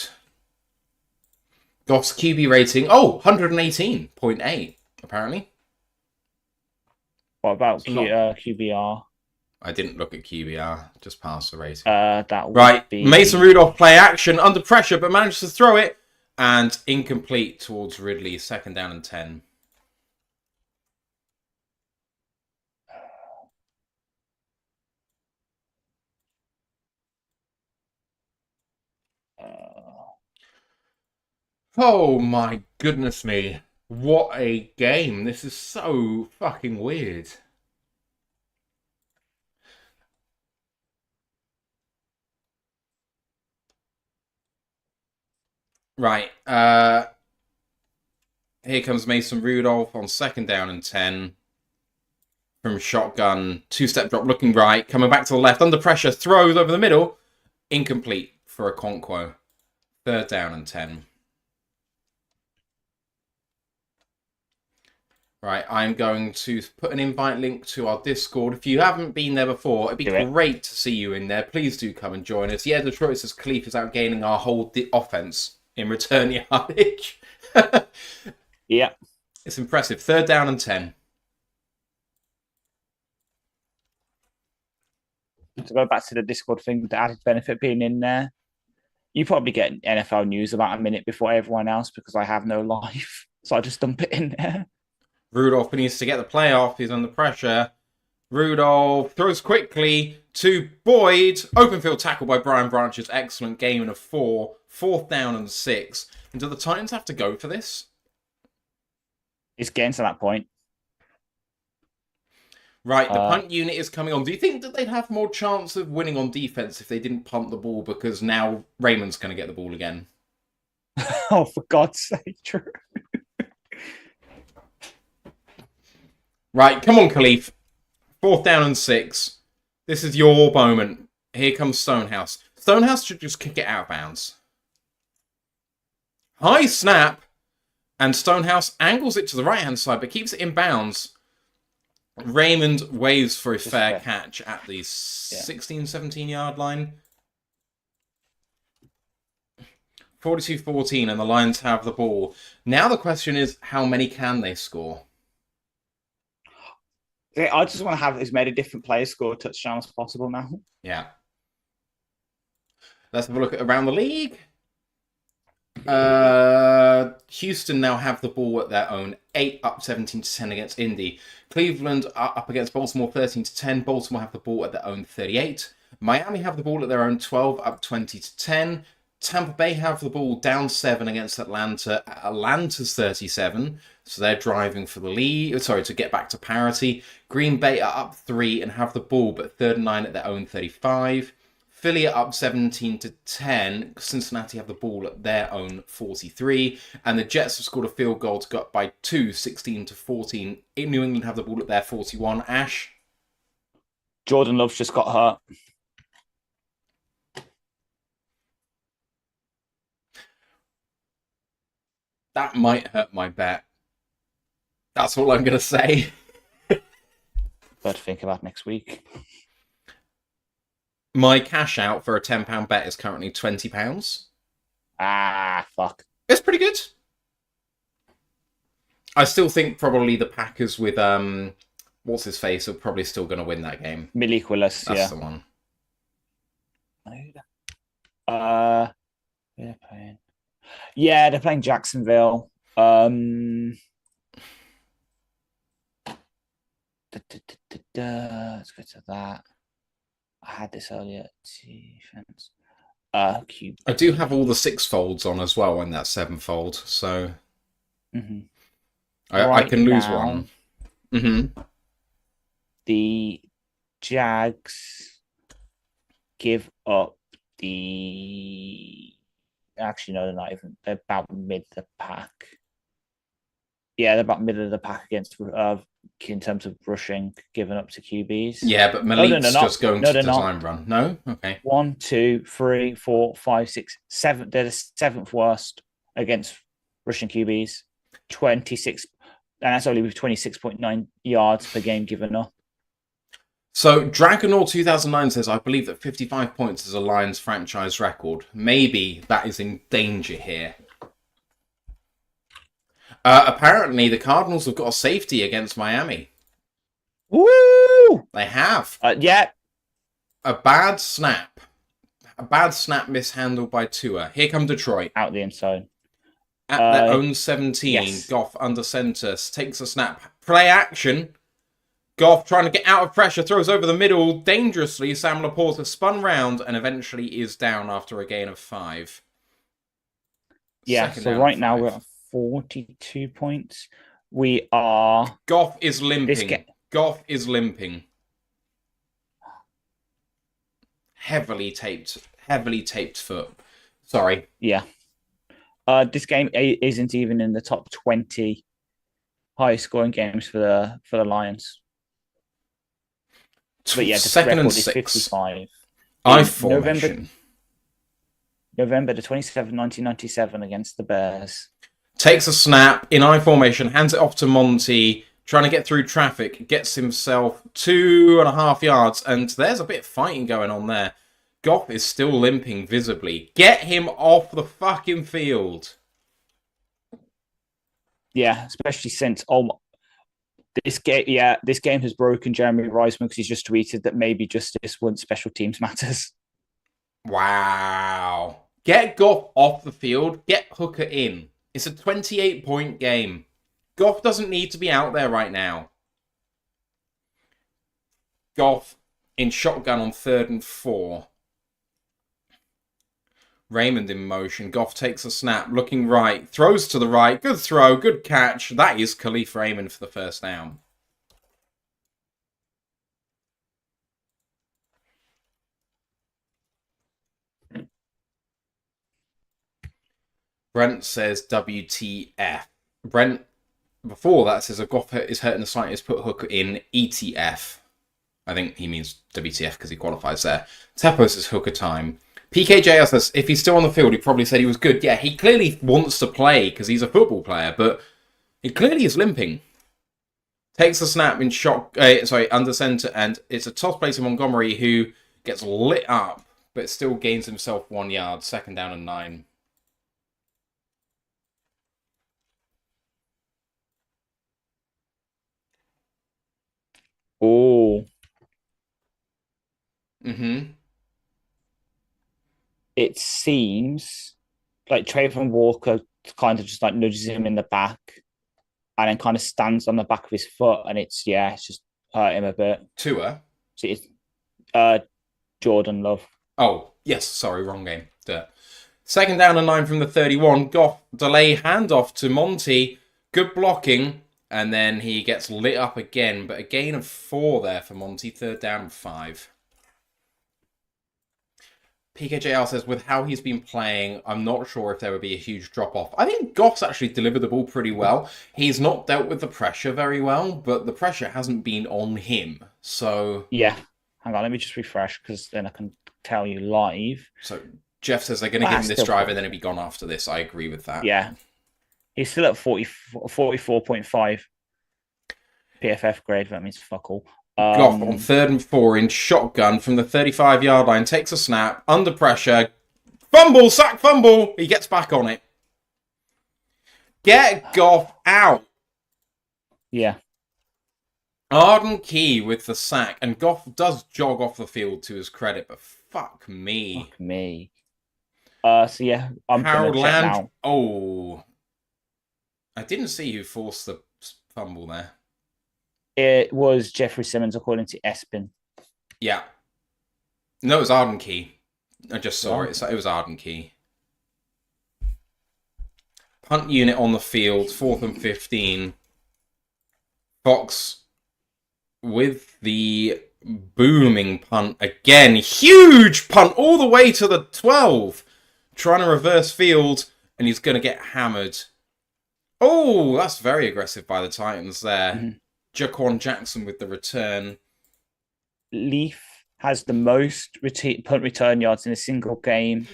Speaker 1: Goff's QB rating, 118.8, apparently.
Speaker 2: What about QBR?
Speaker 1: I didn't look at QBR, just pass the rating.
Speaker 2: That would
Speaker 1: right,
Speaker 2: be...
Speaker 1: Mason Rudolph play action under pressure, but manages to throw it, and incomplete towards Ridley, 2nd down and 10. Oh my goodness me. What a game. This is so fucking weird. Right. Here comes Mason Rudolph on 2nd down and 10. From shotgun. 2-step drop looking right. Coming back to the left. Under pressure. Throws over the middle. Incomplete for a Conquo. 3rd down and 10. Right, I'm going to put an invite link to our Discord. If you haven't been there before, it'd be great to see you in there. Please do come and join us. Yeah, Detroit says Kalif is outgaining our whole offense in return yardage.
Speaker 2: Yeah.
Speaker 1: It's impressive. 3rd down and 10.
Speaker 2: To go back to the Discord thing, the added benefit being in there, you probably get NFL news about a minute before everyone else because I have no life. So I just dump it in there.
Speaker 1: Rudolph needs to get the play off. He's under pressure. Rudolph throws quickly to Boyd. Open field tackle by Brian Branches. Excellent gain of 4. 4th down and 6. And do the Titans have to go for this?
Speaker 2: It's getting to that point.
Speaker 1: Right, the punt unit is coming on. Do you think that they'd have more chance of winning on defense if they didn't punt the ball because now Raymond's going to get the ball again?
Speaker 2: Oh, for God's sake, true.
Speaker 1: Right, come on, Kalif. 4th down and 6. This is your moment. Here comes Stonehouse. Stonehouse should just kick it out of bounds. High snap. And Stonehouse angles it to the right-hand side, but keeps it in bounds. Raymond waves for a fair catch at the 16, 17-yard line. 42-14, and the Lions have the ball. Now the question is, how many can they score?
Speaker 2: I just want to have as many different players score a touchdown as possible now.
Speaker 1: Yeah. Let's have a look at around the league. Houston now have the ball at their own 8 up 17-10 against Indy. Cleveland are up against Baltimore 13-10. Baltimore have the ball at their own 38. Miami have the ball at their own 12 up 20-10. Tampa Bay have the ball down 7 against Atlanta. Atlanta's 37, so they're driving for the lead. Sorry, to get back to parity. Green Bay are up 3 and have the ball, but 3rd and 9 at their own 35. Philly are up 17-10. Cincinnati have the ball at their own 43. And the Jets have scored a field goal to go up by 2, 16-14. New England have the ball at their 41. Ash?
Speaker 2: Jordan Love's just got hurt.
Speaker 1: That might hurt my bet. That's all I'm going to say.
Speaker 2: But think about next week.
Speaker 1: My cash out for a £10 bet is currently £20.
Speaker 2: Ah, fuck.
Speaker 1: It's pretty good. I still think probably the Packers with what's his face are probably still going to win that game.
Speaker 2: Malik Willis,
Speaker 1: That's the one.
Speaker 2: They're playing. Yeah, they're playing Jacksonville. Let's go to that. I had this earlier. Defense. Cube.
Speaker 1: I do have all the 6 folds on as well in that 7 fold, so I can lose one.
Speaker 2: the Jags give up the. Actually, no, they're not even. They're about mid of the pack. Yeah, they're about mid of the pack against in terms of rushing, given up to QBs.
Speaker 1: Yeah, but
Speaker 2: no,
Speaker 1: Malik's
Speaker 2: not.
Speaker 1: just going
Speaker 2: No,
Speaker 1: to
Speaker 2: they're
Speaker 1: design
Speaker 2: not.
Speaker 1: run. No? Okay.
Speaker 2: 1, 2, 3, 4, 5, 6, 7. They're the seventh worst against Russian QBs. 26, and that's only with 26.9 yards per game given up.
Speaker 1: So, Dragonor 2009 says, I believe that 55 points is a Lions franchise record. Maybe that is in danger here. Apparently, the Cardinals have got a safety against Miami.
Speaker 2: Woo!
Speaker 1: They have.
Speaker 2: Yeah.
Speaker 1: A bad snap. A bad snap mishandled by Tua. Here come Detroit.
Speaker 2: Out the end zone.
Speaker 1: At their own 17,
Speaker 2: yes.
Speaker 1: Goff under center, takes a snap. Play action. Goff trying to get out of pressure, throws over the middle dangerously. Sam Laporta spun round and eventually is down after a gain of 5.
Speaker 2: Yeah, so right now we're at 42 points. We are...
Speaker 1: Goff is limping. Goff is limping. Heavily taped foot. Sorry.
Speaker 2: Yeah. This game isn't even in the top 20 highest scoring games for the Lions. But yeah, the
Speaker 1: second
Speaker 2: record
Speaker 1: and
Speaker 2: is
Speaker 1: 6.
Speaker 2: 55.
Speaker 1: I formation.
Speaker 2: November the 27th, 1997 against the Bears.
Speaker 1: Takes a snap in I formation, hands it off to Monty, trying to get through traffic, gets himself 2.5 yards, and there's a bit of fighting going on there. Goff is still limping visibly. Get him off the fucking field.
Speaker 2: Yeah, especially since this game has broken Jeremy Reisman because he's just tweeted that maybe justice once special teams matters.
Speaker 1: Wow. Get Goff off the field. Get Hooker in. It's a 28-point game. Goff doesn't need to be out there right now. Goff in shotgun on 3rd and 4. Raymond in motion. Goff takes a snap, looking right, throws to the right. Good throw, good catch. That is Kalif Raymond for the first down. Brent says WTF. Brent, before that, says if Goff is hurting the slightest, put Hooker in ETF. I think he means WTF because he qualifies there. Teppo says Hooker time. PKJ says if he's still on the field, he probably said he was good. Yeah, he clearly wants to play because he's a football player, but he clearly is limping. Takes a snap in under center, and it's a toss play to Montgomery who gets lit up, but still gains himself 1 yard. 2nd down and 9.
Speaker 2: Oh.
Speaker 1: Mm-hmm.
Speaker 2: It seems like Trayvon Walker kind of just like nudges him in the back and then kind of stands on the back of his foot, and it's just hurt him a bit.
Speaker 1: Tua?
Speaker 2: So it's Jordan Love.
Speaker 1: Oh, yes, sorry, wrong game. Duh. 2nd down and 9 from the 31. Goff delay handoff to Monty. Good blocking. And then he gets lit up again, but a gain of 4 there for Monty. 3rd down and 5. PKJL says, with how he's been playing, I'm not sure if there would be a huge drop-off. I think Goff's actually delivered the ball pretty well. He's not dealt with the pressure very well, but the pressure hasn't been on him. So...
Speaker 2: yeah. Hang on, let me just refresh, because then I can tell you live.
Speaker 1: So Jeff says they're going to give him this drive and then he'll be gone after this. I agree with that.
Speaker 2: Yeah. He's still at 44.5 PFF grade. That means fuck all.
Speaker 1: Goff on 3rd and 4 in shotgun from the 35-yard line. Takes a snap. Under pressure. Fumble! Sack fumble! He gets back on it. Get Goff out.
Speaker 2: Yeah.
Speaker 1: Arden Key with the sack. And Goff does jog off the field to his credit, but fuck me.
Speaker 2: Fuck me. So yeah, I'm
Speaker 1: Harold
Speaker 2: gonna check
Speaker 1: Land.
Speaker 2: now.
Speaker 1: Oh. I didn't see who forced the fumble there.
Speaker 2: It was Jeffrey Simmons, according to Espin.
Speaker 1: Yeah. No, it was Arden Key. I just saw it. It was Arden Key. Punt unit on the field, 4th and 15. Fox with the booming punt again. Huge punt all the way to the 12. Trying to reverse field, and he's going to get hammered. Oh, that's very aggressive by the Titans there.
Speaker 2: Mhm.
Speaker 1: Jaquan Jackson with the return.
Speaker 2: Leaf has the most punt return yards in a single game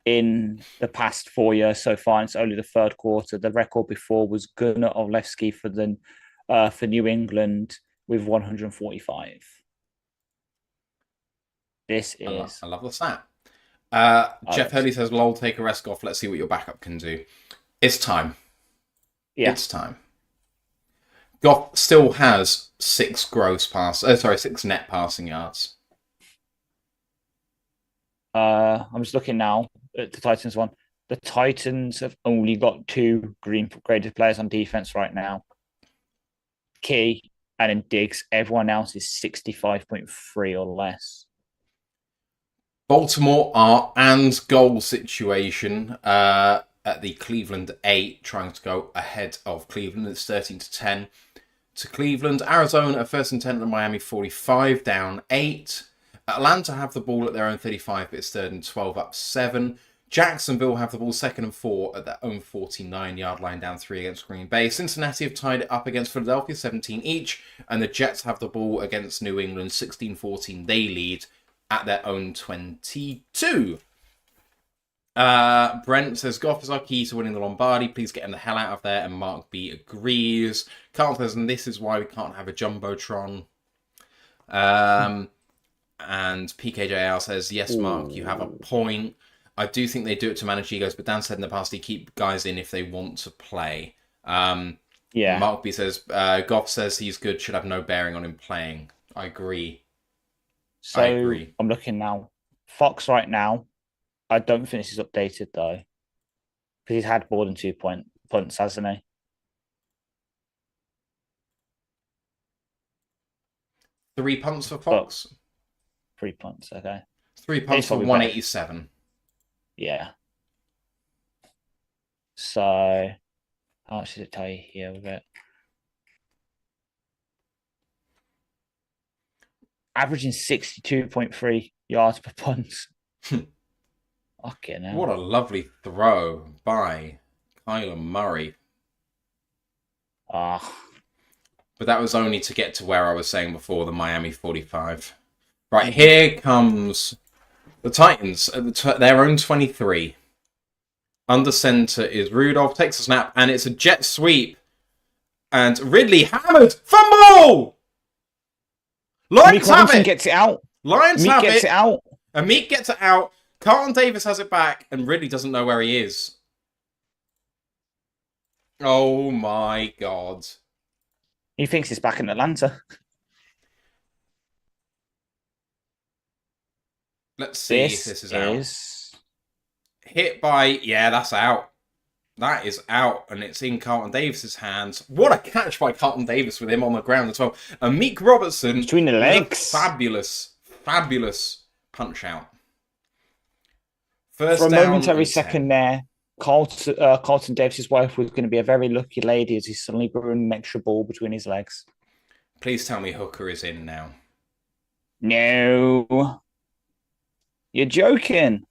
Speaker 2: in the past 4 years so far. And it's only the third quarter. The record before was Gunnar Olewski for New England with 145. This is...
Speaker 1: I love the stat. Jeff Hurley says, lol, take a rest off. Let's see what your backup can do. It's time.
Speaker 2: Yeah.
Speaker 1: It's time. Goff still has 6 net passing yards.
Speaker 2: I'm just looking now at the Titans one. The Titans have only got 2 green graded players on defense right now. Key and then Diggs. Everyone else is 65.3 or less.
Speaker 1: Baltimore are and goal situation at the Cleveland 8, trying to go ahead of Cleveland. It's 13-10 to Cleveland. Arizona first and 10 at the Miami 45, down 8. Atlanta have the ball at their own 35, but it's 3rd and 12, up 7. Jacksonville have the ball 2nd and 4 at their own 49-yard line, down 3 against Green Bay. Cincinnati have tied it up against Philadelphia, 17 each. And the Jets have the ball against New England, 16-14. They lead at their own 22. Brent says, Goff is our key to winning the Lombardi. Please get him the hell out of there. And Mark B agrees. Carl says, and this is why we can't have a Jumbotron. And PKJR says, yes, Mark, you have a point. I do think they do it to manage egos, but Dan said in the past, he keep guys in if they want to play.
Speaker 2: Yeah.
Speaker 1: Mark B says, Goff says he's good, should have no bearing on him playing. I agree.
Speaker 2: So
Speaker 1: I agree.
Speaker 2: I'm looking now. Fox right now, I don't think this is updated though. Because he's had more than 2 punts, hasn't he?
Speaker 1: 3 punts for Fox?
Speaker 2: 3 punts, okay.
Speaker 1: 3 punts for 187.
Speaker 2: Yeah. So, how much does it tell you here with it? Averaging 62.3 yards per punt. Okay, now.
Speaker 1: What a lovely throw by Kyler Murray. But that was only to get to where I was saying before, the Miami 45. Right, here comes the Titans at their own 23. Under center is Rudolph, takes a snap, and it's a jet sweep. And Ridley hammered. Fumble! Lions have it.
Speaker 2: Gets it out.
Speaker 1: Lions have
Speaker 2: gets it out.
Speaker 1: Amit gets it out. Carlton Davis has it back, and Ridley doesn't know where he is. Oh my God.
Speaker 2: He thinks he's back in Atlanta.
Speaker 1: Let's see if this is out. Hit by... Yeah, that's out. That is out, and it's in Carlton Davis's hands. What a catch by Carlton Davis with him on the ground as well. And Meek Robertson...
Speaker 2: Between the legs.
Speaker 1: Fabulous punch out. First
Speaker 2: For a
Speaker 1: down
Speaker 2: momentary second there, Carlton Davis's wife was going to be a very lucky lady as he suddenly brought an extra ball between his legs.
Speaker 1: Please tell me Hooker is in now.
Speaker 2: No. You're joking.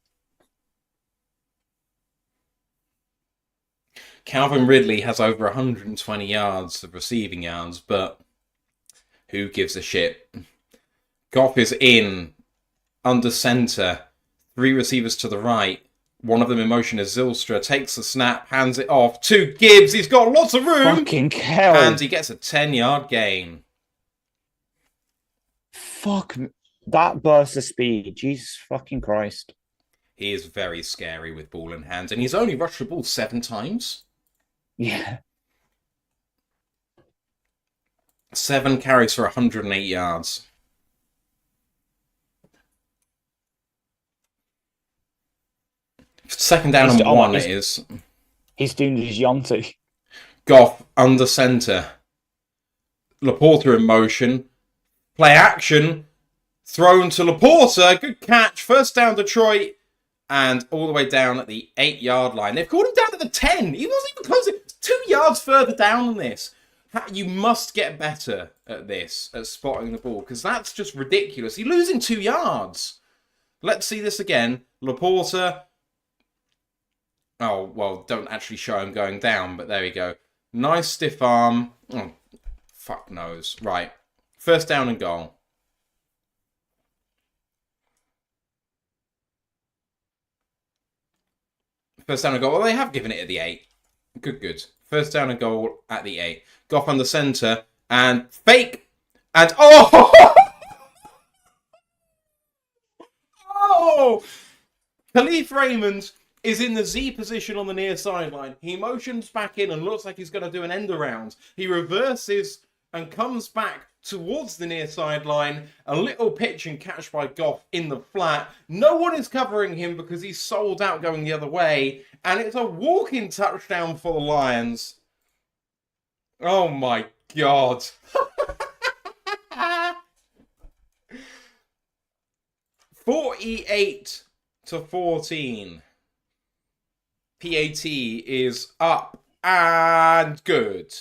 Speaker 1: Calvin Ridley has over 120 yards of receiving yards, but who gives a shit? Goff is in, under center, 3 receivers to the right. One of them in motion is Zylstra, takes the snap, hands it off to Gibbs. He's got lots of room.
Speaker 2: Fucking hell.
Speaker 1: And he gets a 10-yard gain.
Speaker 2: Fuck, that burst of speed. Jesus fucking Christ.
Speaker 1: He is very scary with ball in hand, and he's only rushed the ball 7 times.
Speaker 2: Yeah.
Speaker 1: 7 carries for 108 yards. Second down and 1 it is.
Speaker 2: He's doing his Yontu.
Speaker 1: Goff under center. Laporta in motion. Play action. Thrown to Laporta. Good catch. First down Detroit. And all the way down at the 8-yard line. They've called him down at the 10. He wasn't even close. It's 2 yards further down than this. You must get better at this, at spotting the ball, because that's just ridiculous. You're losing 2 yards. Let's see this again. Laporta. Oh, well, don't actually show him going down, but there we go. Nice stiff arm. Oh, fuck knows. Right. First down and goal. First down and goal. Well, they have given it at the 8. Good. First down and goal at the 8. Goff on the centre. And fake. And oh! Oh! Kalif Raymond is in the Z position on the near sideline. He motions back in and looks like he's going to do an end around. He reverses and comes back towards the near sideline. A little pitch and catch by Goff in the flat. No one is covering him because he's sold out going the other way. And it's a walking touchdown for the Lions. Oh my God. 48-14. PAT is up and good.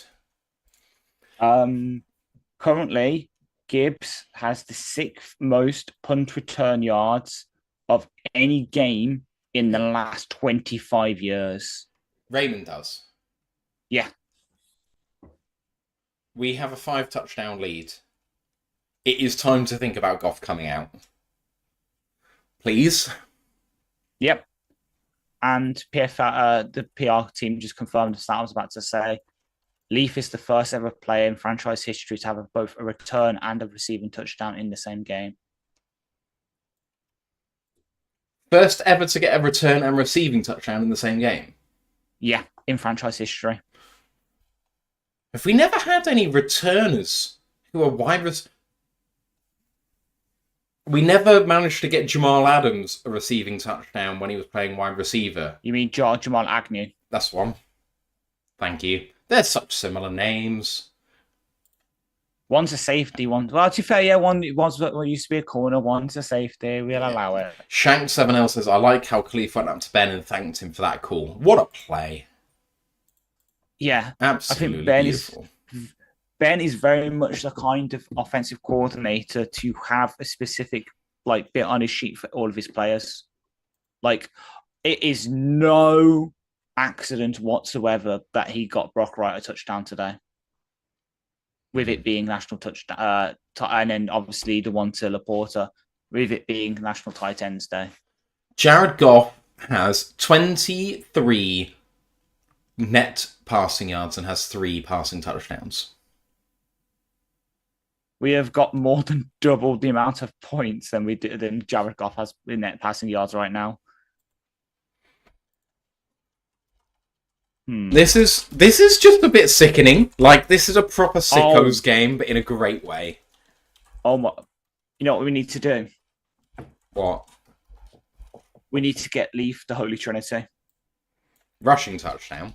Speaker 2: Currently, Gibbs has the 6th most punt return yards of any game in the last 25 years.
Speaker 1: Raymond does.
Speaker 2: Yeah.
Speaker 1: We have a 5-touchdown lead. It is time to think about Goff coming out. Please.
Speaker 2: Yep. And the PR team just confirmed that I was about to say. Leaf is the first ever player in franchise history to have both a return and a receiving touchdown in the same game.
Speaker 1: First ever to get a return and receiving touchdown in the same game?
Speaker 2: Yeah, in franchise history.
Speaker 1: Have we never had any returners who are wide receivers? We never managed to get Jamal Adams a receiving touchdown when he was playing wide receiver.
Speaker 2: You mean Jamal Agnew?
Speaker 1: That's one. Thank you. They're such similar names.
Speaker 2: One's a safety, well, to be fair, yeah, one used to be a corner, one's a safety. We'll allow it.
Speaker 1: Shank7L says, I like how Kalif went up to Ben and thanked him for that call. What a play.
Speaker 2: Yeah.
Speaker 1: Absolutely
Speaker 2: I think
Speaker 1: beautiful.
Speaker 2: Ben is very much the kind of offensive coordinator to have a specific bit on his sheet for all of his players. It is no accident whatsoever that he got Brock Wright a touchdown today. With it being national touchdown, and then obviously the one to Laporta, with it being National Tight Ends Day.
Speaker 1: Jared Goff has 23 net passing yards and has 3 passing touchdowns.
Speaker 2: We have got more than double the amount of points than Jared Goff has in net passing yards right now.
Speaker 1: This is just a bit sickening. This is a proper sickos game, but in a great way.
Speaker 2: Oh my! You know what we need to do?
Speaker 1: What?
Speaker 2: We need to get Leaf the Holy Trinity.
Speaker 1: Rushing touchdown.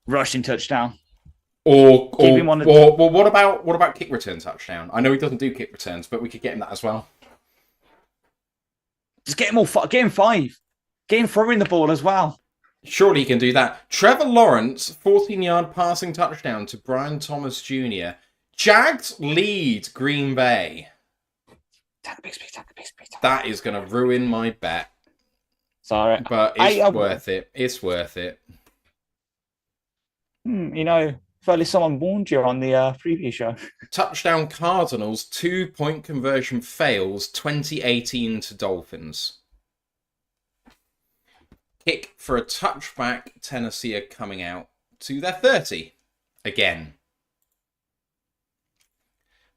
Speaker 2: Rushing touchdown.
Speaker 1: Or what about kick return touchdown? I know he doesn't do kick returns, but we could get him that as well.
Speaker 2: Just get him all. Get him 5. Get him throwing the ball as well.
Speaker 1: Surely he can do that. Trevor Lawrence, 14-yard passing touchdown to Brian Thomas Jr. Jags lead Green Bay. That is going to ruin my bet.
Speaker 2: Sorry.
Speaker 1: But it's worth it. It's worth it.
Speaker 2: Fairly someone warned you on the preview show.
Speaker 1: Touchdown Cardinals, 2-point conversion fails, 2018 to Dolphins. Kick for a touchback, Tennessee are coming out to their 30. Again.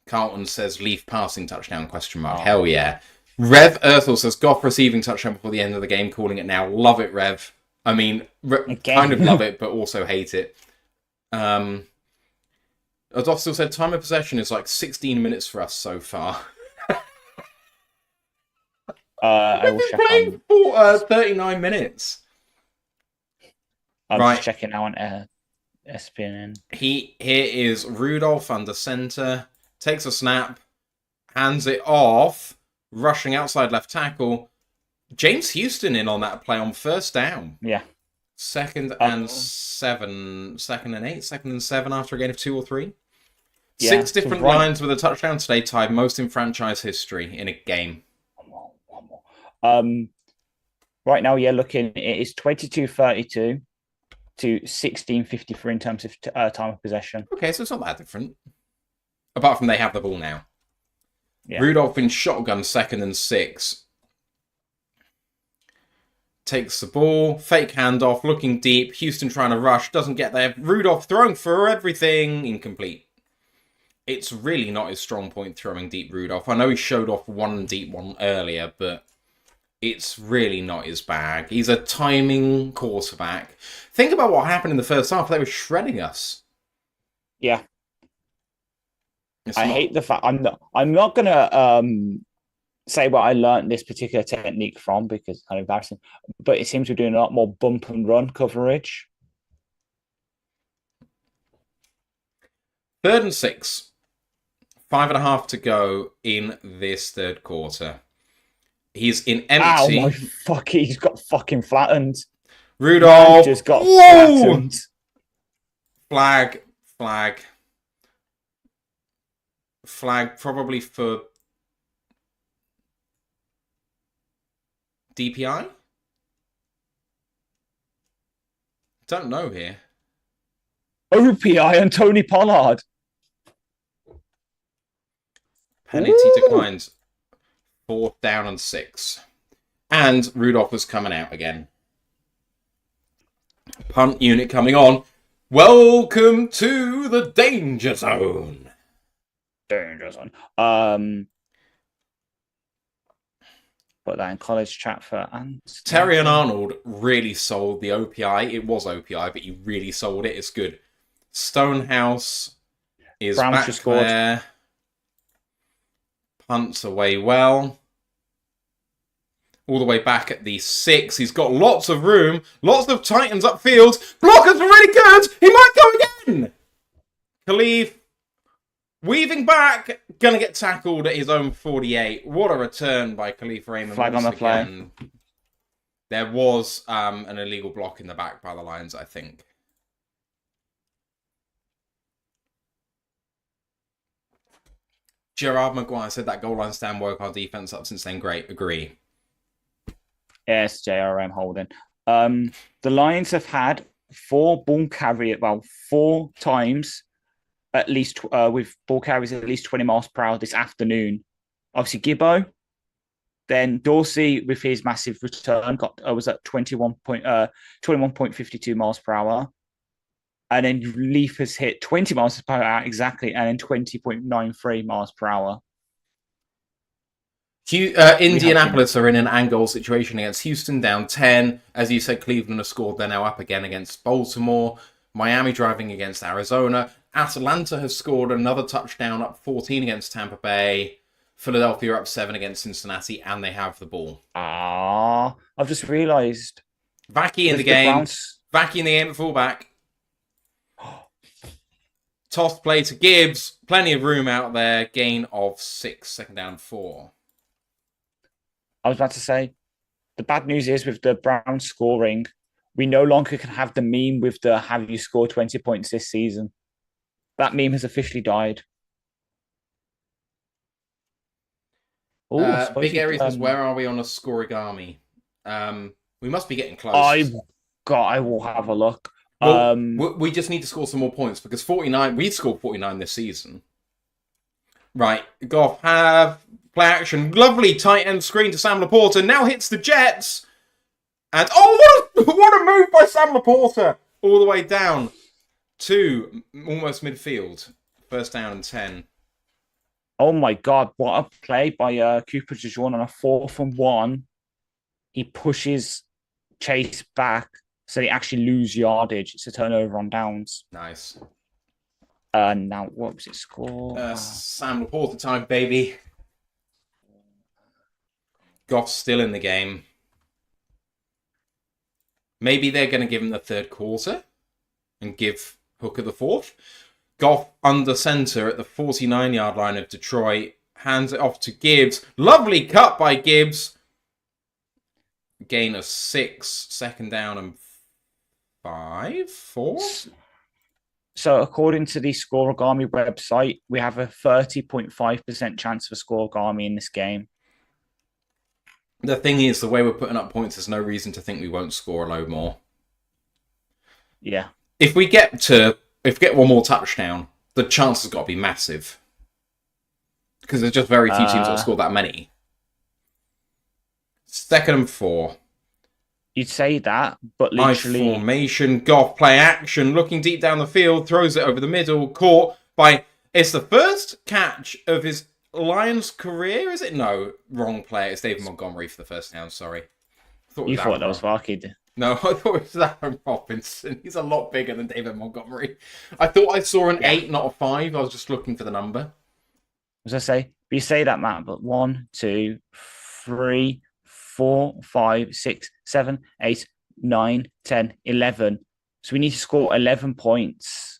Speaker 1: Carlton says Leaf passing touchdown, ? Hell yeah. Rev Earthel says Goff receiving touchdown before the end of the game, calling it now. Love it, Rev. I mean, kind of love it, but also hate it. Adolf still said time of possession is 16 minutes for us so far.
Speaker 2: I will check
Speaker 1: playing for 39 minutes.
Speaker 2: I'm just checking now on SPNN.
Speaker 1: Here is Rudolph under center, takes a snap, hands it off, rushing outside left tackle. James Houston in on that play on first down.
Speaker 2: Yeah.
Speaker 1: Second and 7 after a gain of 2 or 3.
Speaker 2: Yeah,
Speaker 1: 6
Speaker 2: so
Speaker 1: different
Speaker 2: right,
Speaker 1: lines with a touchdown today, tied most in franchise history in a game.
Speaker 2: one more. Right now, yeah, looking, it is 22-32 to 16-53 in terms of time of possession.
Speaker 1: Okay, so it's not that different. Apart from they have the ball now.
Speaker 2: Yeah.
Speaker 1: Rudolph in shotgun, 2nd and 6. Takes the ball, fake handoff, looking deep. Houston trying to rush, doesn't get there. Rudolph throwing for everything, incomplete. It's really not his strong point throwing deep, Rudolph. I know he showed off one deep one earlier, but it's really not his bag. He's a timing quarterback. Think about what happened in the first half. They were shredding us.
Speaker 2: Yeah. I hate the fact I'm not gonna say what I learned this particular technique from because it's kind of embarrassing, but it seems we're doing a lot more bump and run coverage.
Speaker 1: 3rd and 6. 5.5 to go in this third quarter. He's in empty.
Speaker 2: Ow, my fuck! He's got fucking flattened.
Speaker 1: Rudolph
Speaker 2: just got flattened.
Speaker 1: Flag. Flag probably for DPI? Don't know here.
Speaker 2: OPI and Tony Pollard.
Speaker 1: Penalty declines. 4th down and 6. And Rudolph was coming out again. Punt unit coming on. Welcome to the danger zone.
Speaker 2: Danger zone. Put that in college chat for
Speaker 1: Terry and Arnold really sold the OPI. It was OPI, but you really sold it. It's good. Stonehouse is back there. Punts away well. All the way back at the 6. He's got lots of room. Lots of Titans upfield. Blockers are really good. He might go again. Kalif weaving back. Gonna get tackled at his own 48. What a return by Kalif Raymond.
Speaker 2: Flag on the play.
Speaker 1: There was an illegal block in the back by the Lions, I think. Gerard Maguire said that goal line stand woke our defense up since then. Great. Agree.
Speaker 2: Yes, JRM holding. The Lions have had 4 ball carry, 4 times at least with ball carries at least 20 miles per hour this afternoon. Obviously, Gibbo. Then Dorsey, with his massive return, was at 21.52 miles per hour. And then Leaf has hit 20 miles per hour exactly, and then 20.93 miles per hour.
Speaker 1: Indianapolis are in an angle situation against Houston, down 10. As you said, Cleveland have scored. They're now up again against Baltimore. Miami driving against Arizona. Atlanta has scored another touchdown, up 14 against Tampa Bay. Philadelphia up 7 against Cincinnati, and they have the ball.
Speaker 2: I've just realised.
Speaker 1: Vackie in the game. Vackie in the game at fullback. Toss play to Gibbs. Plenty of room out there. Gain of 6. 2nd down 4.
Speaker 2: I was about to say, the bad news is with the Browns scoring, we no longer can have the meme with the have you scored 20 points this season. That meme has officially died.
Speaker 1: Big Aries says, where are we on a scorigami? We must be getting close.
Speaker 2: I will have a look.
Speaker 1: Well, we just need to score some more points because 49, we've scored 49 this season. Right, Goff have play action. Lovely tight end screen to Sam Laporta. Now hits the Jets. And what a move by Sam Laporta. All the way down to almost midfield. 1st down and 10.
Speaker 2: Oh my God, what a play by Cooper DeJean on a 4th and 1. He pushes Chase back so they actually lose yardage. It's a turnover on downs.
Speaker 1: Nice.
Speaker 2: Now, what was it score?
Speaker 1: Sam Laporta time, baby. Goff's still in the game. Maybe they're going to give him the 3rd quarter and give Hooker the 4th. Goff under center at the 49-yard line of Detroit. Hands it off to Gibbs. Lovely cut by Gibbs. Gain of 6. 2nd down and 5? 4?
Speaker 2: So according to the Scoregami website, we have a 30.5% chance for Scoregami in this game.
Speaker 1: The thing is, the way we're putting up points, there's no reason to think we won't score a load more.
Speaker 2: Yeah.
Speaker 1: If we get one more touchdown, the chance has got to be massive. Because there's just very few teams that score that many. 2nd and 4.
Speaker 2: You'd say that, but
Speaker 1: Nice
Speaker 2: literally...
Speaker 1: formation, Goff, play action, looking deep down the field, throws it over the middle, caught by... It's the first catch of his Lions career, is it? No, wrong player. It's David Montgomery for the first down, sorry.
Speaker 2: You thought that was Varkey.
Speaker 1: No, I thought it was Aaron Robinson. He's a lot bigger than David Montgomery. I thought I saw an 8, not a 5. I was just looking for the number.
Speaker 2: As I say, you say that, Matt, but 1, 2, 3, 4, 5, 6, 7, 8, 9, 10, 11. So we need to score 11 points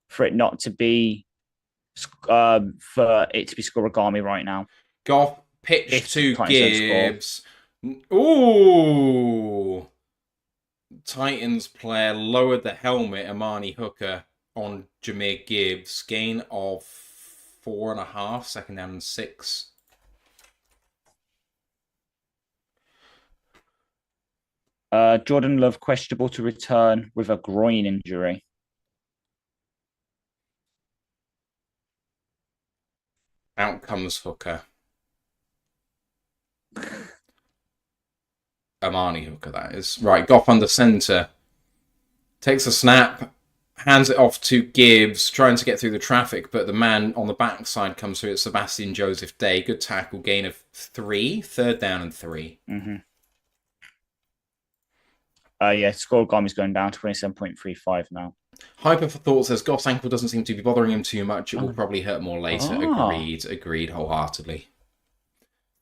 Speaker 2: for it not to be for it to be Scoregami right now.
Speaker 1: Goff pitch to Gibbs. Ooh. Titans player lowered the helmet, Amani Hooker, on Jahmyr Gibbs. Gain of 4.5, 2nd down and 6.
Speaker 2: Jordan Love questionable to return with a groin injury.
Speaker 1: Out comes Hooker. Amani Hooker, that is. Right, Goff under centre. Takes a snap. Hands it off to Gibbs, trying to get through the traffic, but the man on the backside comes through. It's Sebastian Joseph Day. Good tackle, gain of 3. 3rd down and 3.
Speaker 2: Mm-hmm. Scoregami's going down 27.35 now.
Speaker 1: Hyper for Thought says Goff's ankle doesn't seem to be bothering him too much. It will probably hurt more later. Agreed wholeheartedly.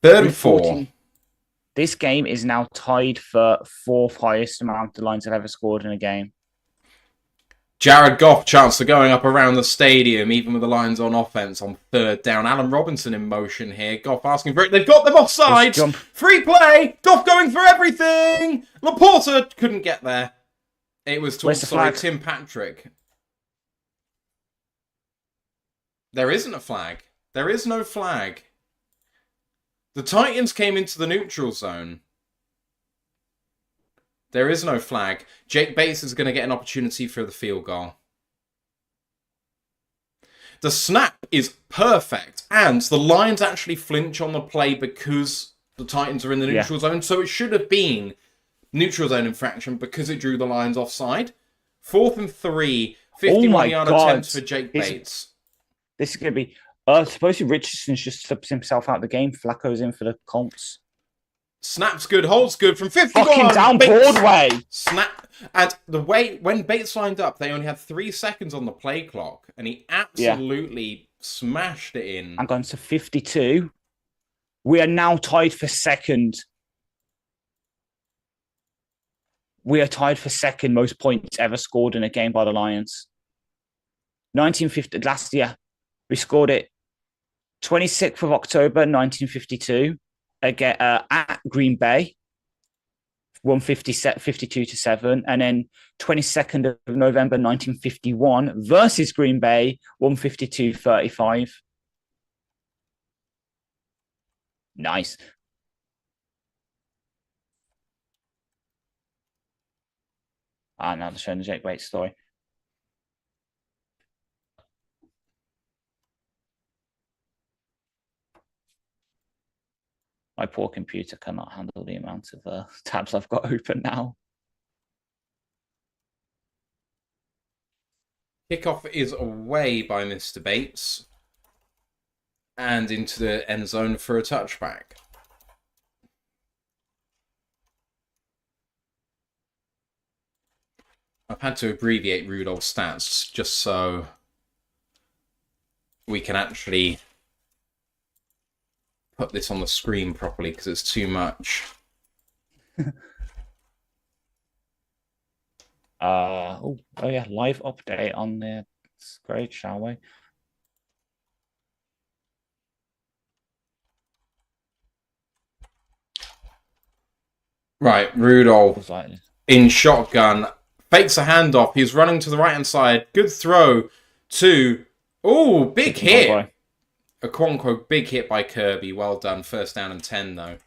Speaker 1: 3rd and 4.
Speaker 2: This game is now tied for 4th highest amount the Lions have ever scored in a game.
Speaker 1: Jared Goff chance for going up around the stadium, even with the Lions on offense on 3rd down. Alan Robinson in motion here. Goff asking for it. They've got them offside. Free play. Goff going for everything. Laporta couldn't get there. It was Tim Patrick. There isn't a flag. There is no flag. The Titans came into the neutral zone. There is no flag. Jake Bates is going to get an opportunity for the field goal. The snap is perfect, and the Lions actually flinch on the play because the Titans are in the neutral zone, so it should have been neutral zone infraction because it drew the Lions offside. 4th and 3, 51-yard attempt for Jake Bates.
Speaker 2: This is going to be... supposedly Richardson's just subs himself out of the game. Flacco's in for the Colts.
Speaker 1: Snaps good, holds good from 51.
Speaker 2: Fucking down
Speaker 1: Bates.
Speaker 2: Broadway.
Speaker 1: Snap. And the way, when Bates lined up, they only had 3 seconds on the play clock, and he absolutely smashed it in.
Speaker 2: I'm going to 52. We are now tied for 2nd. We are tied for 2nd most points ever scored in a game by the Lions. 1950 last year, we scored it 26th of October, 1952, again at Green Bay, 52-7, and then 22nd of November, 1951, versus Green Bay, 152-35. Nice. Now they're showing the Jake Bates story. My poor computer cannot handle the amount of tabs I've got open now.
Speaker 1: Kickoff is away by Mr. Bates and into the end zone for a touchback. I've had to abbreviate Rudolph's stats just so we can actually put this on the screen properly because it's too much.
Speaker 2: Oh yeah, live update on the grade, shall we?
Speaker 1: Right, Rudolph in shotgun fakes a handoff. He's running to the right-hand side. Good throw to... Oh, big hit. A quote-unquote big hit by Kirby. Well done. First down and 10, though.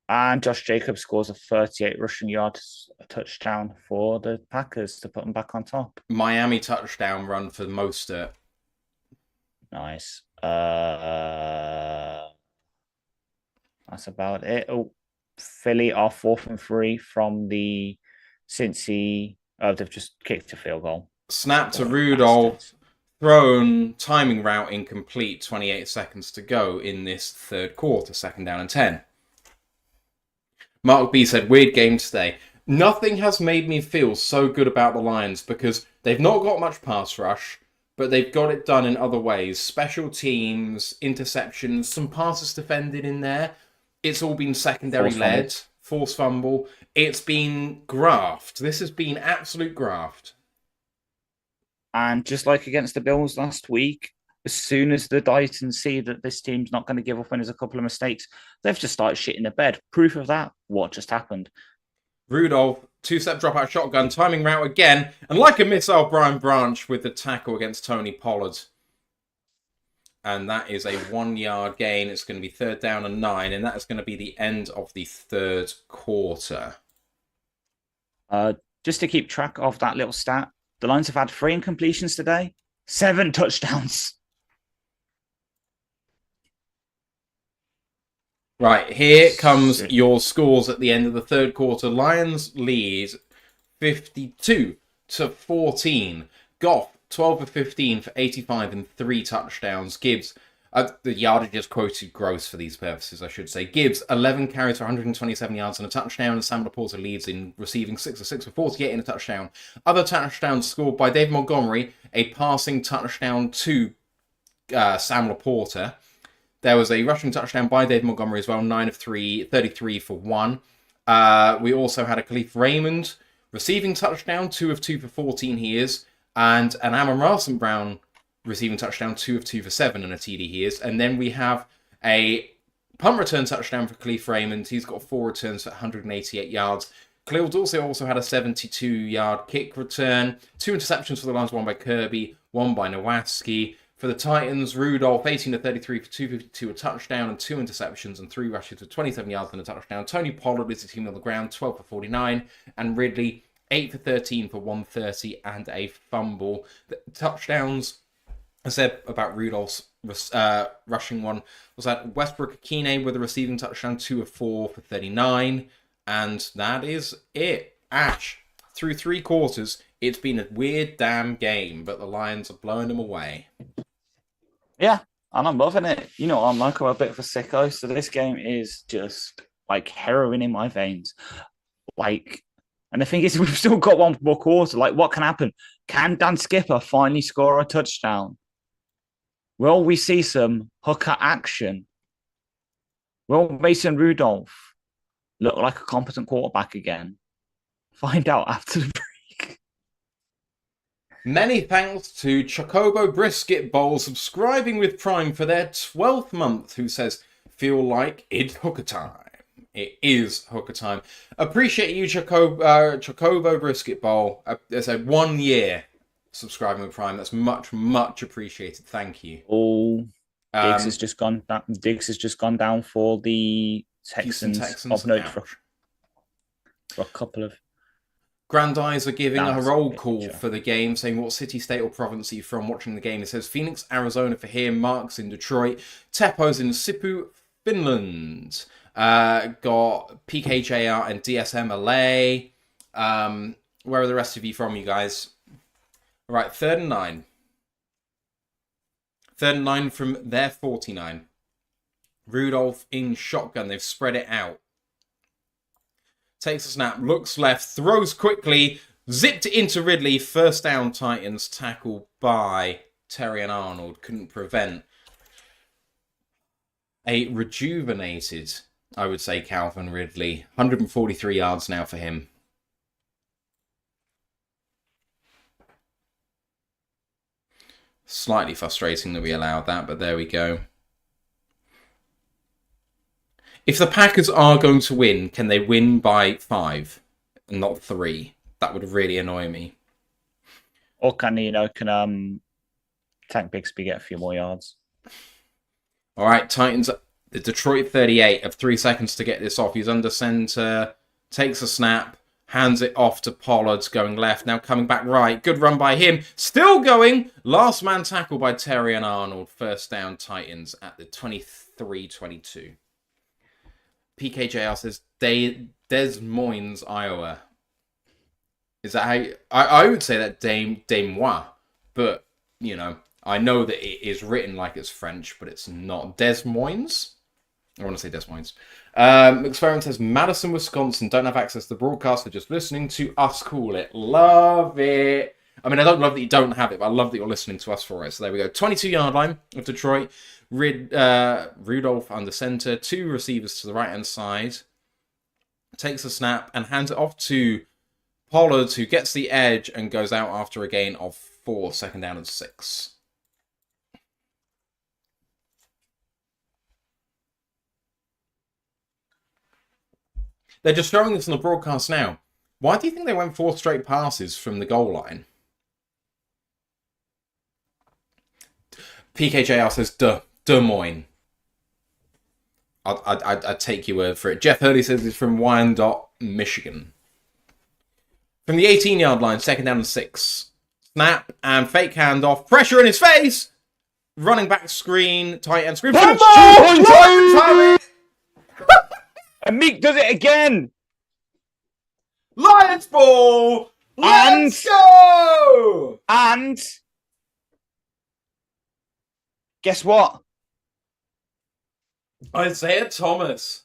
Speaker 2: And Josh Jacobs scores a 38 rushing yards touchdown for the Packers to put them back on top.
Speaker 1: Miami touchdown run for Mostert.
Speaker 2: Nice. That's about it. Oh, Philly are 4th and 3 from the Cincy. Oh, they've just kicked a field goal.
Speaker 1: Snap to Rudolph. Thrown. Timing route incomplete. 28 seconds to go in this third quarter. Second down and 10. Mark B said, weird game today. Nothing has made me feel so good about the Lions because they've not got much pass rush, but they've got it done in other ways. Special teams, interceptions, some passes defended in there. It's all been secondary-led, forced fumble. It's been graft. This has been absolute graft.
Speaker 2: And just like against the Bills last week, as soon as the Titans see that this team's not going to give up when there's a couple of mistakes, they've just started shitting the bed. Proof of that, what just happened.
Speaker 1: Rudolph, two-step dropout shotgun, timing route again, and like a missile, Brian Branch with the tackle against Tony Pollard. And that is a 1-yard gain. It's going to be third down and 9, and that is going to be the end of the third quarter.
Speaker 2: Just to keep track of that little stat, the Lions have had 3 incompletions today, 7 touchdowns.
Speaker 1: Right, here comes your scores at the end of the third quarter. Lions lead 52-14. Goff, 12 of 15 for 85 and 3 touchdowns. Gibbs, the yardage is quoted gross for these purposes, I should say. Gibbs, 11 carries for 127 yards and a touchdown. And Sam Laporta leads in receiving 6 of 6 for 48 and a touchdown. Other touchdowns scored by Dave Montgomery, a passing touchdown to Sam Laporta. There was a rushing touchdown by Dave Montgomery as well, 9 of 3, 33 for 1. We also had a Kalif Raymond receiving touchdown, 2 of 2 for 14 he is. And an Amon-Ra St receiving touchdown, 2 of 2 for 7 and a TD he is. And then we have a punt return touchdown for Kalif Raymond. He's got 4 returns for 188 yards. Khalil Dorsey also had a 72-yard kick return. 2 interceptions for the Lions, 1 by Kirby, 1 by Nowaske. For the Titans, Rudolph, 18 of 33 for 252, a touchdown and 2 interceptions and 3 rushes for 27 yards and a touchdown. Tony Pollard is the team on the ground, 12 for 49. And Ridley, 8 for 13 for 130 and a fumble. The touchdowns, I said about Rudolph's rushing one, was that Westbrook Akine with a receiving touchdown, 2 of 4 for 39. And that is it. Ash, through 3 quarters, it's been a weird damn game, but the Lions are blowing them away.
Speaker 2: Yeah, and I'm loving it. You know, I'm like a bit of a sicko, so this game is just like heroin in my veins. Like, and the thing is, we've still got 1 more quarter. Like, what can happen? Can Dan Skipper finally score a touchdown? Will we see some hooker action? Will Mason Rudolph look like a competent quarterback again? Find out after the break.
Speaker 1: Many thanks to Chocobo Brisket Bowl subscribing with Prime for their 12th month, who says, feel like it's hooker time. It is hooker time. Appreciate you, Chocobo Brisket Bowl. There's a 1 year subscribing with Prime. That's much, much appreciated. Thank you.
Speaker 2: Oh, Diggs has just gone down. Diggs has just gone down for the Texans of note for a couple of.
Speaker 1: Grandeyes are giving a roll call for the game, saying what city, state, or province are you from watching the game. It says Phoenix, Arizona for here, Mark's in Detroit, Teppo's in Sipu, Finland. Got PKJR and DSM LA. Where are the rest of you from, you guys? All right, 3rd and 9. 3rd and 9 from their 49. Rudolph in shotgun. They've spread it out. Takes a snap, looks left, throws quickly, zipped it into Ridley. First down, Titans. Tackle by Terry and Arnold. Couldn't prevent. A rejuvenated, I would say, Calvin Ridley. 143 yards now for him. Slightly frustrating that we allowed that, but there we go. If the Packers are going to win, can they win by 5 and not 3? That would really annoy me.
Speaker 2: Or can Tank Bigsby get a few more yards?
Speaker 1: All right, Titans, the Detroit 38 have 3 seconds to get this off. He's under center, takes a snap, hands it off to Pollard, going left, now coming back right. Good run by him, still going. Last man tackle by Terry and Arnold. First down, Titans at the 23-22. PKJR says Des Moines, Iowa. Is that how I would say that Des Moines, but you know, I know that it is written like it's French, but it's not. Des Moines? I want to say Des Moines. Experiment says Madison, Wisconsin don't have access to the broadcast, they're just listening to us call it. Love it. I mean, I don't love that you don't have it, but I love that you're listening to us for it. So there we go. 22-yard line of Detroit. Rudolph under center. 2 receivers to the right-hand side. Takes a snap and hands it off to Pollard, who gets the edge and goes out after a gain of 4, second down and 6. They're just showing this on the broadcast now. Why do you think they went 4 straight passes from the goal line? PKJR says Des Moines. I'd take your word for it. Jeff Hurley says he's from Wyandotte, Michigan. From the 18-yard line, second down and 6. Snap and fake handoff. Pressure in his face. Running back screen. Tight end screen.
Speaker 2: And Meek does it again.
Speaker 1: Lions ball. Let's go.
Speaker 2: And guess what?
Speaker 1: Isaiah Thomas.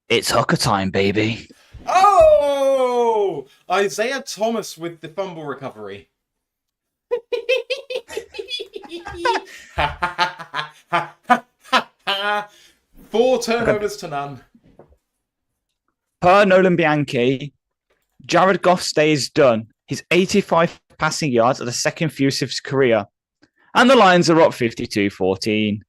Speaker 2: It's hooker time, baby.
Speaker 1: Oh! Isaiah Thomas with the fumble recovery. 4 turnovers to none.
Speaker 2: Per Nolan Bianchi, Jared Goff's day is done. His 85 passing yards are the second fewest of his career. And the Lions are up 52-14.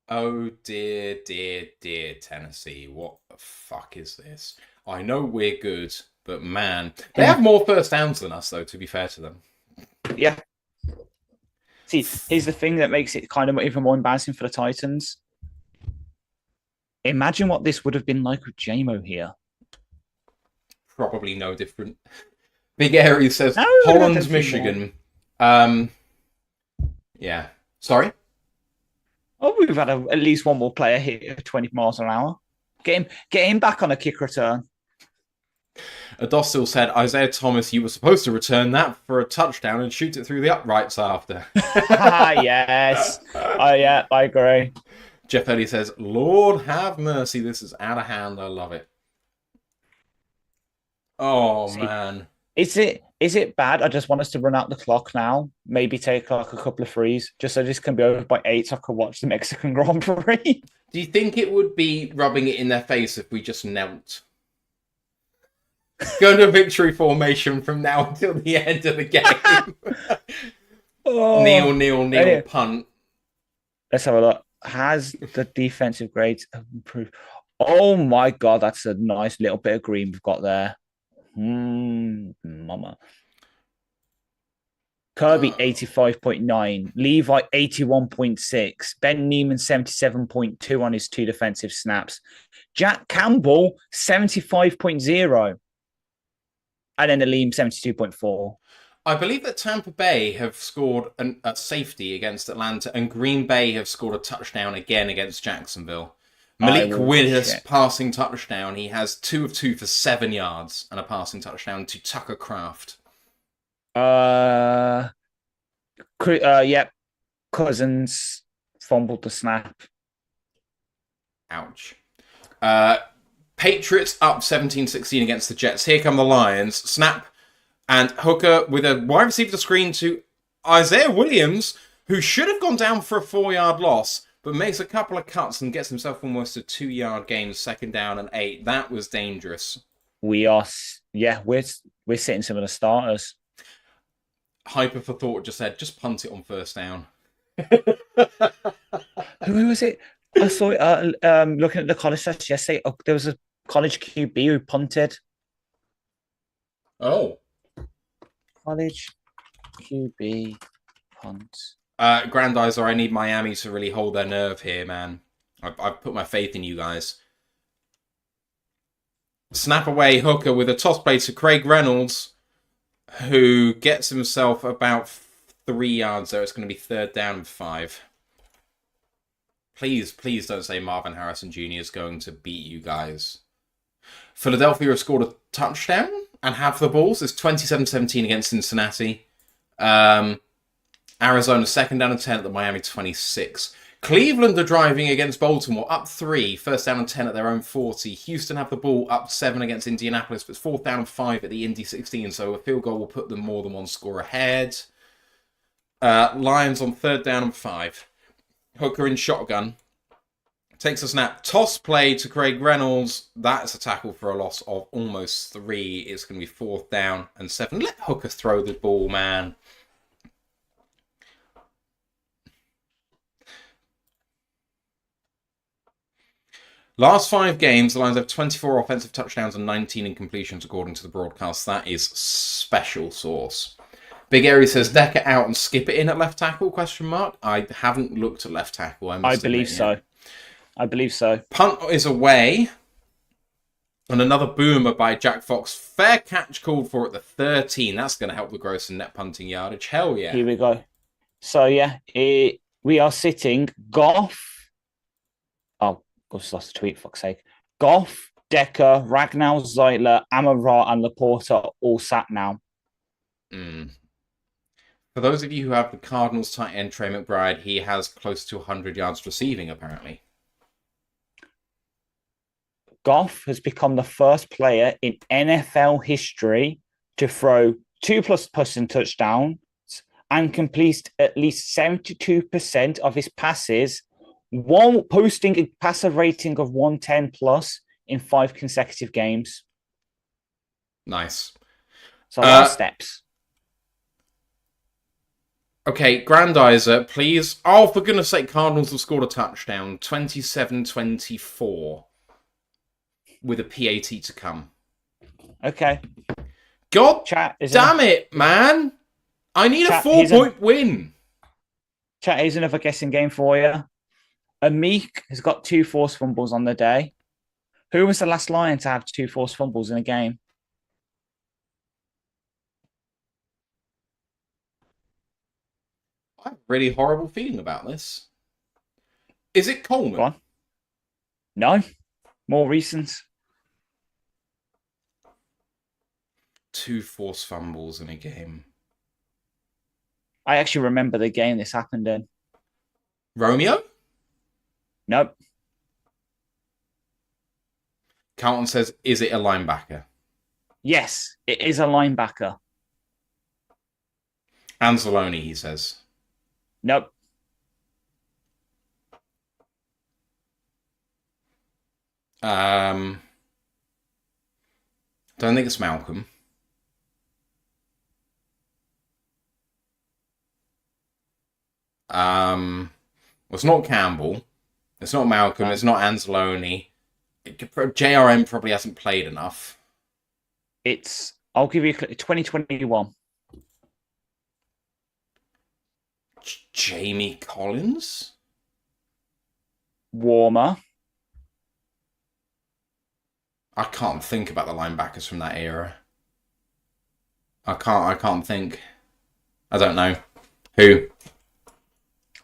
Speaker 1: Oh dear, dear, dear Tennessee. What the fuck is this? I know we're good, but man, they have more first downs than us, though, to be fair to them.
Speaker 2: Yeah. See, here's the thing that makes it kind of even more embarrassing for the Titans. Imagine what this would have been like with JMO here.
Speaker 1: Probably no different. Big Airy says
Speaker 2: No,
Speaker 1: Holland, Michigan. Yeah. Sorry?
Speaker 2: Oh, we've had at least one more player hit at 20 miles an hour. Get him back on a kick return.
Speaker 1: Adostil said, Isaiah Thomas, you were supposed to return that for a touchdown and shoot it through the uprights after.
Speaker 2: Yes. Oh, yeah, I agree.
Speaker 1: Jeff Eddy says, Lord have mercy, this is out of hand. I love it. Oh, man.
Speaker 2: Is it bad? I just want us to run out the clock now. Maybe take like a couple of threes, just so this can be over by 8 so I can watch the Mexican Grand Prix.
Speaker 1: Do you think it would be rubbing it in their face if we just knelt? Go into victory formation from now until the end of the game. Kneel, punt.
Speaker 2: Let's have a look. Has the defensive grades improved? Oh my God, that's a nice little bit of green we've got there. Mama. Kirby 85.9, Levi 81.6, Ben Neiman 77.2 on his 2 defensive snaps, Jack Campbell 75.0, and then Aleem 72.4.
Speaker 1: I believe that Tampa Bay have scored a safety against Atlanta, and Green Bay have scored a touchdown again against Jacksonville. Malik Willis passing touchdown. He has 2 of 2 for 7 yards and a passing touchdown to Tucker Kraft.
Speaker 2: Yep. Cousins fumbled the snap.
Speaker 1: Ouch. Patriots up 17-16 against the Jets. Here come the Lions. Snap and Hooker with a wide receiver screen to Isaiah Williams. who should have gone down for a 4-yard loss, but makes a couple of cuts and gets himself almost a 2-yard gain, 2nd down and 8. That was dangerous.
Speaker 2: We're sitting some of the starters.
Speaker 1: Hyper for Thought just said, just punt it on 1st down.
Speaker 2: Who was it? I saw it looking at the college stats yesterday. Oh, there was a college QB who punted.
Speaker 1: Oh.
Speaker 2: College QB punt.
Speaker 1: Grandizer, I need Miami to really hold their nerve here, man. I've put my faith in you guys. Snap away hooker with a toss play to Craig Reynolds, who gets himself about 3 yards there. It's going to be 3rd down and 5. Please don't say Marvin Harrison Jr. is going to beat you guys. Philadelphia have scored a touchdown and have the balls. It's 27-17 against Cincinnati. Arizona 2nd down and 10 at the Miami 26. Cleveland are driving against Baltimore, up 3, 1st down and 10 at their own 40. Houston have the ball, up 7 against Indianapolis, but it's 4th down and 5 at the Indy 16, so a field goal will put them more than 1 score ahead. Lions on 3rd down and 5. Hooker in shotgun. Takes a snap. Toss play to Craig Reynolds. That's a tackle for a loss of almost 3. It's going to be 4th down and 7. Let Hooker throw the ball, man. Last 5 games, the Lions have 24 offensive touchdowns and 19 incompletions, according to the broadcast. That is special sauce. Big Airy says, deck it out and skip it in at left tackle, ? I haven't looked at left tackle. I
Speaker 2: believe so. I believe so.
Speaker 1: Punt is away. And another boomer by Jack Fox. Fair catch called for at the 13. That's going to help the gross and net punting yardage. Hell yeah.
Speaker 2: Here we go. So, yeah, we are sitting Goff. Oh, Goff's lost a tweet, fuck's sake. Goff, Decker, Ragnar, Zeitler, Amon-Ra, and Laporta all sat now.
Speaker 1: For those of you who have the Cardinals tight end Trey McBride, he has close to 100 yards receiving, apparently.
Speaker 2: Goff has become the first player in NFL history to throw 2+ passing touchdowns and complete at least 72% of his passes, while posting a passer rating of 110+ in 5 consecutive games.
Speaker 1: Nice.
Speaker 2: So that's steps.
Speaker 1: Okay, Grandizer, please. Oh, for goodness sake, Cardinals have scored a touchdown. 27-24. With a PAT to come.
Speaker 2: Okay.
Speaker 1: God damn it, man. I need a 4-point win.
Speaker 2: Chat, here's another guessing game for you. Amik has got 2 forced fumbles on the day. Who was the last Lion to have 2 forced fumbles in a game?
Speaker 1: I have a really horrible feeling about this. Is it Coleman?
Speaker 2: Go on. No. More recent.
Speaker 1: 2 forced fumbles in a game.
Speaker 2: I actually remember the game this happened in.
Speaker 1: Romeo?
Speaker 2: Nope.
Speaker 1: Carlton says, is it a linebacker?
Speaker 2: Yes, it is a linebacker.
Speaker 1: Anzalone, he says.
Speaker 2: Nope.
Speaker 1: Don't think it's Malcolm. Well, it's not Campbell. It's not Malcolm. It's not Anzalone. JRM probably hasn't played enough.
Speaker 2: I'll give you a clue, 2021.
Speaker 1: Jamie Collins?
Speaker 2: Warmer.
Speaker 1: I can't think about the linebackers from that era. I can't think. I don't know. Who?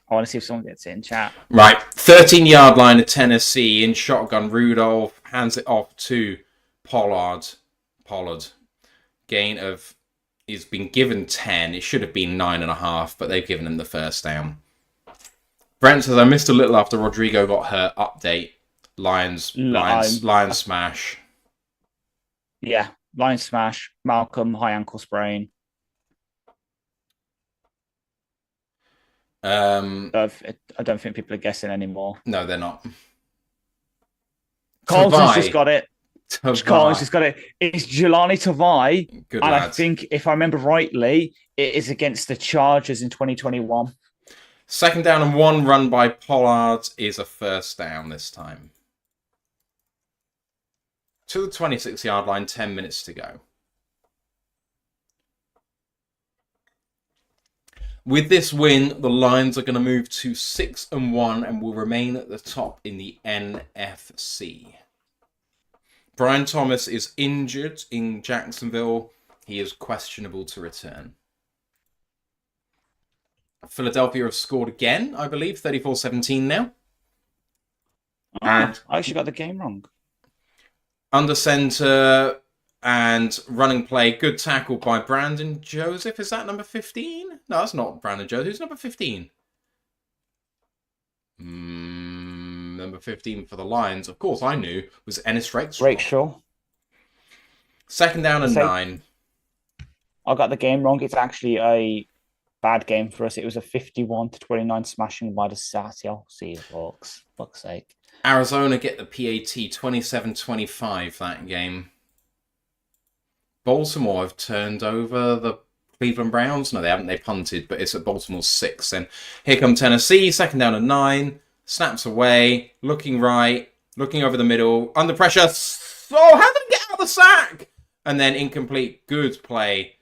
Speaker 2: I want to see if someone gets it in chat.
Speaker 1: Right. 13-yard line of Tennessee in shotgun. Rudolph hands it off to Pollard. Gain of... He's been given 10. It should have been 9.5, but they've given him the first down. Brent says, I missed a little after Rodrigo got hurt. Update. Lions smash.
Speaker 2: Yeah. Lions smash. Malcolm, high ankle sprain. I don't think people are guessing anymore.
Speaker 1: No, they're not.
Speaker 2: Carlton's just
Speaker 1: Tavai.
Speaker 2: got it. Carlton's just got it. It's Jelani Tavai.
Speaker 1: Good
Speaker 2: and
Speaker 1: lad.
Speaker 2: I think, if I remember rightly, it is against the Chargers in 2021.
Speaker 1: 2nd down and 1 run by Pollard is a first down this time. To the 26-yard line, 10 minutes to go. With this win, the Lions are going to move to 6-1 and will remain at the top in the NFC. Brian Thomas is injured in Jacksonville. He is questionable to return. Philadelphia have scored again, I believe, 34-17 now.
Speaker 2: And I actually got the game wrong.
Speaker 1: Under center and running play. Good tackle by Brandon Joseph. Is that number 15? No, that's not Brandon Joseph. Who's number 15? Number 15 for the Lions, of course, I knew, was Ennis Rakestraw. 2nd down and 9.
Speaker 2: I got the game wrong. It's actually a bad game for us. It was a 51-29 smashing by the Seattle Seahawks. Fuck's sake.
Speaker 1: Arizona get the PAT 27-25 that game. Baltimore have turned over the Cleveland Browns. No, they haven't. They punted, but it's at Baltimore's 6. And here come Tennessee, 2nd down and 9. Snaps away, looking right, looking over the middle, under pressure. Oh, how did he get out of the sack? And then incomplete. Good play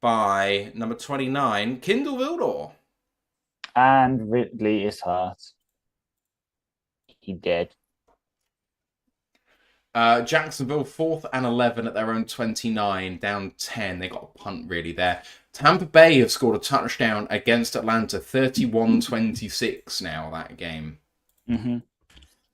Speaker 1: by number 29, Kindle Vildor.
Speaker 2: And Ridley is hurt. He did.
Speaker 1: Jacksonville 4th and 11 at their own 29, down 10. They got a punt really there. Tampa Bay have scored a touchdown against Atlanta, 31-26 now that game.
Speaker 2: Mm-hmm.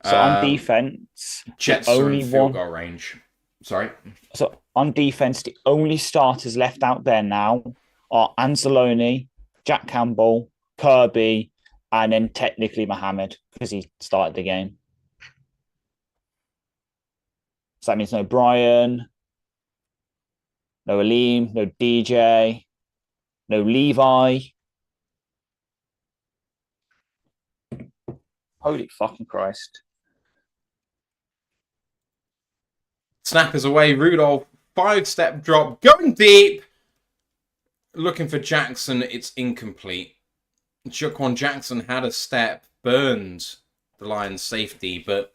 Speaker 2: So on defense,
Speaker 1: Jets are in field goal range. Sorry.
Speaker 2: So on defense, the only starters left out there now are Anzalone, Jack Campbell, Kirby, and then technically Mohammed because he started the game. So that means no Brian, no Aleem, no DJ, no Levi. Holy fucking Christ.
Speaker 1: Snap is away. Rudolph, 5-step drop, going deep. Looking for Jackson. It's incomplete. Jaquan Jackson had a step, burned the Lions' safety, but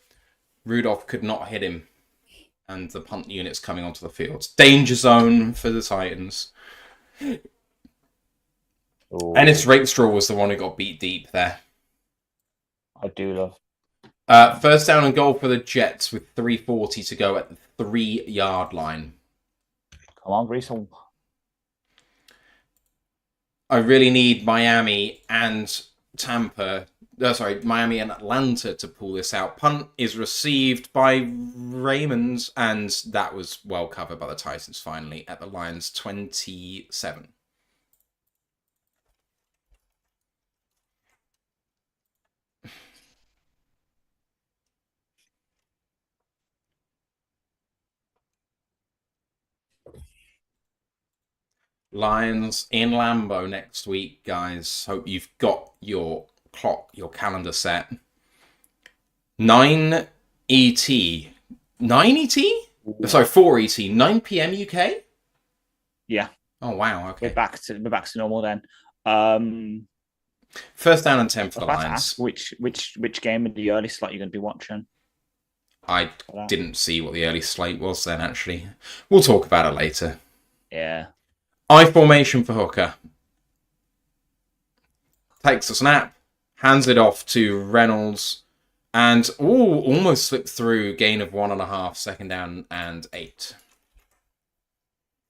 Speaker 1: Rudolph could not hit him. And the punt unit's coming onto the field. Danger zone for the Titans.
Speaker 2: Ooh.
Speaker 1: Ennis Rakestraw was the one who got beat deep there.
Speaker 2: I do love.
Speaker 1: 1st down and goal for the Jets with 3:40 to go at the 3-yard line.
Speaker 2: Come on, Grissom.
Speaker 1: I really need Miami and Miami and Atlanta to pull this out. Punt is received by Raymond, and that was well covered by the Titans finally at the Lions 27. Lions in Lambeau next week, guys. Hope you've got your calendar set. 9 ET. 9 ET? Sorry, 4 ET. 9 PM UK?
Speaker 2: Yeah.
Speaker 1: Oh, wow. Okay.
Speaker 2: We're back to normal then.
Speaker 1: 1st down and 10 for the Lions.
Speaker 2: Which game in the early slot you're going to be watching?
Speaker 1: I didn't see what the early slate was then, actually. We'll talk about it later.
Speaker 2: Yeah.
Speaker 1: I formation for Hooker. Takes a snap. Hands it off to Reynolds. And, almost slipped through. Gain of 1.5. 2nd down and 8.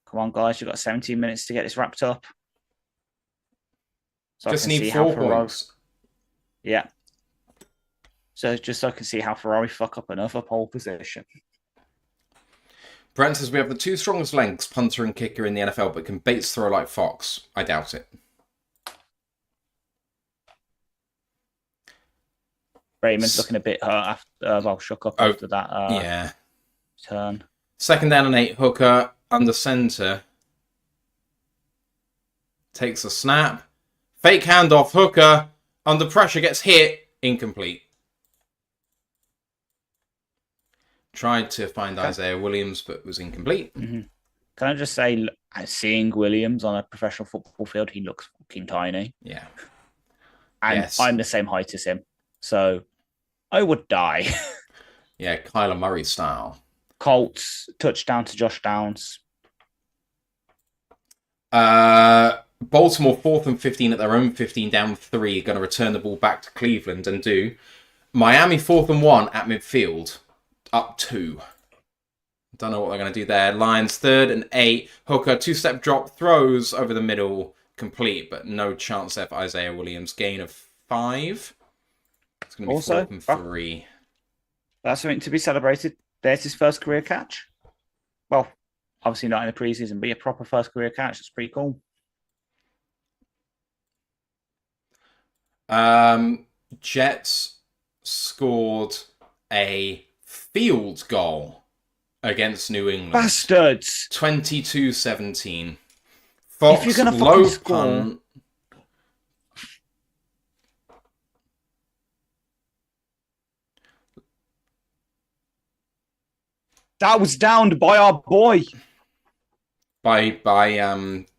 Speaker 2: Come on, guys. You've got 17 minutes to get this wrapped up. So
Speaker 1: just need 4 points.
Speaker 2: Yeah. So just so I can see how Ferrari fuck up another pole position.
Speaker 1: Brent says we have the 2 strongest lengths, punter and kicker in the NFL, but can Bates throw like Fox? I doubt it.
Speaker 2: Raymond's looking a bit hurt after, shook up after that turn.
Speaker 1: 2nd down and 8, Hooker under center. Takes a snap. Fake handoff, Hooker. Under pressure, gets hit. Incomplete. Tried to find Isaiah Williams, but was incomplete.
Speaker 2: Mm-hmm. Can I just say, seeing Williams on a professional football field, he looks fucking tiny.
Speaker 1: Yeah.
Speaker 2: And
Speaker 1: yes.
Speaker 2: I'm the same height as him. So I would die.
Speaker 1: Yeah, Kyler Murray style.
Speaker 2: Colts, touchdown to Josh Downs.
Speaker 1: Baltimore 4th and 15 at their own 15, down 3, going to return the ball back to Cleveland and do. Miami 4th and 1 at midfield, up 2. Don't know what they're going to do there. Lions 3rd and 8. Hooker, 2-step drop, throws over the middle, complete, but no chance there for Isaiah Williams. Gain of 5. It's going to be
Speaker 2: also
Speaker 1: 4th and 3.
Speaker 2: That's something to be celebrated. There's his first career catch. Well, obviously not in the preseason, but a proper first career catch. That's pretty cool.
Speaker 1: Jets scored a field goal against New England.
Speaker 2: Bastards!
Speaker 1: 22-17. Fox,
Speaker 2: if you're going to
Speaker 1: low
Speaker 2: fucking score...
Speaker 1: punt.
Speaker 2: That was downed by our boy.
Speaker 1: By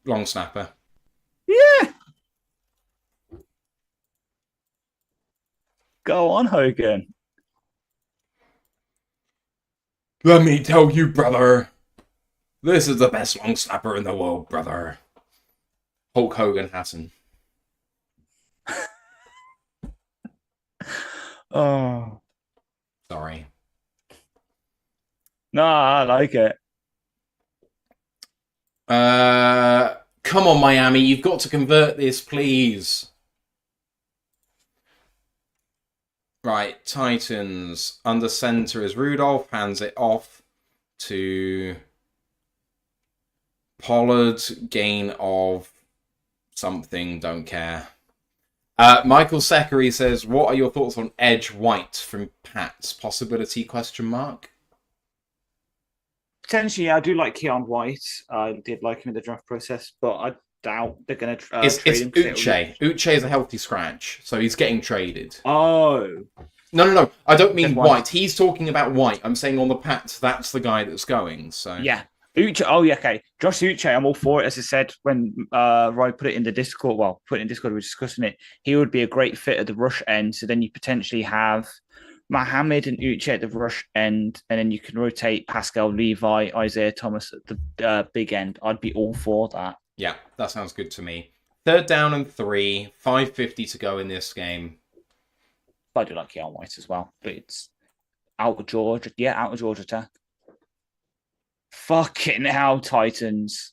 Speaker 1: long snapper.
Speaker 2: Yeah. Go on, Hogan.
Speaker 1: Let me tell you, brother. This is the best long snapper in the world, brother. Hulk Hogan Hatton.
Speaker 2: Oh.
Speaker 1: Sorry.
Speaker 2: No, I like it.
Speaker 1: Come on, Miami. You've got to convert this, please. Right, Titans. Under center is Rudolph. Hands it off to Pollard. Gain of something. Don't care. Michael Seckery says, what are your thoughts on Edge White from Pats? Possibility, question mark?
Speaker 2: Potentially, I do like Keon White. I did like him in the draft process, but I doubt they're going to trade him.
Speaker 1: Uche. Uche is a healthy scratch, so he's getting traded.
Speaker 2: Oh.
Speaker 1: No. I don't mean White. He's talking about White. I'm saying on the Pats, that's the guy that's going. So
Speaker 2: yeah. Uche. Oh, yeah, okay. Josh Uche, I'm all for it. As I said, when Roy put it in the Discord, we were discussing it, he would be a great fit at the rush end. So then you potentially have Mohamed and Uche at the rush end, and then you can rotate Pascal, Levi, Isaiah Thomas at the big end. I'd be all for that.
Speaker 1: Yeah, that sounds good to me. 3rd down and 3, 5:50 to go in this game.
Speaker 2: I do like Keon White as well, but it's out of Georgia. Yeah, out of Georgia Tech. Fucking hell, Titans.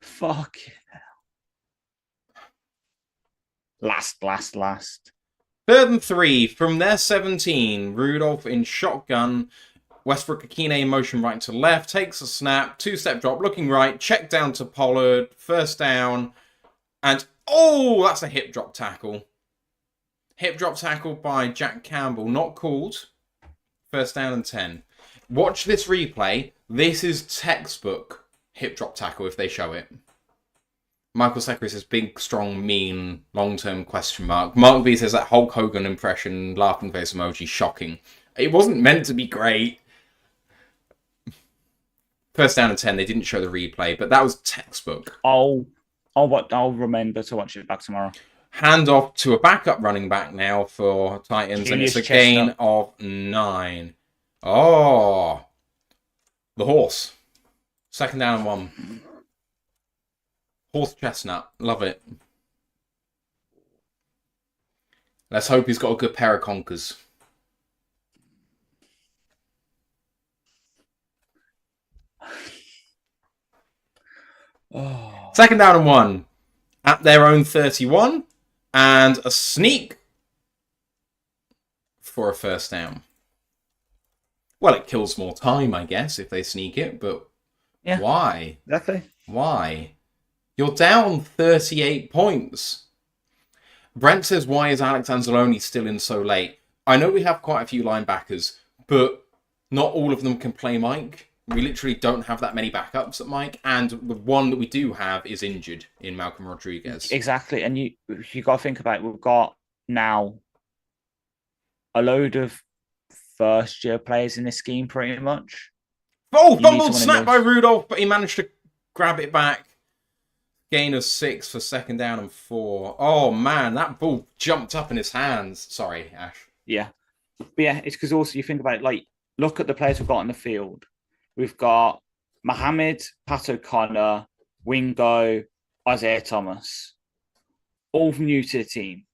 Speaker 2: Fucking hell. Last.
Speaker 1: 3rd and 3 from their 17. Rudolph in shotgun. Westbrook Akine in motion right to left. Takes a snap. 2-step drop. Looking right. Check down to Pollard. 1st down. And, oh, that's a hip drop tackle. Hip drop tackle by Jack Campbell. Not called. 1st down and 10. Watch this replay. This is textbook hip drop tackle if they show it. Michael Seckery says, big, strong, mean, long-term question mark. Mark V says that Hulk Hogan impression, laughing face emoji, shocking. It wasn't meant to be great. 1st down and 10, they didn't show the replay, but that was textbook.
Speaker 2: I'll remember to watch it back tomorrow.
Speaker 1: Hand off to a backup running back now for Titans, and it's a gain of 9. Oh. The horse. 2nd down and 1. Horse chestnut. Love it. Let's hope he's got a good pair of conkers.
Speaker 2: Oh.
Speaker 1: 2nd down and 1. At their own 31. And a sneak for a 1st down. Well, it kills more time, I guess, if they sneak it, but yeah. Why?
Speaker 2: Exactly.
Speaker 1: Why? You're down 38 points. Brent says, why is Alex Anzalone still in so late? I know we have quite a few linebackers, but not all of them can play Mike. We literally don't have that many backups at Mike, and the one that we do have is injured in Malcolm Rodriguez.
Speaker 2: Exactly, and you got to think about it. We've got now a load of first-year players in this scheme, pretty much.
Speaker 1: Oh, fumbled snap by Rudolph, but he managed to grab it back. Gain of 6 for 2nd down and 4. Oh, man, that ball jumped up in his hands. Sorry, Ash.
Speaker 2: Yeah. But yeah, it's because also you think about it, like, look at the players we've got on the field. We've got Mohammed, Pat O'Connor, Wingo, Isaiah Thomas. All new to the team.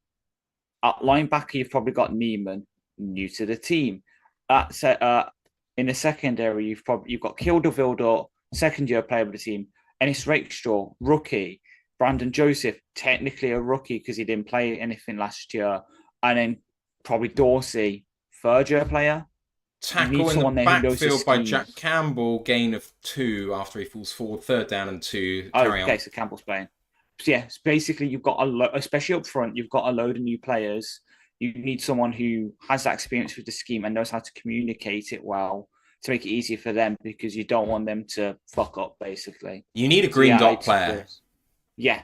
Speaker 2: At linebacker, you've probably got Neiman, new to the team. In the secondary, you've got Kilder, second-year player of the team. Ennis Rakestraw, rookie. Brandon Joseph, technically a rookie because he didn't play anything last year. And then probably Dorsey, third-year player.
Speaker 1: Tackle in the backfield by Jack Campbell, gain of 2 after he falls forward, 3rd down and 2.
Speaker 2: Okay, so Campbell's playing. So yeah, basically you've got especially up front, you've got a load of new players. You need someone who has that experience with the scheme and knows how to communicate it well to make it easier for them, because you don't want them to fuck up, basically.
Speaker 1: You need a green dot player.
Speaker 2: Yeah,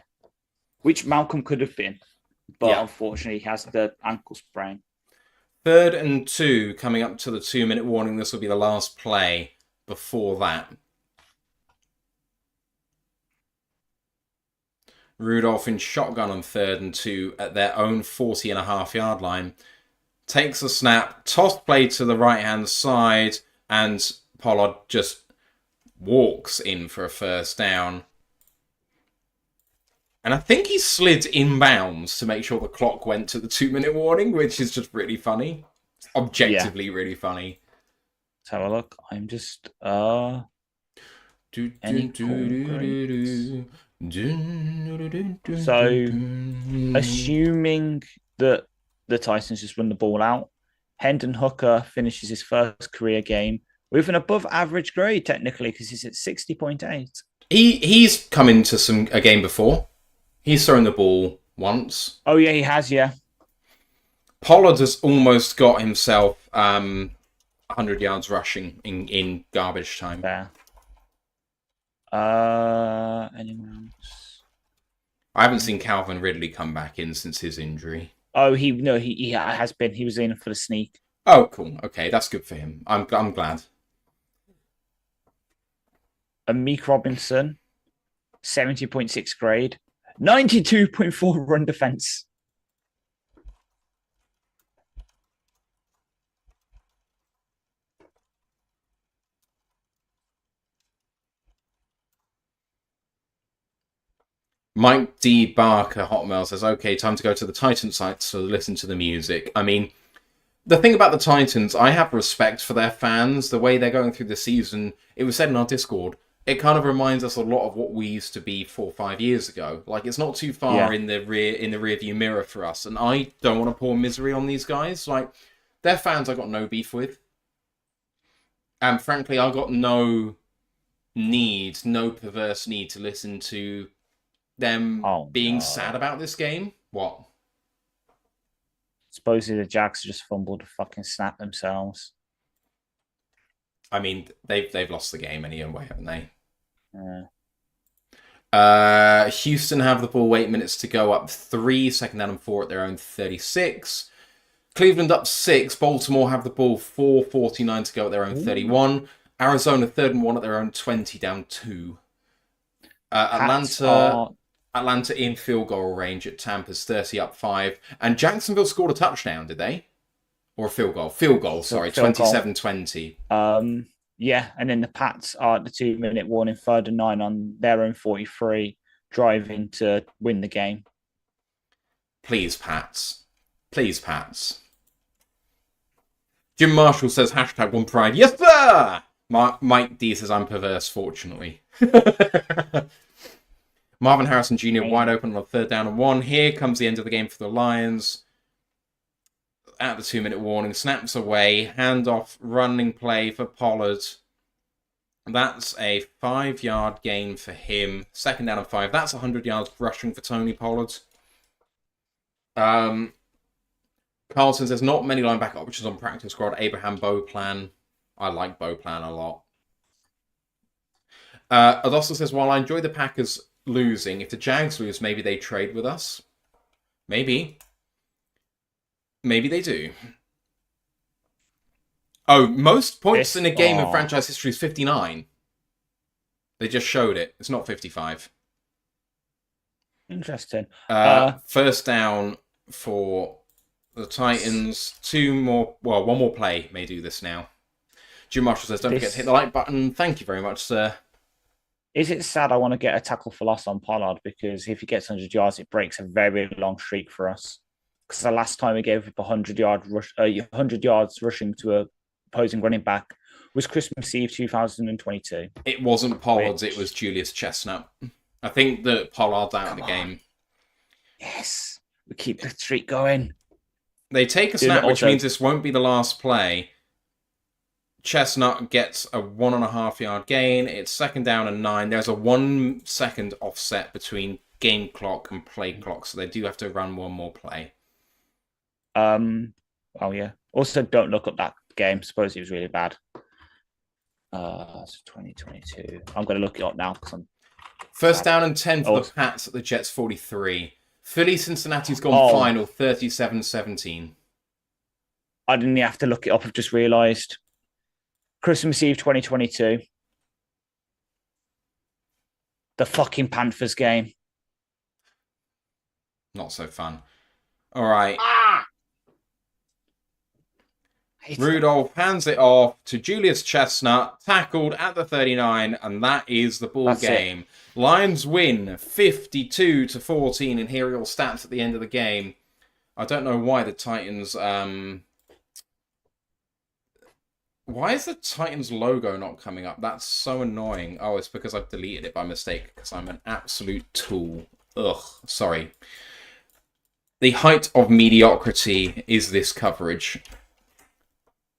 Speaker 2: which Malcolm could have been, but unfortunately he has the ankle sprain.
Speaker 1: 3rd and 2 coming up to the 2-minute warning. This will be the last play before that. Rudolph in shotgun on 3rd and 2 at their own 40.5-yard line. Takes a snap, toss play to the right-hand side, and Pollard just walks in for a 1st down. And I think he slid inbounds to make sure the clock went to the 2-minute warning, which is just really funny. Objectively really funny.
Speaker 2: Let's have a look. I'm just... So, assuming that the Titans just run the ball out, Hendon Hooker finishes his first career game with an above-average grade, technically, because he's at 60.8.
Speaker 1: He's come into a game before. He's thrown the ball once.
Speaker 2: Oh, yeah, he has, yeah.
Speaker 1: Pollard has almost got himself 100 yards rushing in garbage time.
Speaker 2: There. Anyone else?
Speaker 1: I haven't seen Calvin Ridley come back in since his injury.
Speaker 2: Oh, he has been. He was in for the sneak.
Speaker 1: Oh, cool. Okay, that's good for him. I'm glad.
Speaker 2: Meek Robinson, 70.6 grade, 92.4 run defense.
Speaker 1: Mike D. Barker Hotmail says, okay, time to go to the Titan site to listen to the music. I mean, the thing about the Titans, I have respect for their fans. The way they're going through the season, it was said in our Discord, it kind of reminds us a lot of what we used to be 4 or 5 years ago. Like, it's not too far in the rear view mirror for us. And I don't want to pour misery on these guys. Like, they're fans I got no beef with. And frankly, I got no perverse need to listen to them being sad about this game. What?
Speaker 2: Supposedly the Jags just fumbled to fucking snap themselves.
Speaker 1: I mean, they've lost the game anyway, haven't they? Houston have the ball, 8 minutes to go, up 3, 2nd down and 4 at their own 36. Cleveland up 6. Baltimore have the ball, 4:49 to go at their own 31. Arizona 3rd and 1 at their own 20, down 2. Atlanta in field goal range at Tampa's 30, up 5. And Jacksonville scored a touchdown, did they? Or a field goal? Field goal, sorry. 27-20.
Speaker 2: Yeah, and then the Pats are at the 2-minute warning, 3rd and 9 on their own 43, driving to win the game.
Speaker 1: Please, Pats. Please, Pats. Jim Marshall says, hashtag one pride. Yes, sir! Mike D says, I'm perverse, fortunately. Marvin Harrison Jr. wide open on 3rd down and 1. Here comes the end of the game for the Lions. At the 2-minute warning, snaps away, handoff, running play for Pollard. That's a 5-yard gain for him. 2nd down and 5. That's 100 yards rushing for Tony Pollard. Carlson says, there's not many linebacker options on practice squad. Abraham Beauplan. I like Beauplan a lot. Adosta says, while I enjoy the Packers losing, if the Jags lose, maybe they trade with us. Maybe. Maybe they do. Oh, most points in a game in franchise history is 59. They just showed it. It's not 55.
Speaker 2: Interesting.
Speaker 1: First down for the Titans. One more play may do this now. Jim Marshall says, don't forget to hit the like button. Thank you very much, sir.
Speaker 2: Is it sad I want to get a tackle for loss on Pollard? Because if he gets 100 yards, it breaks a very long streak for us. Because the last time we gave up 100 yards rushing to a opposing running back was Christmas Eve 2022.
Speaker 1: It wasn't Pollard's, it was Julius Chestnut. I think that Pollard's out of the game.
Speaker 2: Yes, we keep the streak going.
Speaker 1: They take a snap, which means this won't be the last play. Chestnut gets a 1.5 yard gain. It's second down and 9. There's a 1 second offset between game clock and play clock, so they do have to run one more play.
Speaker 2: Oh yeah. Also, don't look up that game. Suppose it was really bad. It's 2022. I'm going to look it up now because I'm.
Speaker 1: First down and 10 for the Pats at the Jets 43. Philly Cincinnati's gone final 37-17.
Speaker 2: I didn't have to look it up. I've just realised. Christmas Eve 2022. The fucking Panthers game.
Speaker 1: Not so fun. All right. Rudolph hands it off to Julius Chestnut, tackled at the 39, and that is the ball game. Lions win 52-14, and here are your stats at the end of the game. I don't know why the Titans... Why is the Titans logo not coming up? That's so annoying. Oh, it's because I've deleted it by mistake, because I'm an absolute tool. Ugh, sorry. The height of mediocrity is this coverage.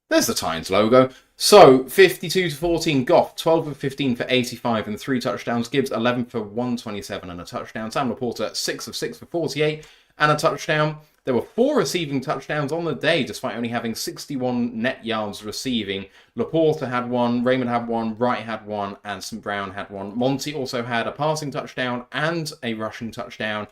Speaker 1: There's the Titans logo. So, 52-14, Goff, 12 of 15 for 85 and 3 touchdowns. Gibbs, 11 for 127 and a touchdown. Sam Laporta, 6 of 6 for 48 and a touchdown. There were 4 receiving touchdowns on the day, despite only having 61 net yards receiving. Laporta had 1, Raymond had 1, Wright had 1, and St. Brown had 1. Monty also had a passing touchdown and a rushing touchdown.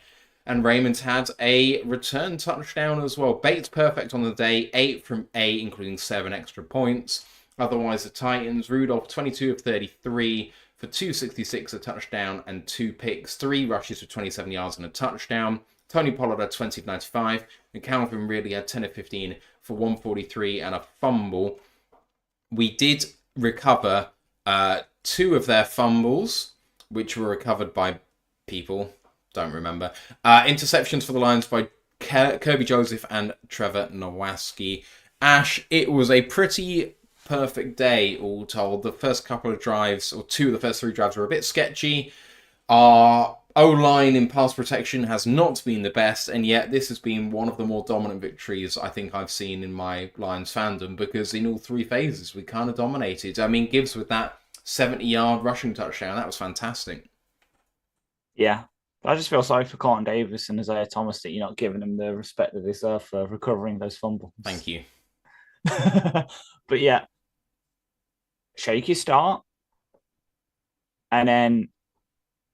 Speaker 1: And Raymond had a return touchdown as well. Bates perfect on the day, 8 from 8, including 7 extra points. Otherwise, the Titans, Rudolph, 22 of 33 for 266, a touchdown and 2 picks. 3 rushes for 27 yards and a touchdown. Tony Pollard had 20 of 95. And Calvin really had 10 of 15 for 143 and a fumble. We did recover 2 of their fumbles, which were recovered by people. Don't remember. Interceptions for the Lions by Kirby Joseph and Trevor Nowaske. Ash, it was a pretty perfect day, all told. The first couple of drives, or 2 of the first 3 drives, were a bit sketchy. Our O-line in pass protection has not been the best, and yet this has been one of the more dominant victories I think I've seen in my Lions fandom, because in all 3 phases we kind of dominated. I mean, Gibbs with that 70-yard rushing touchdown, that was fantastic.
Speaker 2: Yeah. I just feel sorry for Carlton Davis and Isaiah Thomas that you're not giving them the respect they deserve for recovering those fumbles.
Speaker 1: Thank you.
Speaker 2: But yeah, shaky start. And then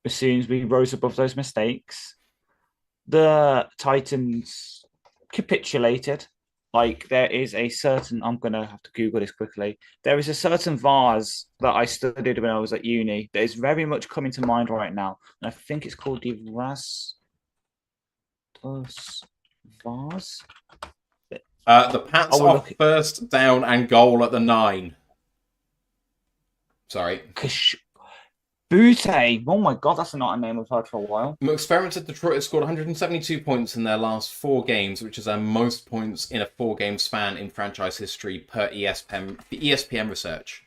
Speaker 2: as soon as we rose above those mistakes, the Titans capitulated. Like, there is a certain, I'm going to have to Google this quickly. There is a certain vase that I studied when I was at uni that is very much coming to mind right now. And I think it's called the Rastus vase.
Speaker 1: The Pats are first down and goal at the 9. Sorry.
Speaker 2: Butte. Oh my God, that's not a name I've heard for a while.
Speaker 1: Experiments at Detroit have scored 172 points in their last 4 games, which is their most points in a 4-game span in franchise history per ESPN research.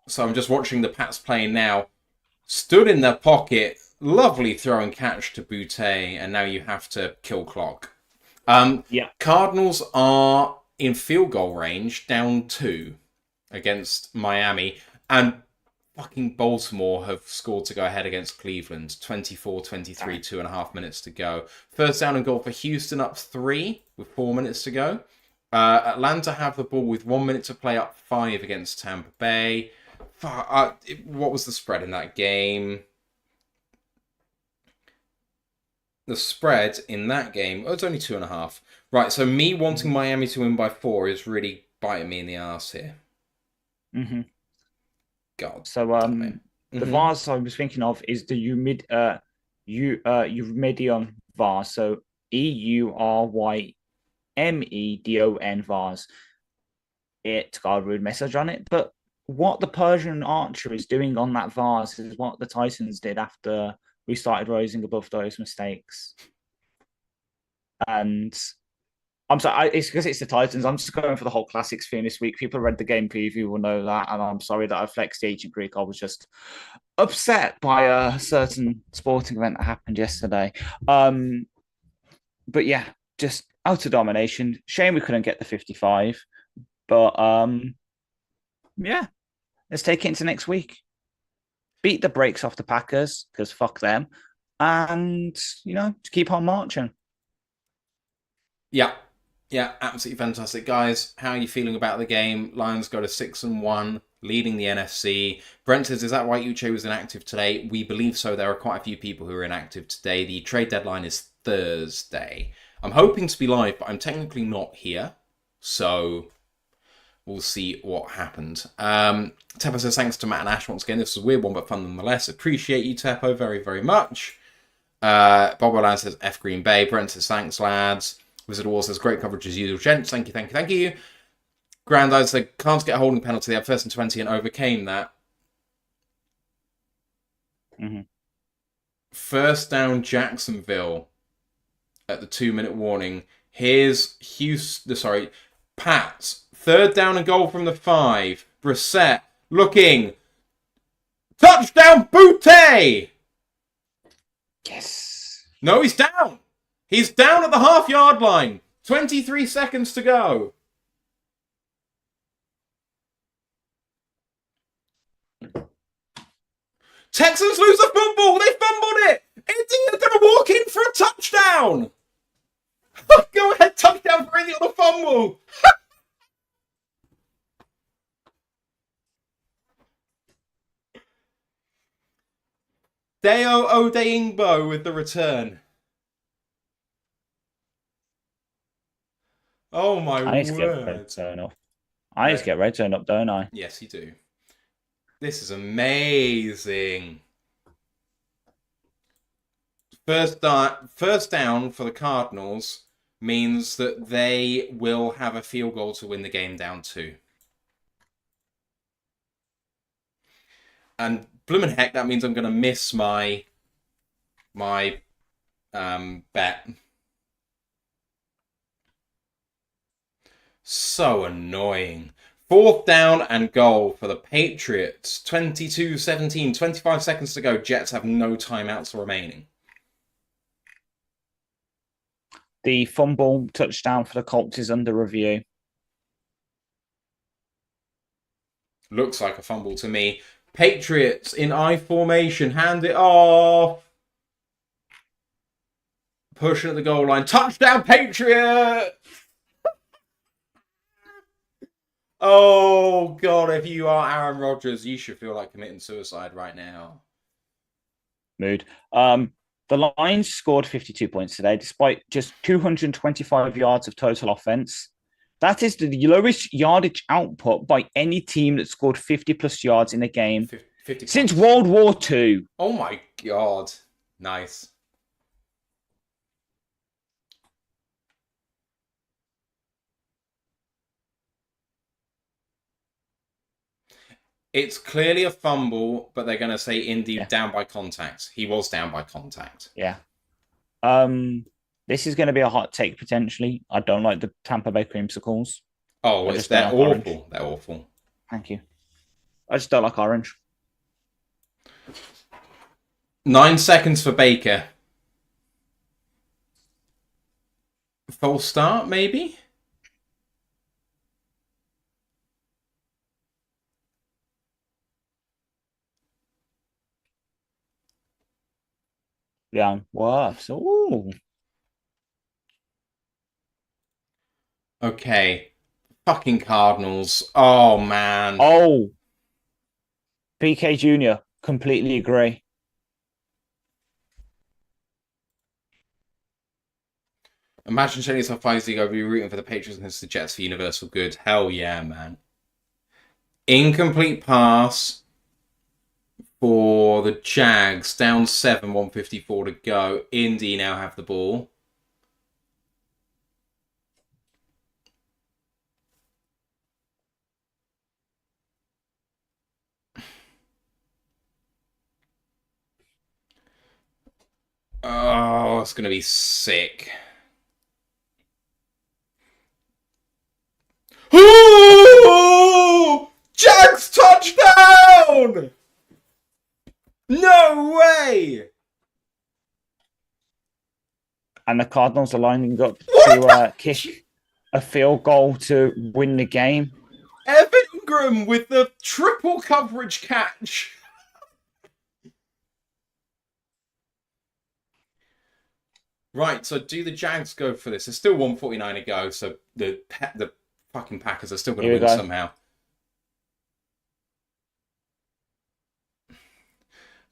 Speaker 1: So I'm just watching the Pats playing now. Stood in their pocket, lovely throw and catch to Butte, and now you have to kill clock. Cardinals are in field goal range, down 2 against Miami. And fucking Baltimore have scored to go ahead against Cleveland. 24-23, 2.5 minutes to go. First down and goal for Houston, up 3 with 4 minutes to go. Atlanta have the ball with 1 minute to play, up 5 against Tampa Bay. What was the spread in that game? The spread in that game, oh, it's only 2.5. Right, so me wanting Miami to win by 4 is really biting me in the ass here.
Speaker 2: Mm-hmm.
Speaker 1: God.
Speaker 2: So the
Speaker 1: Mm-hmm.
Speaker 2: vase I was thinking of is the Eurymedon vase. So EURYMEDON vase. It's got a rude message on it, but what the Persian archer is doing on that vase is what the Titans did after we started rising above those mistakes. And I'm sorry, it's because it's the Titans. I'm just going for the whole classics theme this week. People read the game preview will know that, and I'm sorry that I flexed the ancient Greek. I was just upset by a certain sporting event that happened yesterday. But yeah, just utter domination. Shame we couldn't get the 55, but yeah, let's take it into next week. Beat the brakes off the Packers because fuck them, and to keep on marching.
Speaker 1: Yeah. Yeah, absolutely fantastic. Guys, how are you feeling about the game? Lions go to 6-1, leading the NFC. Brent says, is that why Uche was inactive today? We believe so. There are quite a few people who are inactive today. The trade deadline is Thursday. I'm hoping to be live, but I'm technically not here. So we'll see what happened. Teppo says, thanks to Matt and Ash once again. This was a weird one, but fun nonetheless. Appreciate you, Teppo, very, very much. Bob O'Lan says, F Green Bay. Brent says, thanks, lads. Wizard War says, great coverage as usual, gents. Thank you, thank you, thank you. Grandad said, can't get a holding penalty. They had 1st and 20 and overcame that.
Speaker 2: Mm-hmm.
Speaker 1: First down, Jacksonville at the 2-minute warning. Here's Pats. 3rd down and goal from the 5. Brissett looking. Touchdown, Boutte!
Speaker 2: Yes.
Speaker 1: No, he's down. He's down at the half-yard line. 23 seconds to go. Texans lose the football. They fumbled it. Indy are going to walk in for a touchdown. Go ahead, touchdown for Indy on a fumble. Deo Odeingbo with the return. Oh my
Speaker 2: I need to get
Speaker 1: word.
Speaker 2: red zone up. I need to get red zone up, don't I?
Speaker 1: Yes, you do. This is amazing. First down for the Cardinals means that they will have a field goal to win the game down 2. And bloomin' heck, that means I'm going to miss my bet. So annoying. 4th down and goal for the Patriots. 22-17, 25 seconds to go. Jets have no timeouts remaining.
Speaker 2: The fumble touchdown for the Colts is under review.
Speaker 1: Looks like a fumble to me. Patriots in I formation. Hand it off. Pushing at the goal line. Touchdown, Patriots! Oh, God, if you are Aaron Rodgers, you should feel like committing suicide right now.
Speaker 2: Mood. The Lions scored 52 points today, despite just 225 yards of total offense. That is the lowest yardage output by any team that scored 50-plus yards in a game
Speaker 1: 50
Speaker 2: since World War II.
Speaker 1: Oh, my God. Nice. It's clearly a fumble, but they're going to say Indy down by contact. He was down by contact.
Speaker 2: Yeah. This is going to be a hot take potentially. I don't like the Tampa Bay Creamsicles.
Speaker 1: Oh, they're awful. Orange. They're awful.
Speaker 2: Thank you. I just don't like orange.
Speaker 1: 9 seconds for Baker. False start, maybe?
Speaker 2: Yeah, worse. Ooh.
Speaker 1: Okay. Fucking Cardinals. Oh, man.
Speaker 2: Oh. PK Jr., completely agree.
Speaker 1: Imagine showing yourself 5-0, be rooting for the Patriots and the Jets for universal good. Hell yeah, man. Incomplete pass for the Jags. Down 7, 154 to go. Indy now have the ball. Oh, it's going to be sick. Oh! Jags touchdown! No way!
Speaker 2: And the Cardinals are lining up to kick a field goal to win the game.
Speaker 1: Evan Ingram with the triple coverage catch. Right, so do the Jags go for this? There's still 149 to go, so the fucking Packers are still going to win somehow.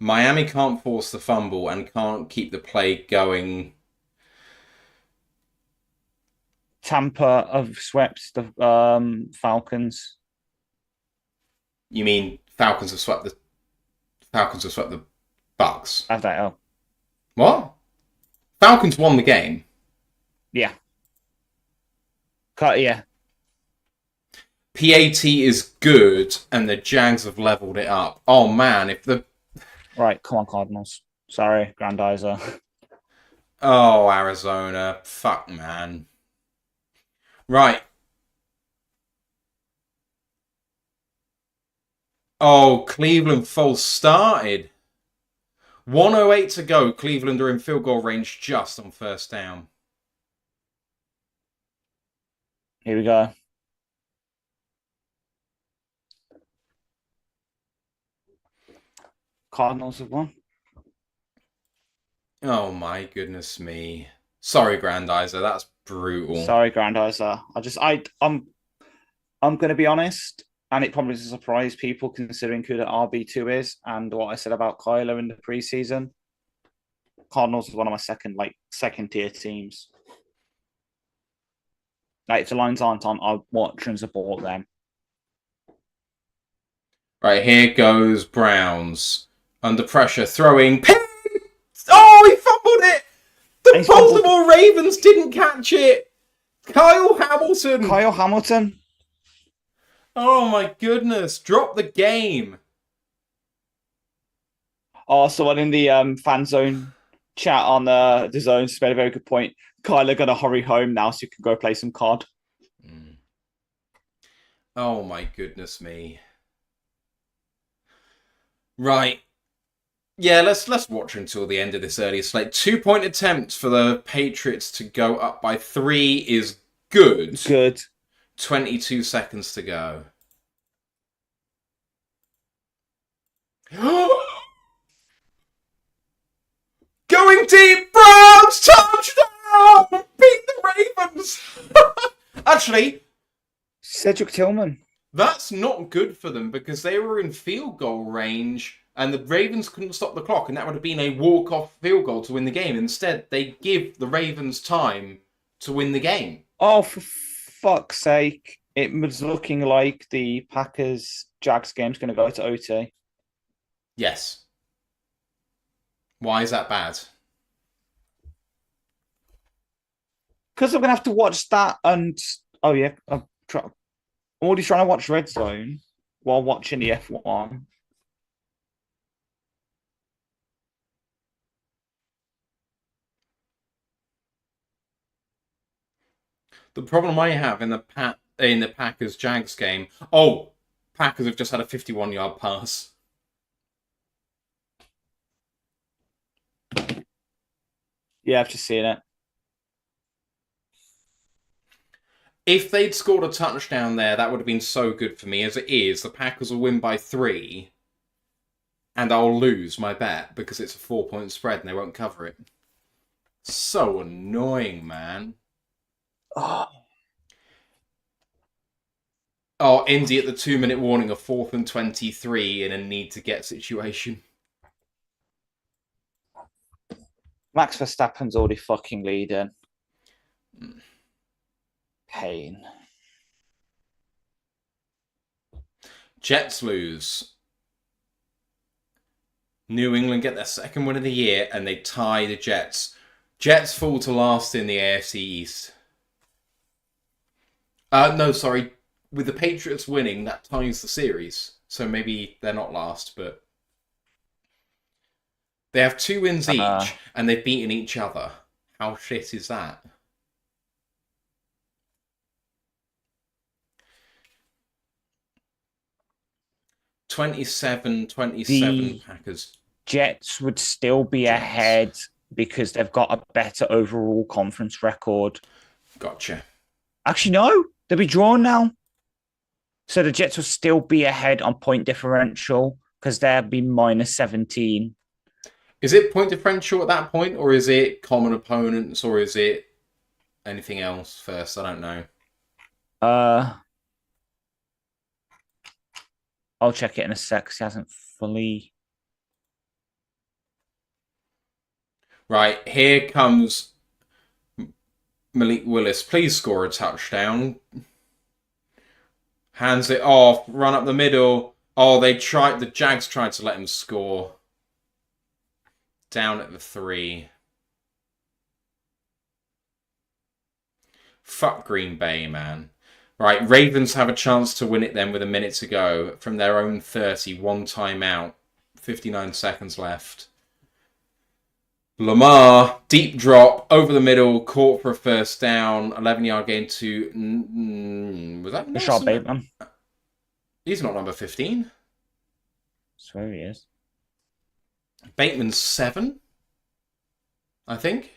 Speaker 1: Miami can't force the fumble and can't keep the play going.
Speaker 2: Tampa have swept the Falcons.
Speaker 1: You mean Falcons have swept the Bucks?
Speaker 2: Have they? Oh,
Speaker 1: what? Falcons won the game.
Speaker 2: Yeah. Yeah.
Speaker 1: PAT is good, and the Jags have leveled it up. Oh man, if the
Speaker 2: right, come on, Cardinals. Sorry, Grandizer.
Speaker 1: Oh, Arizona, fuck man. Right. Oh, Cleveland false started. 1:08 to go. Cleveland are in field goal range just on first down.
Speaker 2: Here we go. Cardinals have won.
Speaker 1: Oh my goodness me. Sorry, Grandizer, that's brutal.
Speaker 2: Sorry, Grandizer. I'm going to be honest, and it probably doesn't surprise people considering who the RB2 is and what I said about Kyler in the preseason. Cardinals is one of my second tier teams. Like, if the lines aren't on, I'll watch and support them.
Speaker 1: Right, here goes Browns. Under pressure, throwing. Oh, he fumbled it! The Baltimore Ravens didn't catch it! Kyle Hamilton! Oh my goodness, drop the game.
Speaker 2: Oh, someone in the fan zone chat on the zone made a very good point. Kyler gonna hurry home now so you can go play some COD.
Speaker 1: Oh my goodness me. Right. Yeah, let's watch until the end of this early slate. 2-point attempt for the Patriots to go up by 3 is good.
Speaker 2: Good.
Speaker 1: 22 seconds to go. Going deep, Browns touchdown! Beat the Ravens! Actually,
Speaker 2: Cedric Tillman.
Speaker 1: That's not good for them because they were in field goal range and the Ravens couldn't stop the clock, and that would have been a walk-off field goal to win the game. Instead, they give the Ravens time to win the game.
Speaker 2: Oh, for fuck's sake. It was looking like the Packers-Jags game's going to go to OT.
Speaker 1: Yes. Why is that bad?
Speaker 2: Because I'm going to have to watch that and... Oh, yeah. I'm already trying to watch Red Zone while watching the F1.
Speaker 1: The problem I have in the Packers-Jags game... Oh! Packers have just had a 51-yard pass.
Speaker 2: Yeah, I've just seen it.
Speaker 1: If they'd scored a touchdown there, that would have been so good for me. As it is, the Packers will win by 3, and I'll lose my bet because it's a 4-point spread and they won't cover it. So annoying, man.
Speaker 2: Oh.
Speaker 1: Oh, Indy at the 2-minute warning, a 4th and 23 in a need to get situation.
Speaker 2: Max Verstappen's already fucking leading. Pain.
Speaker 1: Jets lose. New England get their second win of the year and they tie the Jets. Jets fall to last in the AFC East. No, sorry. With the Patriots winning, that ties the series. So maybe they're not last, but they have 2 wins each and they've beaten each other. How shit is that? ...27 Packers.
Speaker 2: Jets would still be ahead because they've got a better overall conference record.
Speaker 1: Gotcha.
Speaker 2: Actually, no. They'll be drawn now. So the Jets will still be ahead on point differential because they'll be minus 17.
Speaker 1: Is it point differential at that point, or is it common opponents, or is it anything else first? I don't know.
Speaker 2: I'll check it in a sec because he hasn't fully...
Speaker 1: Right, here comes Malik Willis. Please score a touchdown. Hands it off, run up the middle. Oh, the Jags tried to let him score. Down at the 3. Fuck Green Bay, man. Right, Ravens have a chance to win it then with a minute to go from their own 30. 1 timeout. 59 seconds left. Lamar, deep drop, over the middle, caught for a first down. 11-yard gain to... was that
Speaker 2: Rashad Bateman?
Speaker 1: He's not number 15.
Speaker 2: I swear he is.
Speaker 1: Bateman's 7, I think.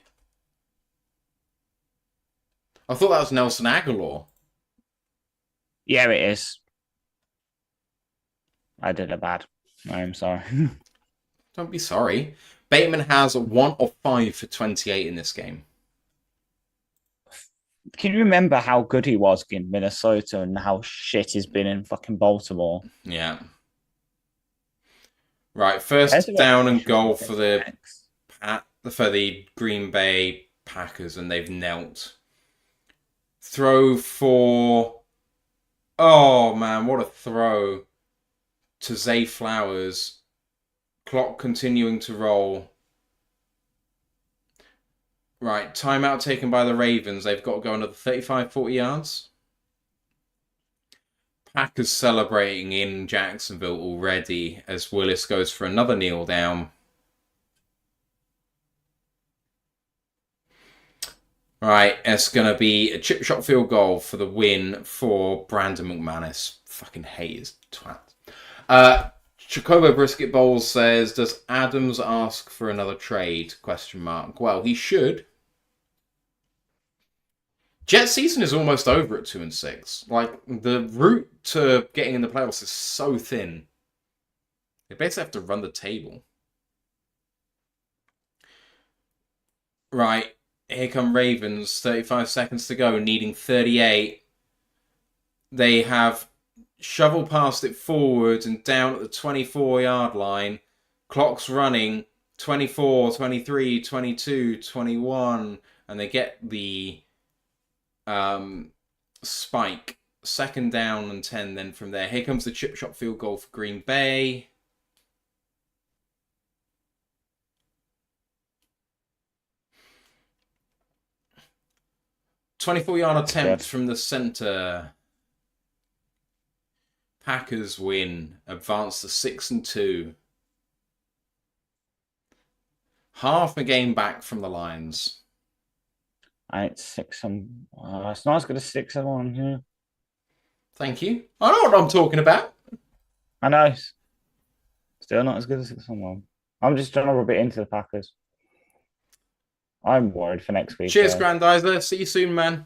Speaker 1: I thought that was Nelson Aguilar.
Speaker 2: Yeah, it is. I did it bad. I'm sorry.
Speaker 1: Don't be sorry. Bateman has 1 of 5 for 28 in this game.
Speaker 2: Can you remember how good he was in Minnesota and how shit he's been in fucking Baltimore?
Speaker 1: Yeah. Right, first down and goal for the Green Bay Packers, and they've knelt. Throw for... Oh, man, what a throw. To Zay Flowers. Clock continuing to roll. Right, timeout taken by the Ravens. They've got to go another 35, 40 yards. Packers celebrating in Jacksonville already as Willis goes for another kneel down. Right, it's going to be a chip shot field goal for the win for Brandon McManus. Fucking hate his twat. Chocobo Brisket Bowls says, does Adams ask for another trade? Question mark. Well, he should. Jets season is almost over at 2-6. Like, the route to getting in the playoffs is so thin. They basically have to run the table. Right, here come Ravens. 35 seconds to go, needing 38. They have shovel past it forward and down at the 24-yard line. Clock's running. 24, 23, 22, 21. And they get the... spike. 2nd down and 10 then from there. Here comes the chip shot field goal for Green Bay. ...24-yard attempt from the center. Packers win. Advance to 6-2. Half a game back from the Lions.
Speaker 2: It's 6 it's not as good as 6-1. Yeah.
Speaker 1: Thank you. I know what I'm talking about.
Speaker 2: I know. Still not as good as 6-1. I'm just trying to rub it into the Packers. I'm worried for next week.
Speaker 1: Cheers, Grandizer. See you soon, man.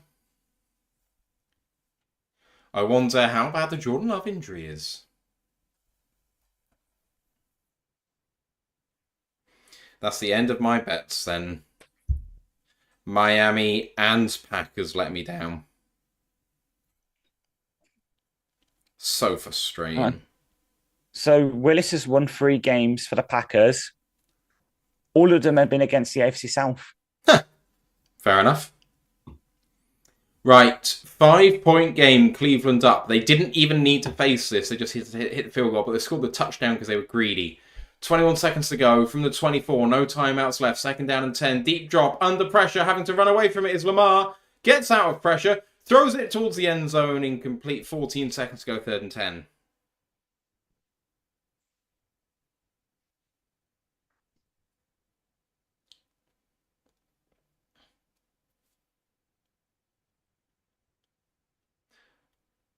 Speaker 1: I wonder how bad the Jordan Love injury is. That's the end of my bets then. Miami and Packers let me down. So frustrating.
Speaker 2: So Willis has won 3 games for the Packers. All of them have been against the AFC South.
Speaker 1: Fair enough. Right, 5-point game, Cleveland up. They didn't even need to face this. They just hit the field goal, but they scored the touchdown because they were greedy. 21 seconds to go from the 24. No timeouts left. 2nd down and 10. Deep drop, under pressure. Having to run away from it is Lamar. Gets out of pressure. Throws it towards the end zone. Incomplete. 14 seconds to go. 3rd and 10.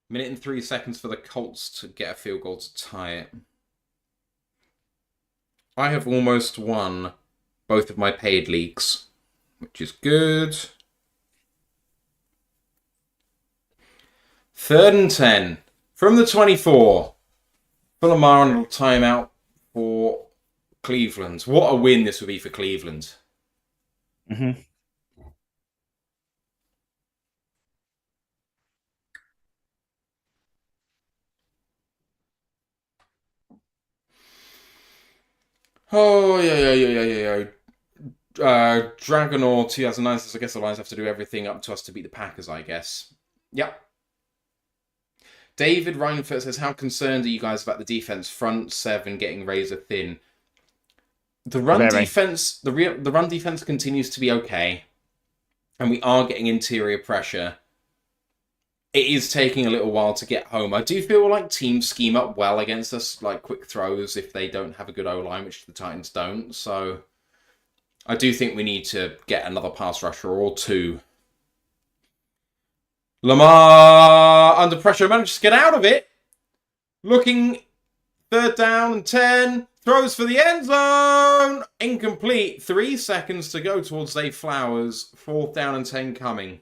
Speaker 1: Minute and 3 seconds for the Colts to get a field goal to tie it. I have almost won both of my paid leagues, which is good. 3rd and 10 from the 24. For Lamar on a timeout for Cleveland. What a win this would be for Cleveland.
Speaker 2: Mm-hmm.
Speaker 1: Oh, yeah. Dragonor 2009 says, I guess the Lions have to do everything up to us to beat the Packers, I guess. Yep. David Reinfeldt says, how concerned are you guys about the defense front 7 getting razor thin? The run defense, the run defense continues to be okay, and we are getting interior pressure. It is taking a little while to get home. I do feel like teams scheme up well against us, like quick throws if they don't have a good O-line, which the Titans don't. So I do think we need to get another pass rusher or 2. Lamar under pressure manages to get out of it. Looking 3rd down and 10. Throws for the end zone. Incomplete. 3 seconds to go towards Zay Flowers. 4th down and 10 coming.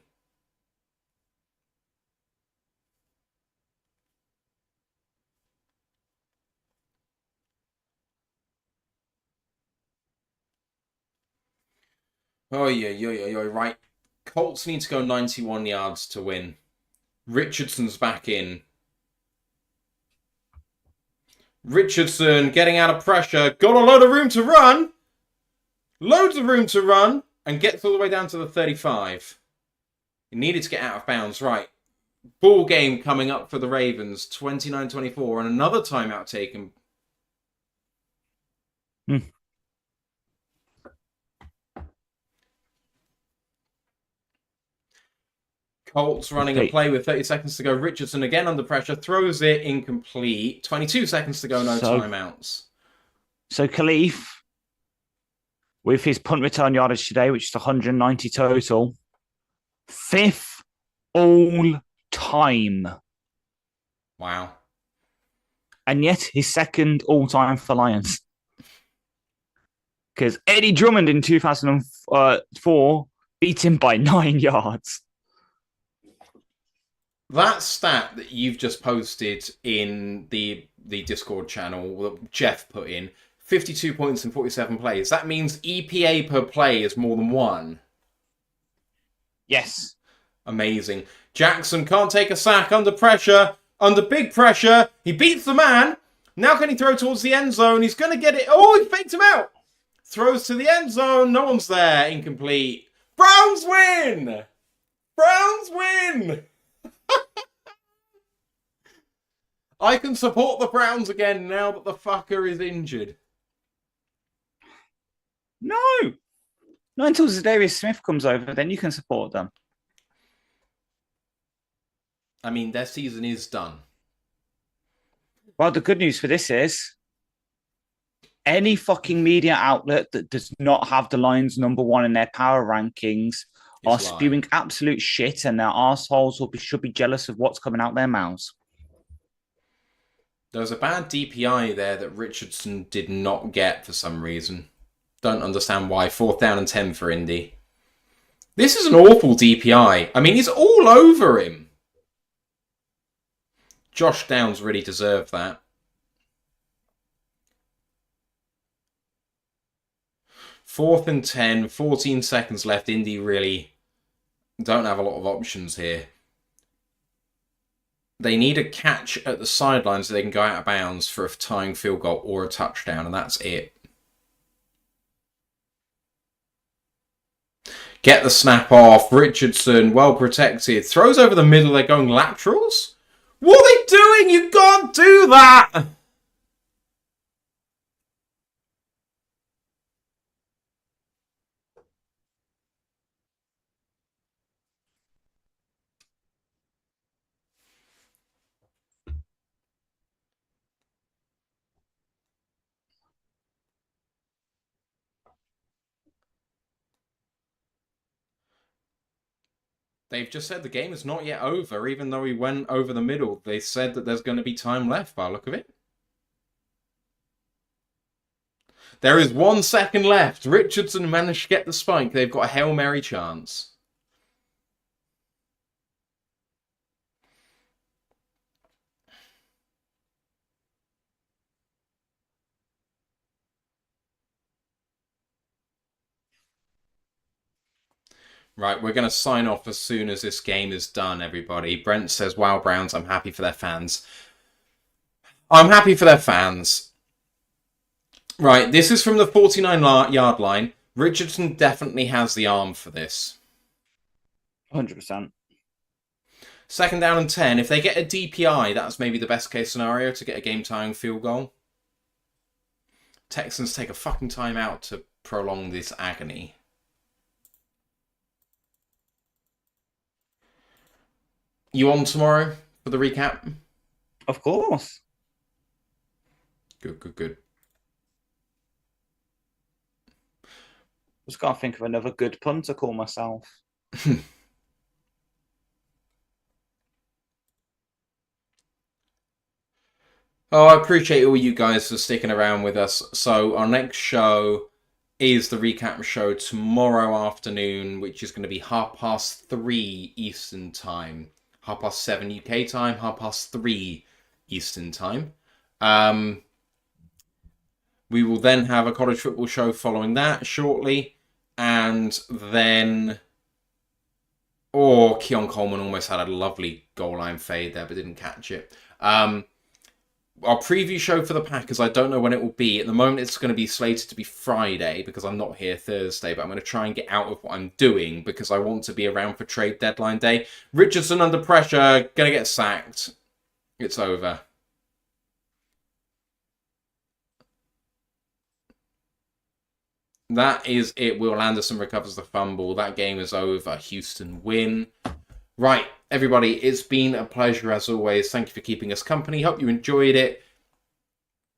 Speaker 1: Oh, yeah. Right. Colts need to go 91 yards to win. Richardson's back in. Richardson getting out of pressure. Got a load of room to run. Loads of room to run. And gets all the way down to the 35. He needed to get out of bounds. Right. Ball game coming up for the Ravens. 29-24. And another timeout taken. Colts running a play with 30 seconds to go. Richardson again under pressure. Throws it incomplete. 22 seconds to go. No timeouts.
Speaker 2: So Kalif, with his punt return yardage today, which is 190 total, 5th all time.
Speaker 1: Wow.
Speaker 2: And yet his 2nd all time for Lions. Because Eddie Drummond in 2004 beat him by 9 yards.
Speaker 1: That stat that you've just posted in the Discord channel that Jeff put in, 52 points in 47 plays, that means EPA per play is more than 1.
Speaker 2: Yes.
Speaker 1: Amazing. Jackson can't take a sack under pressure, under big pressure. He beats the man. Now can he throw towards the end zone? He's going to get it. Oh, he faked him out. Throws to the end zone. No one's there. Incomplete. Browns win! Browns win! I can support the Browns again now that the fucker is injured.
Speaker 2: No. Not until Zadarius Smith comes over, then you can support them.
Speaker 1: I mean, their season is done.
Speaker 2: Well, the good news for this is any fucking media outlet that does not have the Lions #1 in their power rankings are spewing absolute shit, and their assholes should be jealous of what's coming out their mouths.
Speaker 1: There was a bad DPI there that Richardson did not get for some reason. Don't understand why. 4th down and 10 for Indy. This is an awful DPI. I mean, he's all over him. Josh Downs really deserved that. Fourth and 10, 14 seconds left. Indy really don't have a lot of options here. They need a catch at the sideline so they can go out of bounds for a tying field goal or a touchdown, and that's it. Get the snap off. Richardson, well protected. Throws over the middle. They're going laterals? What are they doing? You can't do that! They've just said the game is not yet over, even though he went over the middle. They said that there's going to be time left by the look of it. There is 1 second left. Richardson managed to get the spike. They've got a Hail Mary chance. Right, we're going to sign off as soon as this game is done, everybody. Brent says, wow, Browns, I'm happy for their fans. I'm happy for their fans. Right, this is from the 49-yard line. Richardson definitely has the arm for this.
Speaker 2: 100%.
Speaker 1: 2nd down and 10. If they get a DPI, that's maybe the best case scenario to get a game-tying field goal. Texans take a fucking timeout to prolong this agony. You on tomorrow for the recap?
Speaker 2: Of course.
Speaker 1: Good, good, good.
Speaker 2: Just gotta think of another good pun to call myself.
Speaker 1: Oh, I appreciate all you guys for sticking around with us. So our next show is the recap show tomorrow afternoon, which is going to be 3:30 Eastern Time. 7:30 UK time, 3:30 Eastern Time. We will then have a college football show following that shortly. And then... Oh, Keon Coleman almost had a lovely goal line fade there, but didn't catch it. Our preview show for the Packers, I don't know when it will be. At the moment, it's going to be slated to be Friday because I'm not here Thursday, but I'm going to try and get out of what I'm doing because I want to be around for trade deadline day. Richardson under pressure, going to get sacked. It's over. That is it. Will Anderson recovers the fumble. That game is over. Houston win. Right, everybody, it's been a pleasure as always. Thank you for keeping us company. Hope you enjoyed it.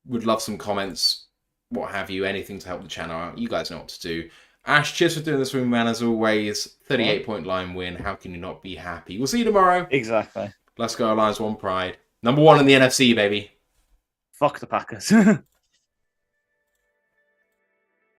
Speaker 1: Would love some comments, what have you, anything to help the channel out. You guys know what to do. Ash, cheers for doing this with me, man, as always. 38-point line win. How can you not be happy? We'll see you tomorrow.
Speaker 2: Exactly.
Speaker 1: Let's go, Lions, one pride. Number 1 in the NFC, baby.
Speaker 2: Fuck the Packers.